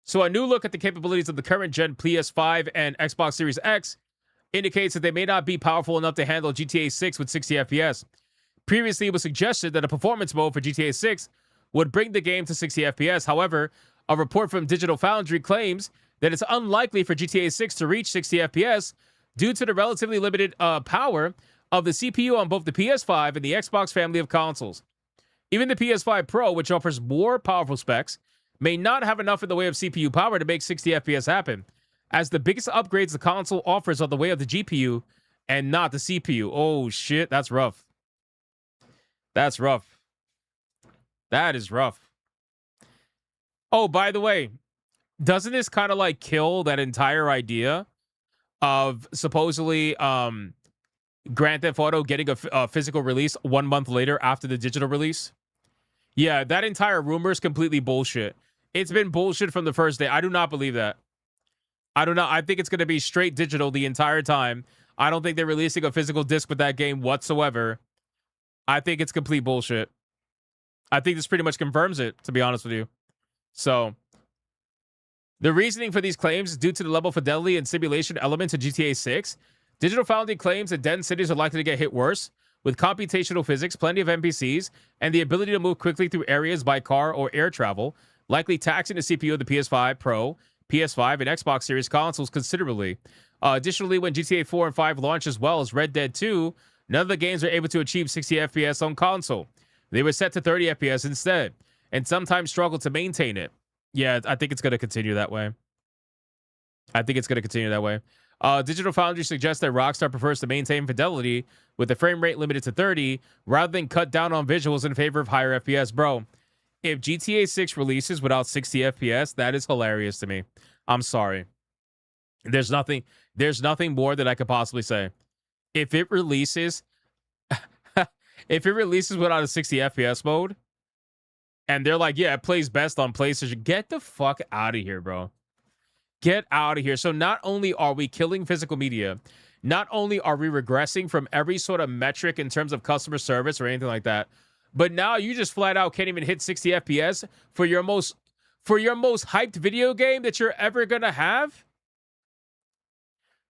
So a new look at the capabilities of the current gen PS5 and Xbox Series X indicates that they may not be powerful enough to handle GTA 6 with 60 FPS. Previously, it was suggested that a performance mode for GTA 6 would bring the game to 60 FPS. However, a report from Digital Foundry claims that it's unlikely for GTA 6 to reach 60 FPS due to the relatively limited power of the CPU on both the PS5 and the Xbox family of consoles. Even the PS5 Pro, which offers more powerful specs, may not have enough in the way of CPU power to make 60 FPS happen, as the biggest upgrades the console offers are the way of the GPU and not the CPU. Oh, shit. That's rough. That's rough. That is rough. Oh, by the way, doesn't this kind of like kill that entire idea of supposedly Grand Theft Auto getting a physical release 1 month later after the digital release? Yeah, that entire rumor is completely bullshit. It's been bullshit from the first day. I do not believe that. I don't know. I think it's going to be straight digital the entire time. I don't think they're releasing a physical disc with that game whatsoever. I think it's complete bullshit. I think this pretty much confirms it, to be honest with you. So, the reasoning for these claims is due to the level of fidelity and simulation elements in GTA 6. Digital Foundry claims that dense cities are likely to get hit worse, with computational physics, plenty of NPCs, and the ability to move quickly through areas by car or air travel, likely taxing the CPU of the PS5 Pro, PS5, and Xbox Series consoles considerably. Additionally, when GTA 4 and 5 launch as well as Red Dead 2, none of the games are able to achieve 60 FPS on console. They were set to 30 FPS instead, and sometimes struggle to maintain it. Yeah, I think it's going to continue that way. Digital Foundry suggests that Rockstar prefers to maintain fidelity with the frame rate limited to 30 rather than cut down on visuals in favor of higher FPS. Bro, if GTA 6 releases without 60 FPS, that is hilarious to me. I'm sorry. There's nothing more that I could possibly say. If it releases without a 60 FPS mode, and they're like, yeah, it plays best on PlayStation, get the fuck out of here, bro. Get out of here. So not only are we killing physical media, not only are we regressing from every sort of metric in terms of customer service or anything like that, but now you just flat out can't even hit 60 FPS for your most hyped video game that you're ever gonna have.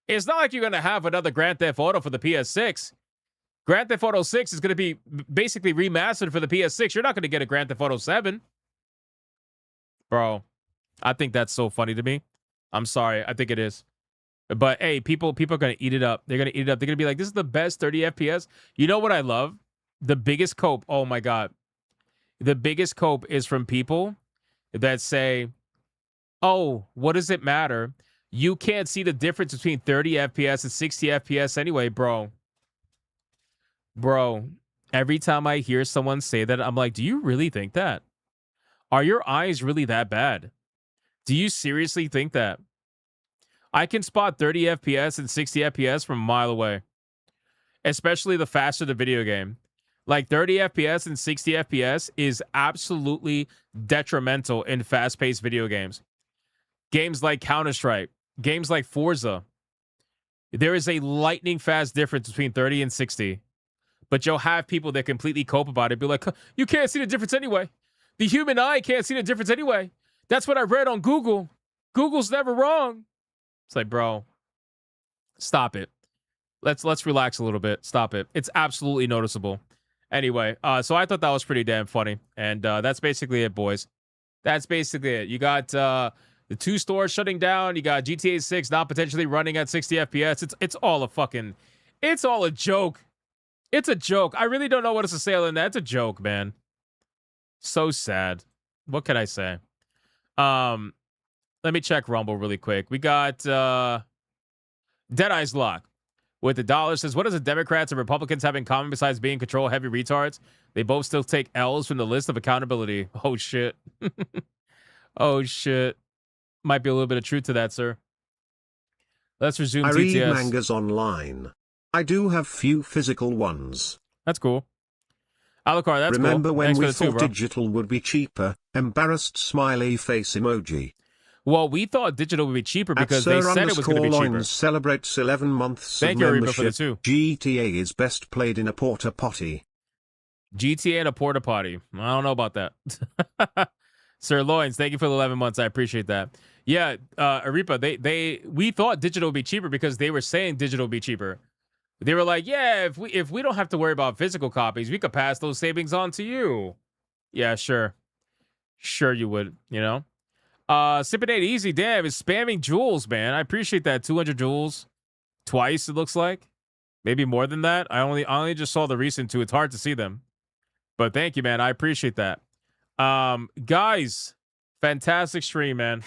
It's not like you're gonna have another Grand Theft Auto for the PS6. Grand Theft Auto 6 is going to be basically remastered for the PS6. You're not going to get a Grand Theft Auto 7. Bro, I think that's so funny to me. I'm sorry. I think it is. But, hey, people are going to eat it up. They're going to eat it up. They're going to be like, this is the best 30 FPS. You know what I love? The biggest cope. Oh, my God. The biggest cope is from people that say, oh, what does it matter? You can't see the difference between 30 FPS and 60 FPS anyway, bro. Bro, every time I hear someone say that, I'm like, do you really think that? Are your eyes really that bad? Do you seriously think that? I can spot 30 FPS and 60 FPS from a mile away. Especially the faster the video game. Like 30 FPS and 60 FPS is absolutely detrimental in fast-paced video games. Games like Counter-Strike, games like Forza. There is a lightning fast difference between 30 and 60. But you'll have people that completely cope about it. Be like, you can't see the difference anyway. The human eye can't see the difference anyway. That's what I read on Google. Google's never wrong. It's like, bro, stop it. Let's relax a little bit. Stop it. It's absolutely noticeable. Anyway, so I thought that was pretty damn funny. And that's basically it, boys. That's basically it. You got the 2 stores shutting down. You got GTA 6 not potentially running at 60 FPS. It's all a fucking... It's all a joke. It's a joke. I really don't know what else to say other than that. It's a joke, man. So sad. What can I say? Let me check Rumble really quick. We got Deadeye's Lock with the dollar says, what does the Democrats and Republicans have in common besides being control-heavy retards? They both still take L's from the list of accountability. Oh, shit. Oh, shit. Might be a little bit of truth to that, sir. Let's resume I TTS. read mangas online. I do have few physical ones. That's cool. Alucard, that's Remember cool. when Thanks we for the thought bro. digital would be cheaper? Embarrassed smiley face emoji. Well, we thought digital would be cheaper because At they Sir said it was going to be cheaper. Loins celebrates 11 months Thank of you, Ariba, membership. for the 2. GTA is best played in a porta potty. GTA and a porta potty. I don't know about that. Sir Loins, thank you for the 11 months. I appreciate that. Yeah, Aripa, we thought digital would be cheaper because they were saying digital would be cheaper. They were like, yeah, if we don't have to worry about physical copies, we could pass those savings on to you. Yeah, sure. Sure you would, you know? Sipping it easy, damn, is spamming jewels, man. I appreciate that. 200 jewels twice, it looks like. Maybe more than that. I only just saw the recent 2. It's hard to see them. But thank you, man. I appreciate that. Guys, fantastic stream, man.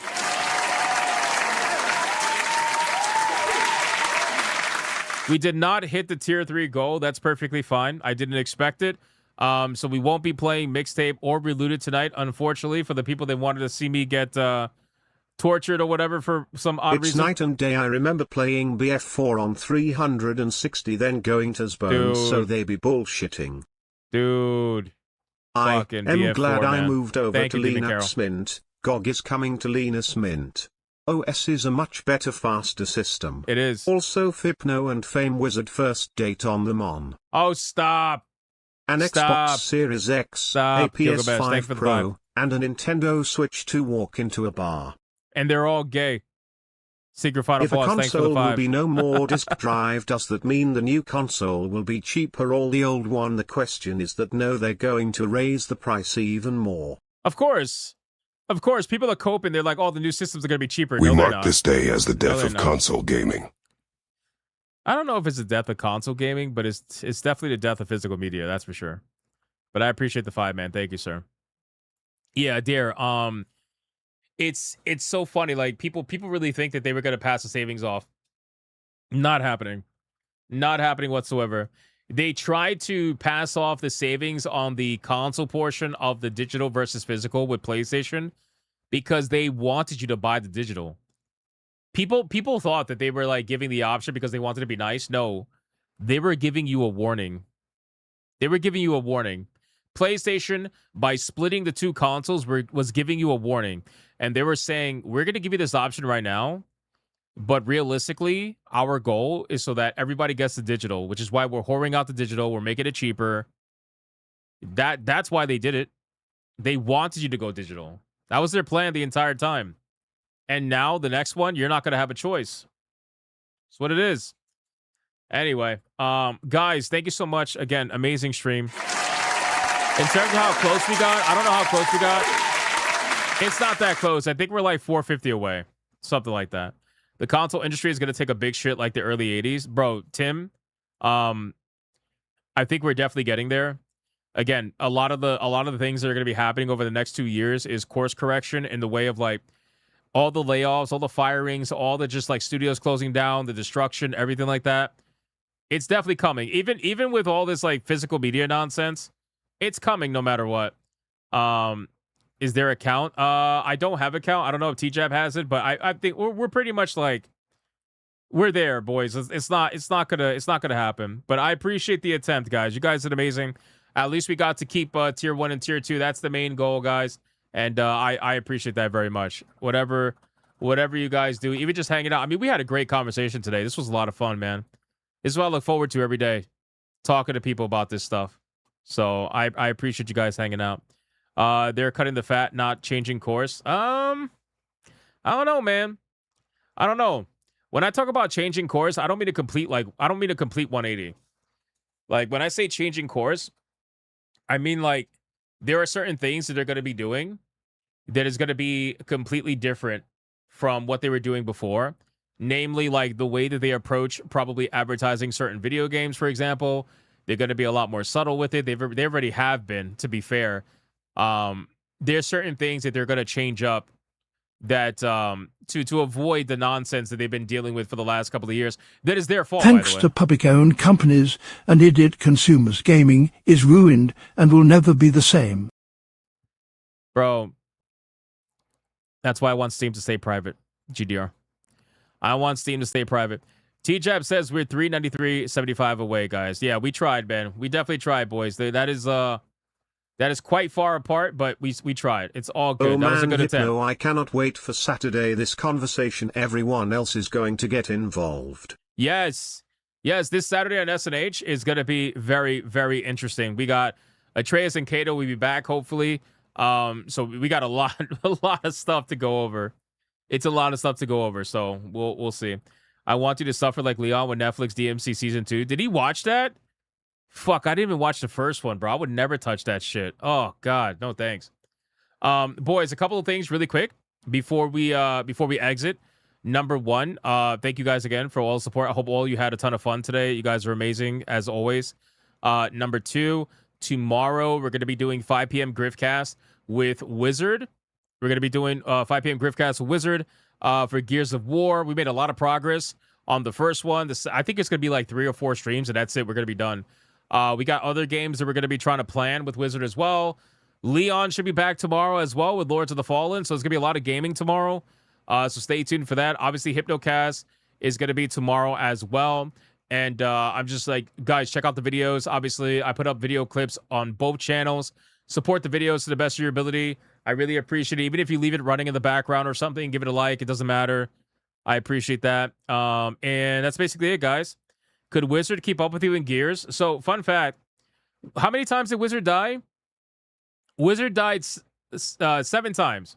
We did not hit the tier 3 goal. That's perfectly fine. I didn't expect it. So we won't be playing mixtape or Relooted tonight, unfortunately, for the people that wanted to see me get tortured or whatever for some odd It's reason. night and day. I remember playing BF4 on 360, then going to Zbone, so they be bullshitting. Dude. I Fucking am BF4, glad I man. moved over Thank to you, Demon Linux Carol. Mint. GOG is coming to Linux Mint. OS is a much better, faster system. It is. Also, Fipno and Fame Wizard first date on them on. Oh, stop. An Stop. Xbox Series X, Stop. a Gilgamesh, thanks PS5 for the Pro, vibe. and a Nintendo Switch to walk into a bar. And they're all gay. Secret Final If a Boss, thanks for the console will 5. be no more disk drive, does that mean the new console will be cheaper or the old one? The question is that no, they're going to raise the price even more. Of course. Of course, people are coping. They're like, oh, the new systems are going to be cheaper. We No, they're mark not. this day as the No, death they're of not. console gaming. I don't know if it's the death of console gaming, but it's definitely the death of physical media. That's for sure. But I appreciate the 5, man. Thank you, sir. Yeah, dear. It's so funny. Like people really think that they were going to pass the savings off. Not happening. Not happening whatsoever. They tried to pass off the savings on the console portion of the digital versus physical with PlayStation because they wanted you to buy the digital. People thought that they were like giving the option because they wanted to be nice. No, they were giving you a warning. They were giving you a warning. PlayStation, by splitting the 2 consoles, was giving you a warning. And they were saying, we're going to give you this option right now. But realistically, our goal is so that everybody gets the digital, which is why we're whoring out the digital. We're making it cheaper. That's why they did it. They wanted you to go digital. That was their plan the entire time. And now the next one, you're not going to have a choice. That's what it is. Anyway, guys, thank you so much again. Amazing stream. In terms of how close we got, I don't know how close we got. It's not that close. I think we're like 450 away, something like that. The console industry is gonna take a big shit like the early 80s, bro. Tim, I think we're definitely getting there. Again, a lot of the things that are gonna be happening over the next 2 years is course correction in the way of like all the layoffs, all the firings, all the just like studios closing down, the destruction, everything like that. It's definitely coming. Even with all this like physical media nonsense, it's coming no matter what. Is there a count? I don't have a count. I don't know if TJAB has it, but I think we're pretty much like we're there, boys. It's not gonna happen. But I appreciate the attempt, guys. You guys did amazing. At least we got to keep tier 1 and tier 2. That's the main goal, guys. And I appreciate that very much. Whatever you guys do, even just hanging out. I mean, we had a great conversation today. This was a lot of fun, man. This is what I look forward to every day, talking to people about this stuff. So I appreciate you guys hanging out. They're cutting the fat, not changing course. I don't know, man. I don't know. When I talk about changing course, I don't mean to complete 180. Like when I say changing course, I mean like there are certain things that they're going to be doing that is going to be completely different from what they were doing before. Namely, like the way that they approach probably advertising certain video games, for example. They're going to be a lot more subtle with it. They already have been, to be fair. There's certain things that they're going to change up that to avoid the nonsense that they've been dealing with for the last couple of years. That is their fault, Thanks by the way. to public-owned companies and idiot consumers, gaming is ruined and will never be the same. Bro, that's why I want Steam to stay private, GDR. I want Steam to stay private. TJAB says we're 393.75 away, guys. Yeah, we tried, man. We definitely tried, boys. That is quite far apart, but we tried. It's all good. Oh, that was a good Hypno, attempt. I cannot wait for Saturday. This conversation, everyone else is going to get involved. Yes. This Saturday on SNH is going to be very, very interesting. We got Atreus and Kato. We'll be back, hopefully. So we got a lot of stuff to go over. It's a lot of stuff to go over, so we'll see. I want you to suffer like Leon with Netflix DMC Season 2. Did he watch that? Fuck, I didn't even watch the first one, bro. I would never touch that shit. Oh, God. No, thanks. Boys, a couple of things really quick before we exit. Number one, thank you guys again for all the support. I hope all you had a ton of fun today. You guys are amazing, as always. Number two, tomorrow we're going to be doing 5 p.m. Griffcast with Wizard. We're going to be doing 5 p.m. Griffcast with Wizard for Gears of War. We made a lot of progress on the first one. I think it's going to be like 3 or 4 streams, and that's it. We're going to be done. We got other games that we're going to be trying to plan with Wizard as well. Leon should be back tomorrow as well with Lords of the Fallen, so it's going to be a lot of gaming tomorrow. So stay tuned for that. Obviously, Hypnocast is going to be tomorrow as well. And I'm just like, guys, check out the videos. Obviously, I put up video clips on both channels. Support the videos to the best of your ability. I really appreciate it. Even if you leave it running in the background or something, give it a like. It doesn't matter. I appreciate that. And that's basically it, guys. Could Wizard keep up with you in Gears? So, fun fact. How many times did Wizard die? Wizard died 7 times.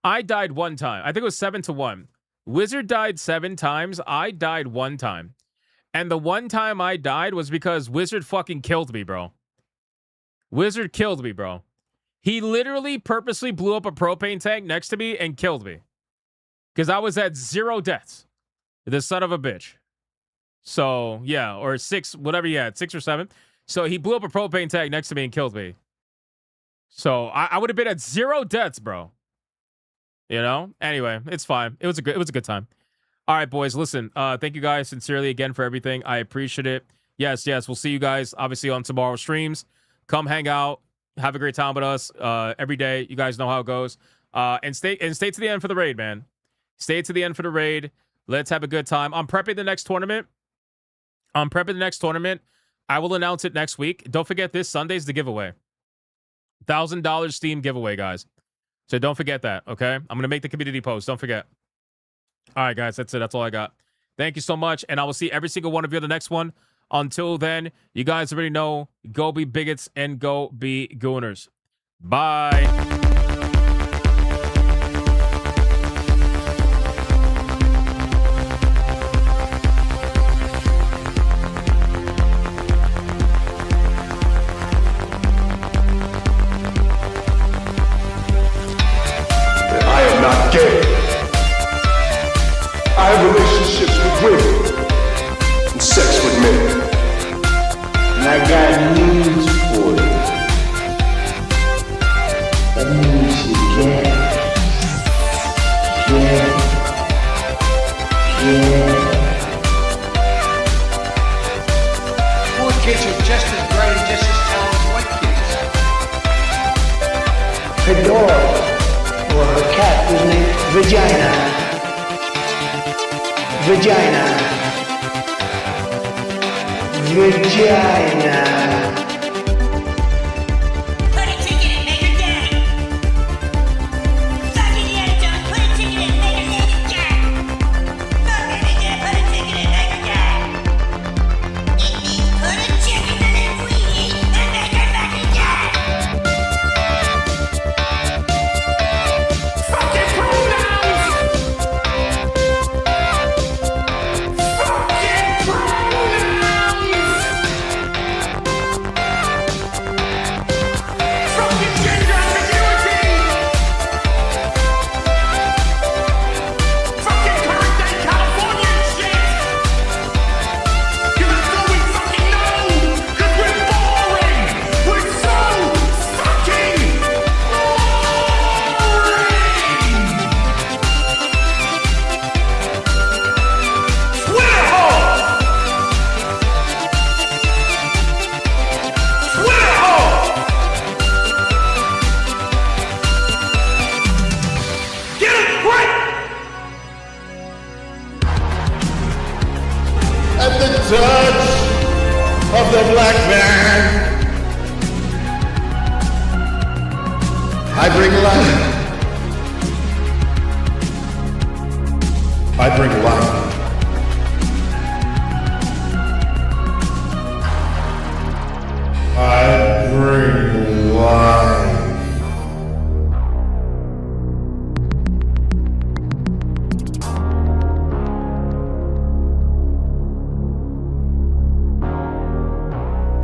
I died 1 time. I think it was 7-1. Wizard died 7 times. I died 1 time. And the 1 time I died was because Wizard fucking killed me, bro. Wizard killed me, bro. He literally purposely blew up a propane tank next to me and killed me. Because I was at 0 deaths. The son of a bitch. So, yeah, or 6, whatever he had, 6 or 7. So he blew up a propane tank next to me and killed me. So I would have been at 0 deaths, bro. You know? Anyway, it's fine. It was a good time. All right, boys, listen. Thank you guys sincerely again for everything. I appreciate it. Yes, we'll see you guys obviously on tomorrow's streams. Come hang out. Have a great time with us every day. You guys know how it goes. And stay to the end for the raid, man. Stay to the end for the raid. Let's have a good time. I'm prepping the next tournament. I will announce it next week. Don't forget this Sunday's the giveaway. $1,000 Steam giveaway, guys. So don't forget that, okay? I'm going to make the community post. Don't forget. All right, guys, that's it. That's all I got. Thank you so much, and I will see every single one of you on the next one. Until then, you guys already know, go be bigots and go be gooners. Bye. relationships with women and sex with men. And I got news for you. That means you get. Poor kids are just as bright and just as talented as white kids. Her dog, or her cat, was named Vagina. Put a ticket in, make her gay. Fuck Indiana Jones, put a ticket in, make her lady gay. Fuck Indiana, put a ticket in, make her gay. It means put a chicken in a queenie and make her fucking gay. Fucking pronouns! Fucking pronouns! Fucking gender ambiguity! Fucking current day Californian shit! Even though we fucking know, 'cause we're boring! We're so fucking boring! Twitter hole! Twitter hole! Get it right! At the touch of the black man, I bring life. I bring life. I bring life.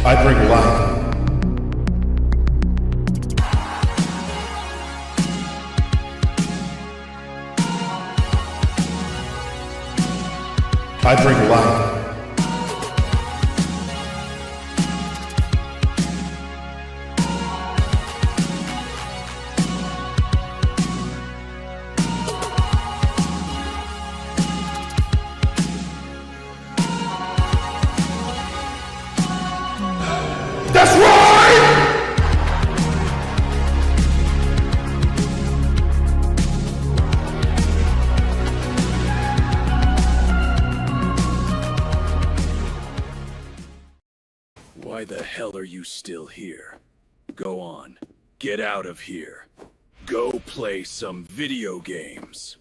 I bring life. I bring life. That's right! Why the hell are you still here? Go on. Get out of here. Go play some video games.